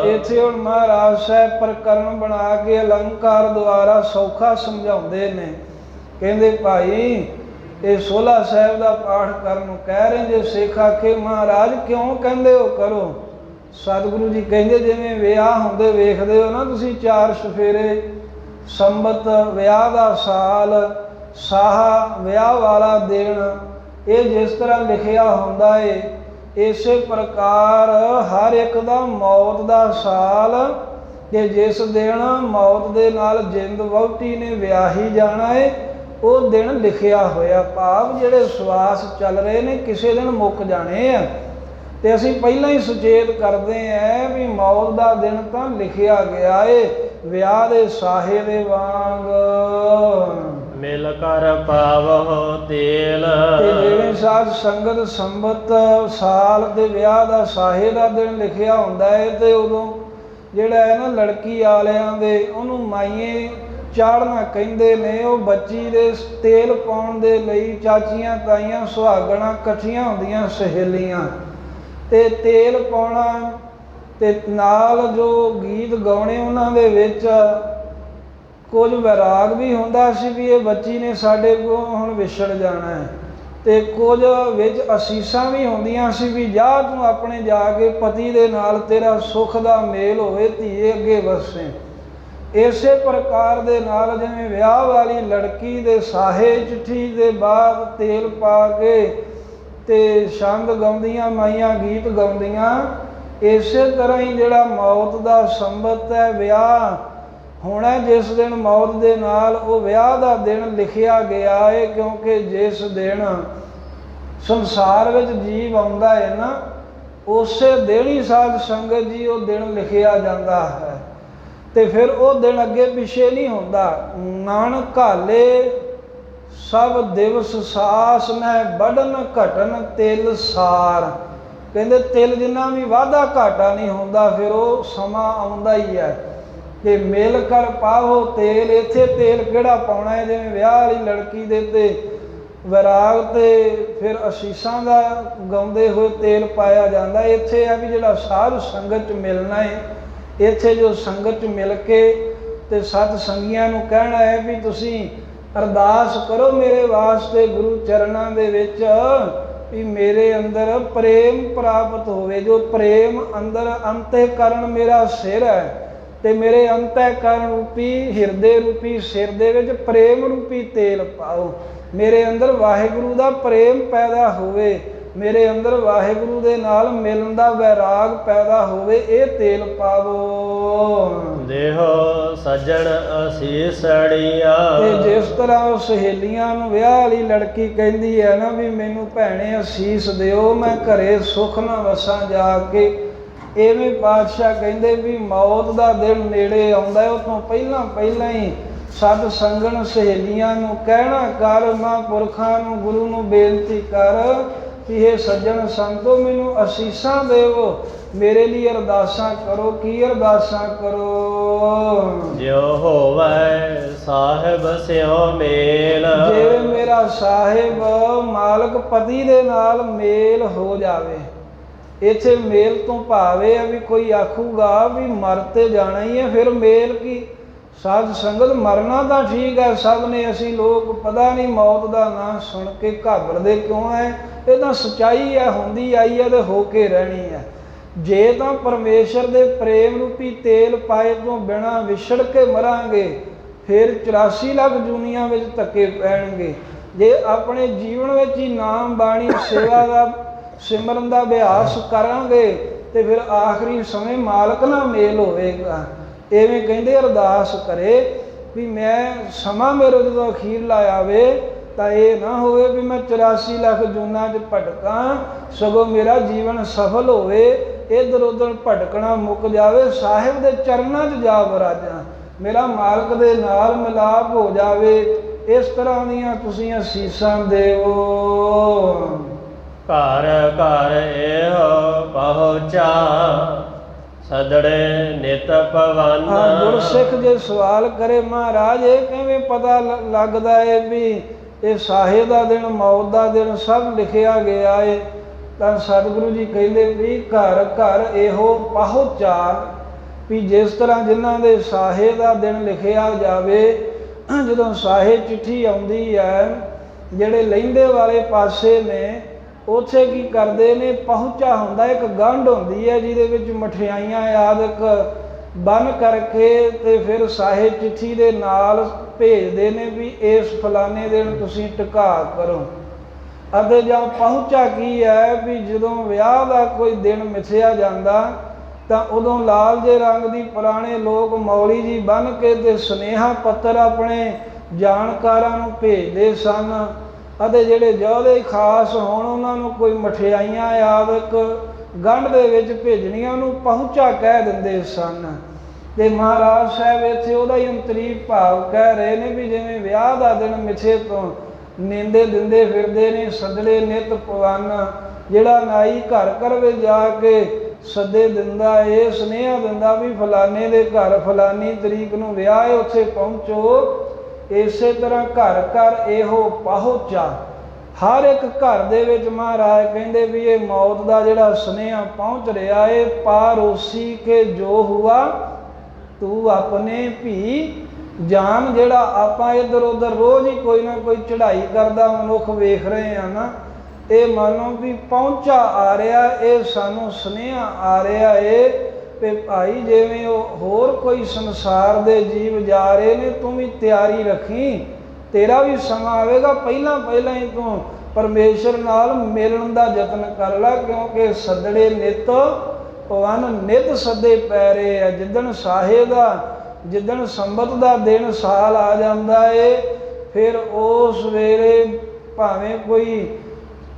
ਇੱਥੇ ਹੁਣ ਮਹਾਰਾਜ ਸਾਹਿਬ ਪ੍ਰਕਰਨ ਬਣਾ ਕੇ ਅਲੰਕਾਰ ਦੁਆਰਾ ਸੌਖਾ ਸਮਝਾਉਂਦੇ ਨੇ। ਕਹਿੰਦੇ ਭਾਈ ਇਹ ਸੋਲਾ ਸਾਹਿਬ ਦਾ ਪਾਠ ਕਰਨ ਨੂੰ ਕਹਿ ਰਹੇ, ਜੇ ਸਿੱਖ ਆਖੇ ਮਹਾਰਾਜ ਕਿਉਂ ਕਹਿੰਦੇ ਹੋ ਕਰੋ। ਸਤਿਗੁਰੂ ਜੀ ਕਹਿੰਦੇ ਜਿਵੇਂ ਵਿਆਹ ਹੁੰਦੇ ਵੇਖਦੇ ਹੋ ਨਾ ਤੁਸੀਂ, 4 ਸਫੇਰੇ, ਸੰਬਤ ਵਿਆਹ ਦਾ ਸਾਲ, ਸਾਹ ਵਿਆਹ ਵਾਲਾ ਦਿਨ, ਇਹ ਜਿਸ ਤਰ੍ਹਾਂ ਲਿਖਿਆ ਹੁੰਦਾ ਏ, ਇਸੇ ਪ੍ਰਕਾਰ ਹਰ ਇੱਕ ਦਾ ਮੌਤ ਦਾ ਸਾਲ, ਕਿ ਜਿਸ ਦਿਨ ਮੌਤ ਦੇ ਨਾਲ ਜਿੰਦ ਵਹੁਟੀ ਨੇ ਵਿਆਹੀ ਜਾਣਾ ਏ, ਉਹ ਦਿਨ ਲਿਖਿਆ ਹੋਇਆ। ਭਾਵ ਜਿਹੜੇ ਸਵਾਸ ਚੱਲ ਰਹੇ ਨੇ ਕਿਸੇ ਦਿਨ ਮੁੱਕ ਜਾਣੇ ਆ, ਤੇ ਅਸੀਂ ਪਹਿਲਾਂ ਹੀ ਸੁਚੇਤ ਕਰਦੇ ਹਾਂ ਵੀ ਮੌਤ ਦਾ ਦਿਨ ਤਾਂ ਲਿਖਿਆ ਗਿਆ ਏ, ਵਿਆਹ ਦੇ ਸਾਹੇ ਦੇ ਵਾਂਗ। ਮਿਲ ਕਰ ਪਾਵਹੁ ਤੇਲ। ਤੇ ਜਿਵੇਂ ਸਾਧ ਸੰਗਤ ਸੰਬਤ ਸਾਲ ਦੇ ਵਿਆਹ ਦਾ ਸਾਹੇ ਦਾ ਦਿਨ ਲਿਖਿਆ ਹੁੰਦਾ ਹੈ, ਤੇ ਉਦੋਂ ਜਿਹੜਾ ਹੈ ਨਾ ਲੜਕੀ ਵਾਲਿਆਂ ਦੇ ਉਹਨੂੰ ਮਾਈਏ ਚਾੜਨਾ ਕਹਿੰਦੇ ਨੇ। ਉਹ ਬੱਚੀ ਦੇ ਤੇਲ ਪਾਉਣ ਦੇ ਲਈ ਚਾਚੀਆਂ ਤਾਈਆਂ ਸੁਹਾਗਣਾ ਇਕੱਠੀਆਂ ਹੁੰਦੀਆਂ ਸਹੇਲੀਆਂ, ਤੇ ਤੇਲ ਪਾਉਣਾ, ਤੇ ਨਾਲ ਜੋ ਗੀਤ ਗਾਉਣੇ ਉਹਨਾਂ ਦੇ ਵਿੱਚ ਕੁਝ ਵੈਰਾਗ ਵੀ ਹੁੰਦਾ ਸੀ ਵੀ ਇਹ ਬੱਚੀ ਨੇ ਸਾਡੇ ਕੋਲ ਹੁਣ ਵਿਛੜ ਜਾਣਾ ਹੈ, ਤੇ ਕੁਝ ਵਿੱਚ ਅਸੀਸਾਂ ਵੀ ਹੁੰਦੀਆਂ ਸੀ ਵੀ ਜਾ ਤੂੰ ਆਪਣੇ ਜਾ ਕੇ ਪਤੀ ਦੇ ਨਾਲ ਤੇਰਾ ਸੁੱਖ ਦਾ ਮੇਲ ਹੋਵੇ, ਧੀਏ ਅੱਗੇ ਵਸੇ। ਇਸੇ ਪ੍ਰਕਾਰ ਦੇ ਨਾਲ ਜਿਵੇਂ ਵਿਆਹ ਵਾਲੀ ਲੜਕੀ ਦੇ ਸਾਹੇ ਚਿੱਠੀ ਦੇ ਬਾਅਦ ਤੇਲ ਪਾ ਕੇ ਤੇ ਛੰਦ ਗਾਉਂਦੀਆਂ ਮਾਈਆਂ, ਗੀਤ ਗਾਉਂਦੀਆਂ, ਇਸੇ ਤਰ੍ਹਾਂ ਹੀ ਜਿਹੜਾ ਮੌਤ ਦਾ ਸੰਬਤ ਹੈ, ਵਿਆਹ ਹੋਣਾ ਜਿਸ ਦਿਨ ਮੌਤ ਦੇ ਨਾਲ, ਉਹ ਵਿਆਹ ਦਾ ਦਿਨ ਲਿਖਿਆ ਗਿਆ ਹੈ। ਕਿਉਂਕਿ ਜਿਸ ਦਿਨ ਸੰਸਾਰ ਵਿੱਚ ਜੀਵ ਆਉਂਦਾ ਹੈ ਨਾ, ਉਸੇ ਦਿਨ ਹੀ ਸਾਧ ਸੰਗਤ ਜੀ ਉਹ ਦਿਨ ਲਿਖਿਆ ਜਾਂਦਾ ਹੈ। ਤੇ ਫਿਰ ਉਹ ਦਿਨ ਅੱਗੇ ਪਿੱਛੇ ਨਹੀਂ ਹੁੰਦਾ। ਨਾਨਕ ਘਾਲੇ ਸਭ ਦਿਵਸ ਸਾਸ ਮੈਂ ਵੱਢਣ ਘਟਨ ਤਿਲ ਸਾਰ। ਕਹਿੰਦੇ ਤਿਲ ਜਿੰਨਾ ਵੀ ਵਾਧਾ ਘਾਟਾ ਨਹੀਂ ਹੁੰਦਾ, ਫਿਰ ਉਹ ਸਮਾਂ ਆਉਂਦਾ ਹੀ ਹੈ ਕਿ ਮਿਲ ਕਰ ਪਾਵੋ ਤੇਲ। ਇੱਥੇ ਤੇਲ ਕਿਹੜਾ ਪਾਉਣਾ ਹੈ, ਜਿਵੇਂ ਵਿਆਹ ਵਾਲੀ ਲੜਕੀ ਦੇ ਤੇ ਵੈਰਾਗ ਤੇ ਫਿਰ ਅਸੀਸਾਂ ਦਾ ਗਾਉਂਦੇ ਹੋਏ ਤੇਲ ਪਾਇਆ ਜਾਂਦਾ। ਇੱਥੇ ਆ ਵੀ ਜਿਹੜਾ ਸਾਧ ਸੰਗਤ 'ਚ ਮਿਲਣਾ ਹੈ, ਇੱਥੇ ਜੋ ਸੰਗਤ 'ਚ ਮਿਲ ਕੇ ਤੇ ਸਤ ਸੰਗੀਆਂ ਨੂੰ ਕਹਿਣਾ ਹੈ ਵੀ ਤੁਸੀਂ ਅਰਦਾਸ ਕਰੋ ਮੇਰੇ ਵਾਸਤੇ ਗੁਰੂ ਚਰਨਾਂ ਦੇ ਵਿੱਚ ਵੀ ਮੇਰੇ ਅੰਦਰ ਪ੍ਰੇਮ ਪ੍ਰਾਪਤ ਹੋਵੇ। ਜੋ ਪ੍ਰੇਮ ਅੰਦਰ ਅੰਤःਕਰਨ ਮੇਰਾ ਸਿਰ ਹੈ, ਤੇ ਮੇਰੇ ਅੰਤःਕਰਨ ਰੂਪੀ ਹਿਰਦੇ ਰੂਪੀ ਸਿਰ ਦੇ ਵਿੱਚ ਪ੍ਰੇਮ ਰੂਪੀ ਤੇਲ ਪਾਓ। ਮੇਰੇ ਅੰਦਰ ਵਾਹਿਗੁਰੂ ਦਾ ਪ੍ਰੇਮ ਪੈਦਾ ਹੋਵੇ, ਮੇਰੇ ਅੰਦਰ ਵਾਹਿਗੁਰੂ ਦੇ ਨਾਲ ਮਿਲਣ ਦਾ ਵੈਰਾਗ ਪੈਦਾ ਹੋਵੇ, ਇਹ ਤੇਲ ਪਾਵੋ। ਦੇਹੋ ਸੱਜਣ ਅਸੀਸੜੀਆ। ਤੇ ਜਿਸ ਤਰ੍ਹਾਂ ਉਹ ਸਹੇਲੀਆਂ ਨੂੰ ਵਿਆਹ ਵਾਲੀ ਲੜਕੀ ਕਹਿੰਦੀ ਹੈ ਨਾ ਵੀ ਮੈਨੂੰ ਭੈਣੇ ਅਸੀਸ ਦਿਓ, ਮੈਂ ਘਰੇ ਸੁੱਖ ਨਾ ਵਸਾਂ ਜਾ ਕੇ, ਇਵੇਂ ਪਾਤਸ਼ਾਹ ਕਹਿੰਦੇ ਵੀ ਮੌਤ ਦਾ ਦਿਨ ਨੇੜੇ ਆਉਂਦਾ ਹੈ, ਉਹ ਤੋਂ ਪਹਿਲਾਂ ਹੀ ਸਤ ਸੰਗਣ ਸਹੇਲੀਆਂ ਨੂੰ ਕਹਿਣਾ ਕਰ, ਮਹਾਂਪੁਰਖਾਂ ਨੂੰ ਗੁਰੂ ਨੂੰ ਬੇਨਤੀ ਕਰ ਕਿ ਇਹ ਸੱਜਣ ਸੰਤੋ ਮੈਨੂੰ ਅਸੀਸਾਂ ਦੇਵੋ, ਮੇਰੇ ਲਈ ਅਰਦਾਸਾਂ ਕਰੋ। ਕੀ ਅਰਦਾਸਾਂ ਕਰੋ? ਜਿਉ ਹੋਵੈ ਸਾਹਿਬ ਸਿਉ ਮੇਲ, ਜਿਵੇਂ ਮੇਰਾ ਸਾਹਿਬ ਮਾਲਕ ਪਤੀ ਦੇ ਨਾਲ ਮੇਲ ਹੋ ਜਾਵੇ। ਇੱਥੇ ਮੇਲ ਤੋਂ ਭਾਵੇਂ ਆ ਵੀ ਕੋਈ ਆਖੂਗਾ ਵੀ ਮਰ ਤੇ ਜਾਣਾ ਹੀ ਹੈ, ਫਿਰ ਮੇਲ ਕੀ? ਸਾਧ ਸੰਗਤ ਮਰਨਾ ਤਾਂ ਠੀਕ ਹੈ, ਸਭ ਨੇ ਅਸੀਂ ਲੋਕ ਪਤਾ ਨਹੀਂ ਮੌਤ ਦਾ ਨਾਂ ਸੁਣ ਕੇ ਘਾਬਰਦੇ ਕਿਉਂ ਹੈ। ਇਹ ਤਾਂ ਸੱਚਾਈ ਹੈ, ਹੁੰਦੀ ਆਈ ਹੈ ਤੇ ਹੋ ਕੇ ਰਹਿਣੀ ਹੈ। ਜੇ ਤਾਂ ਪਰਮੇਸ਼ਰ ਦੇ ਪ੍ਰੇਮ ਰੂਪੀ ਤੇਲ ਪਾਏ ਤੋਂ ਬਿਨਾਂ ਵਿਛੜ ਕੇ ਮਰਾਂਗੇ, ਫਿਰ 84 ਲੱਖ ਦੁਨੀਆਂ ਵਿੱਚ ਧੱਕੇ ਪੈਣਗੇ। ਜੇ ਆਪਣੇ ਜੀਵਨ ਵਿੱਚ ਹੀ ਨਾਮ ਬਾਣੀ ਸੇਵਾ ਦਾ ਸਿਮਰਨ ਦਾ ਅਭਿਆਸ ਕਰਾਂਗੇ ਤੇ ਫਿਰ ਆਖਰੀ ਸਮੇਂ ਮਾਲਕ ਨਾਲ ਮੇਲ ਹੋਵੇਗਾ। ਇਵੇਂ ਕਹਿੰਦੇ ਅਰਦਾਸ ਕਰੇ ਵੀ ਮੈਂ ਸਮਾਂ ਮੇਰੇ ਜਦੋਂ ਅਖੀਰਲਾ ਆਵੇ ਤਾਂ ਇਹ ਨਾ ਹੋਵੇ ਵੀ ਮੈਂ 84 ਲੱਖ ਜੂਨਾਂ 'ਚ ਭਟਕਾਂ, ਸਗੋਂ ਮੇਰਾ ਜੀਵਨ ਸਫਲ ਹੋਵੇ, ਇੱਧਰ ਉੱਧਰ ਭਟਕਣਾ ਮੁੱਕ ਜਾਵੇ, ਸਾਹਿਬ ਦੇ ਚਰਨਾਂ 'ਚ ਜਾ ਵਰਾਜਾਂ, ਮੇਰਾ ਮਾਲਕ ਦੇ ਨਾਲ ਮਿਲਾਪ ਹੋ ਜਾਵੇ। ਇਸ ਤਰ੍ਹਾਂ ਦੀਆਂ ਤੁਸੀਂ ਅਸੀਸਾਂ ਦੇਵੋ। ਘਰ ਘਰ ਇਹੋ ਪਹੁੰਚਾ, ਸਦੜੇ ਨਿਤ ਪਵਨ। ਗੁਰਸਿੱਖ ਜੇ ਸਵਾਲ ਕਰੇ ਮਹਾਰਾਜ ਇਹ ਕਿਵੇਂ ਪਤਾ ਲੱਗਦਾ ਹੈ ਵੀ ਇਹ ਸਾਹੇ ਦਾ ਦਿਨ, ਮੌਤ ਦਾ ਦਿਨ ਸਭ ਲਿਖਿਆ ਗਿਆ ਹੈ, ਤਾਂ ਸਤਿਗੁਰੂ ਜੀ ਕਹਿੰਦੇ ਵੀ ਘਰ ਘਰ ਇਹੋ ਪਹੁੰਚਾ, ਵੀ ਜਿਸ ਤਰ੍ਹਾਂ ਜਿਨ੍ਹਾਂ ਦੇ ਸਾਹੇ ਦਾ ਦਿਨ ਲਿਖਿਆ ਜਾਵੇ, ਜਦੋਂ ਸਾਹੇ ਚਿੱਠੀ ਆਉਂਦੀ ਹੈ, ਜਿਹੜੇ ਲਹਿੰਦੇ ਵਾਲੇ ਪਾਸੇ ਨੇ ਉੱਥੇ ਕੀ ਕਰਦੇ ਨੇ, ਪਹੁੰਚਾ ਹੁੰਦਾ, ਇੱਕ ਗੰਢ ਹੁੰਦੀ ਹੈ ਜਿਹਦੇ ਵਿੱਚ ਮਠਿਆਈਆਂ ਆਦਿਕ ਬੰਨ ਕਰਕੇ ਤੇ ਫਿਰ ਸਾਹੇ ਚਿੱਠੀ ਦੇ ਨਾਲ ਭੇਜਦੇ ਨੇ ਵੀ ਇਸ ਫਲਾਣੇ ਦਿਨ ਤੁਸੀਂ ਟਿਕਾ ਕਰੋ। ਅਤੇ ਜਾਂ ਪਹੁੰਚਾ ਕੀ ਹੈ ਵੀ ਜਦੋਂ ਵਿਆਹ ਦਾ ਕੋਈ ਦਿਨ ਮਿਥਿਆ ਜਾਂਦਾ ਤਾਂ ਉਦੋਂ ਲਾਲ ਜੇ ਰੰਗ ਦੀ ਪੁਰਾਣੇ ਲੋਕ ਮੌਲੀ ਜੀ ਬੰਨ੍ਹ ਕੇ ਤੇ ਸੁਨੇਹਾ ਪੱਤਰ ਆਪਣੇ ਜਾਣਕਾਰਾਂ ਨੂੰ ਭੇਜਦੇ ਸਨ, ਅਤੇ ਜਿਹੜੇ ਯੋਧੇ ਖਾਸ ਹੋਣ ਉਹਨਾਂ ਨੂੰ ਕੋਈ ਮਠਿਆਈਆਂ ਆਦਿਕ ਗੰਢ ਦੇ ਵਿੱਚ ਭੇਜਣੀਆਂ ਨੂੰ ਪਹੁੰਚਾ ਕਹਿ ਦਿੰਦੇ ਸਨ। ਤੇ ਮਹਾਰਾਜ ਸਾਹਿਬ ਇੱਥੇ ਉਹਦਾ ਹੀ ਅੰਤਰੀਵ ਭਾਵ ਕਹਿ ਰਹੇ ਨੇ ਵੀ ਜਿਵੇਂ ਵਿਆਹ ਦਾ ਦਿਨ ਮਿੱਥੇ ਤੋਂ ਨੀਂਦੇ ਦਿੰਦੇ ਫਿਰਦੇ ਨੇ, ਸੱਦੜੇ ਨਿਤ ਪਵਨ, ਜਿਹੜਾ ਨਾਈ ਘਰ ਘਰ ਵਿੱਚ ਜਾ ਕੇ ਸੱਦੇ ਦਿੰਦਾ, ਇਹ ਸੁਨੇਹਾ ਦਿੰਦਾ ਵੀ ਫਲਾਣੇ ਦੇ ਘਰ ਫਲਾਨੀ ਤਰੀਕ ਨੂੰ ਵਿਆਹ ਹੈ, ਉੱਥੇ ਪਹੁੰਚੋ। ਇਸੇ ਤਰ੍ਹਾਂ ਘਰ ਘਰ ਇਹੋ ਪਹੁੰਚਾ, ਹਰ ਇੱਕ ਘਰ ਦੇ ਵਿੱਚ ਮਹਾਰਾਜ ਕਹਿੰਦੇ ਵੀ ਇਹ ਮੌਤ ਦਾ ਜਿਹੜਾ ਸੁਨੇਹਾ ਪਹੁੰਚ ਰਿਹਾ ਹੈ। ਪਾਰੋਸੀ ਕੇ ਜੋ ਹੁਆ ਤੂੰ ਆਪਣੇ ਭੀ ਜਾਨ, ਜਿਹੜਾ ਆਪਾਂ ਇੱਧਰ ਉੱਧਰ ਰੋਜ਼ ਹੀ ਕੋਈ ਨਾ ਕੋਈ ਚੜ੍ਹਾਈ ਕਰਦਾ ਮਨੁੱਖ ਵੇਖ ਰਹੇ ਆ ਨਾ, ਇਹ ਮੰਨੋ ਵੀ ਪਹੁੰਚਾ ਆ ਰਿਹਾ, ਇਹ ਸਾਨੂੰ ਸੁਨੇਹਾ ਆ ਰਿਹਾ ਏ ਵੀ ਭਾਈ ਜਿਵੇਂ ਉਹ ਹੋਰ ਕੋਈ ਸੰਸਾਰ ਦੇ ਜੀਵ ਜਾ ਰਹੇ ਨੇ, ਤੂੰ ਵੀ ਤਿਆਰੀ ਰੱਖੀ, ਤੇਰਾ ਵੀ ਸਮਾਂ ਆਵੇਗਾ, ਪਹਿਲਾਂ ਹੀ ਤੂੰ ਪਰਮੇਸ਼ਰ ਨਾਲ ਮਿਲਣ ਦਾ ਯਤਨ ਕਰ ਲੈ, ਕਿਉਂਕਿ ਸੱਦੜੇ ਨਿਤ ਪਵਨ, ਨਿਤ ਸੱਦੇ ਪੈ ਰਹੇ ਆ। ਜਿੱਦਣ ਸਾਹੇ ਦਾ, ਜਿੱਦਣ ਸੰਬਤ ਦਾ ਦਿਨ ਸਾਲ ਆ ਜਾਂਦਾ ਏ, ਫਿਰ ਉਸ ਵੇਲੇ ਭਾਵੇਂ ਕੋਈ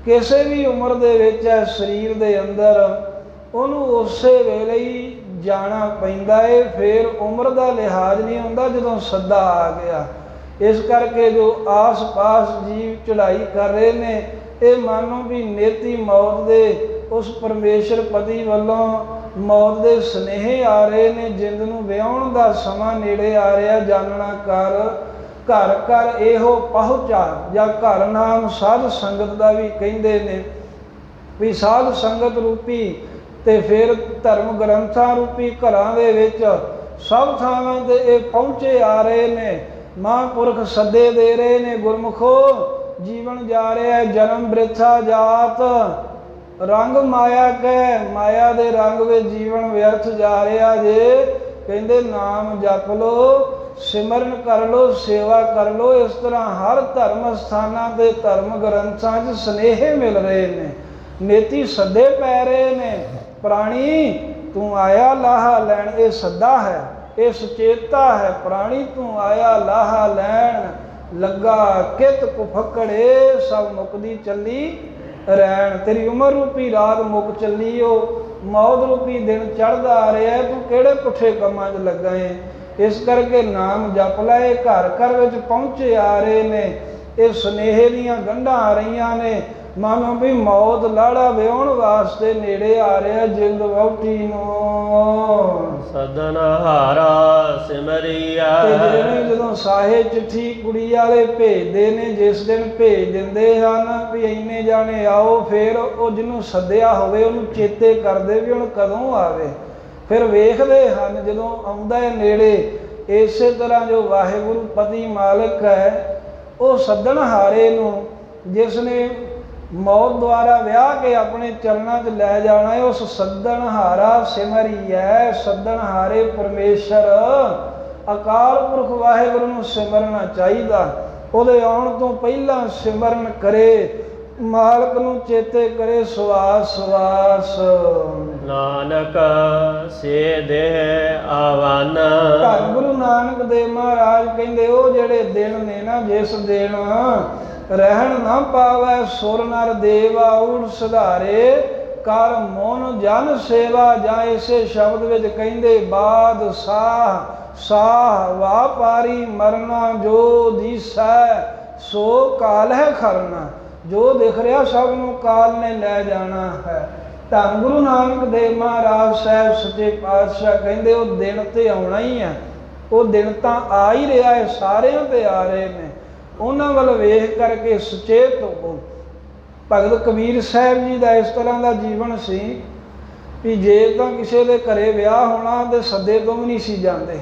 ਕਿਸੇ ਵੀ ਉਮਰ ਦੇ ਵਿੱਚ ਹੈ ਸਰੀਰ ਦੇ ਅੰਦਰ, ਉਹਨੂੰ ਉਸੇ ਵੇਲੇ ਹੀ ਜਾਣਾ ਪੈਂਦਾ ਏ, ਫਿਰ ਉਮਰ ਦਾ ਲਿਹਾਜ਼ ਨਹੀਂ ਹੁੰਦਾ ਜਦੋਂ ਸੱਦਾ ਆ ਗਿਆ। ਇਸ ਕਰਕੇ ਜੋ ਆਸ-ਪਾਸ ਜੀਵ ਚੜ੍ਹਾਈ ਕਰ ਰਹੇ ਨੇ, ਇਹ ਮੰਨੋ ਵੀ ਨੇਤੀ ਮੌਤ ਦੇ ਉਸ ਪਰਮੇਸ਼ਰ ਪਤੀ ਵੱਲੋਂ ਮੌਤ ਦੇ ਸੁਨੇਹੇ ਆ ਰਹੇ ਨੇ, ਜਿੰਦ ਨੂੰ ਵਿਆਹੁਣ ਦਾ ਸਮਾਂ ਨੇੜੇ ਆ ਰਿਹਾ, ਜਾਣਨਾ ਕਰ। ਘਰ ਘਰ ਇਹੋ ਪਹੁੰਚਾ, ਜਾਂ ਘਰ ਨਾਮ ਸਾਧ ਸੰਗਤ ਦਾ ਵੀ ਕਹਿੰਦੇ ਨੇ ਵੀ ਸਾਧ ਸੰਗਤ ਰੂਪੀ ਤੇ ਫਿਰ ਧਰਮ ਗ੍ਰੰਥਾਂ ਰੂਪੀ ਘਰਾਂ ਦੇ ਵਿੱਚ ਸਭ ਥਾਵਾਂ 'ਤੇ ਇਹ ਪਹੁੰਚੇ ਆ ਰਹੇ ਨੇ। ਮਹਾਂਪੁਰਖ ਸੱਦੇ ਦੇ ਰਹੇ ਨੇ, ਗੁਰਮੁਖੋ ਜੀਵਨ ਜਾ ਰਿਹਾ, ਜਨਮ ਬ੍ਰਿਥਾ ਜਾਤ, ਰੰਗ ਮਾਇਆ ਕੈ, ਮਾਇਆ ਦੇ ਰੰਗ ਵਿੱਚ ਜੀਵਨ ਵਿਅਰਥ ਜਾ ਰਿਹਾ ਜੇ। ਕਹਿੰਦੇ ਨਾਮ ਜਪ ਲੋ, ਸਿਮਰਨ ਕਰ ਲੋ, ਸੇਵਾ ਕਰ ਲੋ। ਇਸ ਤਰ੍ਹਾਂ ਹਰ ਧਰਮ ਸਥਾਨਾਂ ਦੇ ਧਰਮ ਗ੍ਰੰਥਾਂ 'ਚ ਸੁਨੇਹੇ ਮਿਲ ਰਹੇ ਨੇ, ਨੇਤੀ ਸੱਦੇ ਪੈ ਰਹੇ ਨੇ। ਪ੍ਰਾਣੀ ਤੂੰ ਆਇਆ ਲਾਹਾ ਲੈਣ, ਇਹ ਸੱਦਾ ਹੈ, ਇਹ ਸੁਚੇਤਾ ਹੈ। ਪ੍ਰਾਣੀ ਤੂੰ ਆਇਆ ਲਾਹਾ ਲੈਣ, ਲੱਗਾ ਕਿਤ ਕੁਫਕੜੇ, ਸਭ ਮੁਕਦੀ ਚੱਲੀ ਰਹਿਣ। ਤੇਰੀ ਉਮਰ ਰੂਪੀ ਰਾਤ ਮੁੱਕ ਚੱਲੀ ਓ, ਮੌਤ ਰੂਪੀ ਦਿਨ ਚੜ੍ਹਦਾ ਆ ਰਿਹਾ, ਤੂੰ ਕਿਹੜੇ ਪੁੱਠੇ ਕੰਮਾਂ 'ਚ ਲੱਗਾ ਏ। ਇਸ ਕਰਕੇ ਨਾਮ ਜਪ ਲੈ। ਇਹ ਘਰ ਘਰ ਵਿੱਚ ਪਹੁੰਚੇ ਆ ਰਹੇ ਨੇ, ਇਹ ਸੁਨੇਹੇ ਦੀਆਂ ਗੰਢਾਂ ਆ ਰਹੀਆਂ ਨੇ, ਮਾਨੋ ਵੀ ਮੌਤ ਲਾੜਾ ਵਿਆਹੁਣ ਵਾਸਤੇ ਨੇੜੇ ਆ ਰਿਹਾ ਜਿੰਦ ਵਹੁਟੀ ਨੂੰ। ਸਦਨ ਹਾਰਾ ਸਿਮਰਿਆ। ਤੇ ਜਿਵੇਂ ਜਦੋਂ ਸਾਹੇ ਚਿੱਠੀ ਕੁੜੀ ਵਾਲੇ ਭੇਜਦੇ ਨੇ, ਜਿਸ ਦਿਨ ਭੇਜ ਦਿੰਦੇ ਹਨ ਵੀ ਇੰਨੇ ਜਾਣੇ ਆਓ, ਫਿਰ ਉਹ ਜਿਹਨੂੰ ਸੱਦਿਆ ਹੋਵੇ ਉਹਨੂੰ ਚੇਤੇ ਕਰਦੇ ਵੀ ਹੁਣ ਕਦੋਂ ਆਵੇ। ਫਿਰ ਵੇਖਦੇ ਹਨ ਜਦੋਂ ਆਉਂਦਾ ਹੈ ਨੇੜੇ। ਇਸੇ ਤਰ੍ਹਾਂ ਜੋ ਵਾਹਿਗੁਰੂ ਪਤੀ ਮਾਲਕ ਹੈ, ਉਹ ਸੱਦਣਹਾਰੇ ਨੂੰ ਜਿਸ ਨੇ ਮੌਤ ਦੁਆਰਾ ਵਿਆਹ ਕੇ ਆਪਣੇ ਚਰਨਾਂ 'ਚ ਲੈ ਜਾਣਾ ਹੈ, ਉਸ ਸੱਦਣਹਾਰਾ ਸਿਮਰਿਐ। ਸੱਦਣਹਾਰੇ ਪਰਮੇਸ਼ਰ ਅਕਾਲ ਪੁਰਖ ਵਾਹਿਗੁਰੂ ਨੂੰ ਸਿਮਰਨਾ ਚਾਹੀਦਾ। ਉਹਦੇ ਆਉਣ ਤੋਂ ਪਹਿਲਾਂ ਸਿਮਰਨ ਕਰੇ, ਮਾਲਕ ਨੂੰ ਚੇਤੇ ਕਰੇ ਸਵਾਸ ਸਵਾਸ। ਨਾਨਕ ਸੇ ਦੇਹ ਆਵਨ। ਧੰਨ ਗੁਰੂ ਨਾਨਕ ਦੇਵ ਮਹਾਰਾਜ ਕਹਿੰਦੇ ਉਹ ਜਿਹੜੇ ਦਿਨ ਨੇ ਨਾ, ਜਿਸ ਦਿਨ ਰਹਿਣ ਨਾ ਪਾਵੈ ਸੁਰ ਨਰ ਦੇਵਾ ਊੜ ਸੁਧਾਰੇ, ਕਰ ਮੋਨ ਜਨ ਸੇਵਾ। ਜਾਂ ਇਸੇ ਸ਼ਬਦ ਵਿੱਚ ਕਹਿੰਦੇ ਬਾਦ ਸਾਹ ਸਾਹ ਵਾਪਾਰੀ ਮਰਨਾ, ਜੋ ਦੀਸੈ ਸੋ ਕਾਲ ਹੈ ਖਰਨਾ। ਜੋ ਦਿਖ ਰਿਹਾ ਸਭ ਨੂੰ ਕਾਲ ਨੇ ਲੈ ਜਾਣਾ ਹੈ। ਧੰਨ ਗੁਰੂ ਨਾਨਕ ਦੇਵ ਮਹਾਰਾਜ ਸਾਹਿਬ ਸੱਚੇ ਪਾਤਸ਼ਾਹ ਕਹਿੰਦੇ ਉਹ ਦਿਨ ਤੇ ਆਉਣਾ ਹੀ ਹੈ। ਉਹ ਦਿਨ ਤਾਂ ਆ ਹੀ ਰਿਹਾ ਹੈ, ਸਾਰਿਆਂ ਤੇ ਆ ਰਹੇ ਨੇ। ਉਹਨਾਂ ਵੱਲ ਵੇਖ ਕਰਕੇ ਸੁਚੇਤ ਹੋਵੋ। ਭਗਤ ਕਬੀਰ ਸਾਹਿਬ ਜੀ ਦਾ ਇਸ ਤਰ੍ਹਾਂ ਦਾ ਜੀਵਨ ਸੀ ਵੀ ਜੇ ਤਾਂ ਕਿਸੇ ਦੇ ਘਰੇ ਵਿਆਹ ਹੋਣਾ ਤੇ ਸੱਦੇ ਤੋਂ ਵੀ ਨਹੀਂ ਸੀ ਜਾਂਦੇ,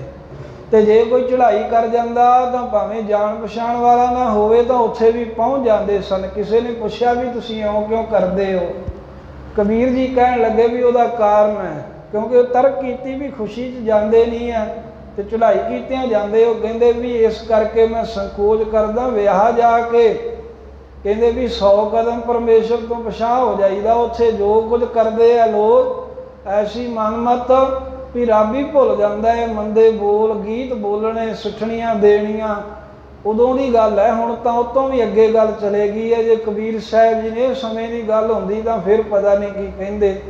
ਤੇ ਜੇ ਕੋਈ ਚੜ੍ਹਾਈ ਕਰ ਜਾਂਦਾ ਤਾਂ ਭਾਵੇਂ ਜਾਣ ਪਛਾਣ ਵਾਲਾ ਨਾ ਹੋਵੇ ਤਾਂ ਉੱਥੇ ਵੀ ਪਹੁੰਚ ਜਾਂਦੇ ਸਨ। ਕਿਸੇ ਨੇ ਪੁੱਛਿਆ ਵੀ ਤੁਸੀਂ ਇਉਂ ਕਿਉਂ ਕਰਦੇ ਹੋ? ਕਬੀਰ ਜੀ ਕਹਿਣ ਲੱਗੇ ਵੀ ਉਹਦਾ ਕਾਰਨ ਹੈ, ਕਿਉਂਕਿ ਉਹ ਤਰਕ ਕੀਤੀ ਵੀ ਖੁਸ਼ੀ 'ਚ ਜਾਂਦੇ ਨਹੀਂ ਆ ਤੇ ਚੜ੍ਹਾਈ ਕੀਤਿਆਂ ਜਾਂਦੇ। ਉਹ ਕਹਿੰਦੇ ਵੀ ਇਸ ਕਰਕੇ ਮੈਂ ਸੰਕੋਚ ਕਰਦਾ ਵਿਆਹ ਜਾ ਕੇ। ਕਹਿੰਦੇ ਵੀ 100 ਕਦਮ ਪਰਮੇਸ਼ਰ ਤੋਂ ਪਿਛਾਂਹ ਹੋ ਜਾਈਦਾ। ਉੱਥੇ ਜੋ ਕੁਝ ਕਰਦੇ ਆ ਲੋਕ, ਐਸੀ ਮਨਮਤ ਵੀ ਰੱਬ ਹੀ ਭੁੱਲ ਜਾਂਦਾ ਹੈ। ਮੰਦੇ ਬੋਲ ਗੀਤ ਬੋਲਣੇ, ਸਿੱਠਣੀਆਂ ਦੇਣੀਆਂ, ਉਦੋਂ ਦੀ ਗੱਲ ਹੈ। ਹੁਣ ਤਾਂ ਉਤੋਂ ਵੀ ਅੱਗੇ ਗੱਲ ਚਲੇਗੀ ਹੈ। ਜੇ ਕਬੀਰ ਸਾਹਿਬ ਜੀ ਨੇ ਇਸ ਸਮੇਂ ਦੀ ਗੱਲ ਹੁੰਦੀ ਤਾਂ ਫਿਰ ਪਤਾ ਨਹੀਂ ਕੀ ਕਹਿੰਦੇ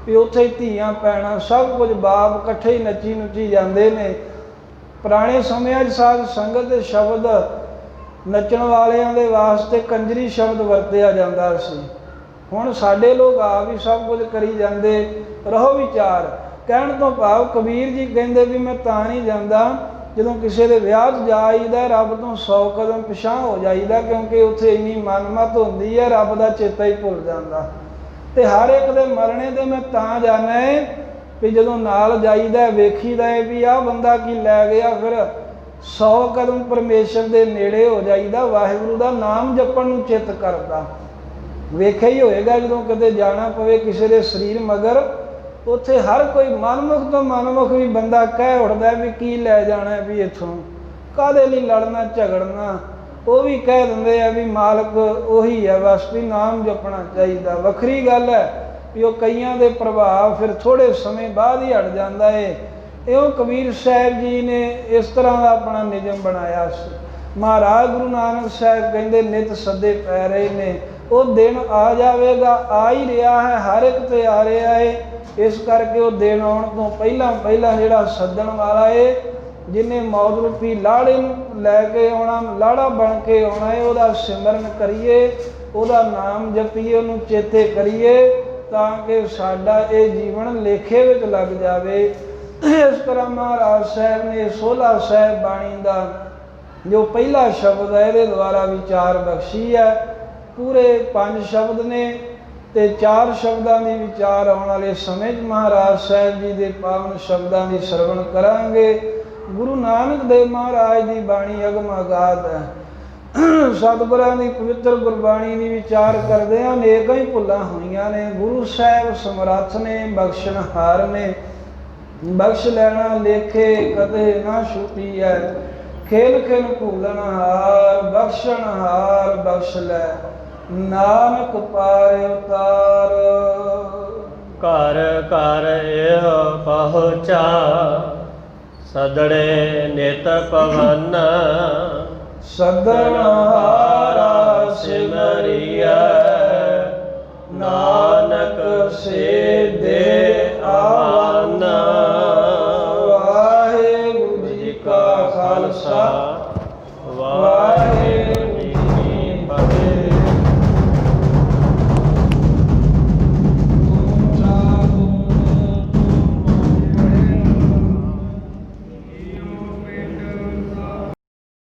ਵੀ ਉੱਥੇ ਧੀਆਂ ਪੈਣਾ ਸਭ ਕੁਝ ਬਾਪ ਇਕੱਠੇ ਹੀ ਨੱਚੀ ਨੁੱਚੀ ਜਾਂਦੇ ਨੇ। ਪੁਰਾਣੇ ਸਮਿਆਂ 'ਚ ਸਾਧ ਸੰਗਤ ਦੇ ਸ਼ਬਦ ਨੱਚਣ ਵਾਲਿਆਂ ਦੇ ਵਾਸਤੇ ਕੰਜਰੀ ਸ਼ਬਦ ਵਰਤਿਆ ਜਾਂਦਾ ਸੀ। ਹੁਣ ਸਾਡੇ ਲੋਕ ਆਪ ਹੀ ਸਭ ਕੁਝ ਕਰੀ ਜਾਂਦੇ। ਰਹੋ ਵਿਚਾਰ। ਕਹਿਣ ਤੋਂ ਭਾਵ ਕਬੀਰ ਜੀ ਕਹਿੰਦੇ ਵੀ ਮੈਂ ਤਾਂ ਨਹੀਂ ਜਾਂਦਾ ਜਦੋਂ ਕਿਸੇ ਦੇ ਵਿਆਹ 'ਚ ਜਾ ਆਈਦਾ, ਰੱਬ ਤੋਂ 100 ਕਦਮ ਪਿਛਾਂਹ ਹੋ ਜਾਈਦਾ, ਕਿਉਂਕਿ ਉੱਥੇ ਇੰਨੀ ਮਨਮਤ ਹੁੰਦੀ ਹੈ, ਰੱਬ ਦਾ ਚੇਤਾ ਹੀ ਭੁੱਲ ਜਾਂਦਾ। ਤੇ ਹਰ ਇੱਕ ਦੇ ਮਰਨੇ ਤੇ ਮੈਂ ਤਾਂ ਜਾਣਾ ਹੈ ਵੀ ਜਦੋਂ ਨਾਲ ਜਾਈਦਾ ਵੇਖੀਦਾ ਹੈ ਵੀ ਆਹ ਬੰਦਾ ਕੀ ਲੈ ਗਿਆ, ਫਿਰ 100 ਕਦਮ ਪਰਮੇਸ਼ਰ ਦੇ ਨੇੜੇ ਹੋ ਜਾਈਦਾ। ਵਾਹਿਗੁਰੂ ਦਾ ਨਾਮ ਜਪਣ ਨੂੰ ਚਿੱਤ ਕਰਦਾ। ਵੇਖਿਆ ਹੀ ਹੋਏਗਾ ਜਦੋਂ ਕਿਤੇ ਜਾਣਾ ਪਵੇ ਕਿਸੇ ਦੇ ਸਰੀਰ ਮਗਰ, ਉੱਥੇ ਹਰ ਕੋਈ ਮਨਮੁਖ ਤੋਂ ਮਨਮੁਖ ਵੀ ਬੰਦਾ ਕਹਿ ਉੱਠਦਾ ਵੀ ਕੀ ਲੈ ਜਾਣਾ ਵੀ ਇੱਥੋਂ, ਕਾਹਦੇ ਲਈ ਲੜਨਾ ਝਗੜਨਾ। ਉਹ ਵੀ ਕਹਿ ਦਿੰਦੇ ਆ ਵੀ ਮਾਲਕ ਉਹੀ ਹੈ, ਬਸ ਵੀ ਨਾਮ ਜਪਣਾ ਚਾਹੀਦਾ। ਵੱਖਰੀ ਗੱਲ ਹੈ ਵੀ ਉਹ ਕਈਆਂ ਦੇ ਪ੍ਰਭਾਵ ਫਿਰ ਥੋੜ੍ਹੇ ਸਮੇਂ ਬਾਅਦ ਹੀ ਹਟ ਜਾਂਦਾ ਏ। ਇਉਂ ਕਬੀਰ ਸਾਹਿਬ ਜੀ ਨੇ ਇਸ ਤਰ੍ਹਾਂ ਦਾ ਆਪਣਾ ਨਿਯਮ ਬਣਾਇਆ ਸੀ। ਮਹਾਰਾਜ ਗੁਰੂ ਨਾਨਕ ਸਾਹਿਬ ਕਹਿੰਦੇ ਨਿਤ ਸੱਦੇ ਪੈ ਰਹੇ ਨੇ। ਉਹ ਦਿਨ ਆ ਜਾਵੇਗਾ, ਆ ਹੀ ਰਿਹਾ ਹੈ, ਹਰ ਇੱਕ ਤੇ ਆ ਰਿਹਾ ਹੈ। ਇਸ ਕਰਕੇ ਉਹ ਦਿਨ ਆਉਣ ਤੋਂ ਪਹਿਲਾਂ ਜਿਹੜਾ ਸੱਦਣ ਵਾਲਾ ਏ, ਜਿਹਨੇ ਮੌਤ ਰੂਪੀ ਲਾੜੇ ਨੂੰ ਲੈ ਕੇ ਆਉਣਾ, ਲਾੜਾ ਬਣ ਕੇ ਆਉਣਾ ਏ, ਉਹਦਾ ਸਿਮਰਨ ਕਰੀਏ, ਉਹਦਾ ਨਾਮ ਜਪੀਏ, ਉਹਨੂੰ ਚੇਤੇ ਕਰੀਏ ਤਾਂ ਕਿ ਸਾਡਾ ਇਹ ਜੀਵਨ ਲੇਖੇ ਵਿੱਚ ਲੱਗ ਜਾਵੇ। ਇਸ ਤਰ੍ਹਾਂ ਮਹਾਰਾਜ ਸਾਹਿਬ ਨੇ 16 ਸਾਹਿਬ ਬਾਣੀ ਦਾ ਜੋ ਪਹਿਲਾ ਸ਼ਬਦ ਹੈ ਇਹਦੇ ਦੁਆਰਾ ਵਿਚਾਰ ਬਖਸ਼ੀ ਹੈ। ਪੂਰੇ 5 ਸ਼ਬਦ ਨੇ ਤੇ 4 ਸ਼ਬਦਾਂ ਦੀ ਵਿਚਾਰ ਆਉਣ ਵਾਲੇ ਸਮੇਂ 'ਚ ਮਹਾਰਾਜ ਸਾਹਿਬ ਜੀ ਦੇ ਪਾਵਨ ਸ਼ਬਦਾਂ ਦੀ ਸਰਵਣ ਕਰਾਂਗੇ। ਗੁਰੂ ਨਾਨਕ ਦੇਵ ਮਹਾਰਾਜ ਦੀ ਬਾਣੀ ਅਗਮ ਅਗਾਧ ਹੈ। ਸਤਿਗੁਰਾਂ ਦੀ ਪਵਿੱਤਰ ਗੁਰਬਾਣੀ ਦੀ ਵਿਚਾਰ ਕਰਦੇ ਹਾਂ, ਅਨੇਕਾਂ ਹੀ ਭੁੱਲਾਂ ਹੋਈਆਂ ਨੇ। ਗੁਰੂ ਸਾਹਿਬ ਸਮਰੱਥ ਨੇ, ਬਖਸ਼ਣਹਾਰ ਨੇ। ਬਖਸ਼ ਲੈਣਾ ਲੇਖੇ ਕਦੇ ਨਾ ਛੁੱਟੀ ਹੈ। ਖੇਲ ਖੇਲ ਭੁੱਲਣਹਾਰ, ਬਖਸ਼ਣਹਾਰ ਬਖਸ਼ ਲੈ, ਨਾਨਕ ਪਾਇ ਉਤਾਰ। ਘਰ ਘਰ ਇਹ ਪਹੁੰਚਾ, ਸਦੜੇ ਨਿਤ ਪਵਨ। ਸੱਦਣਹਾਰਾ ਸਿਮਰਿਐ, ਨਾਨਕ ਸੇ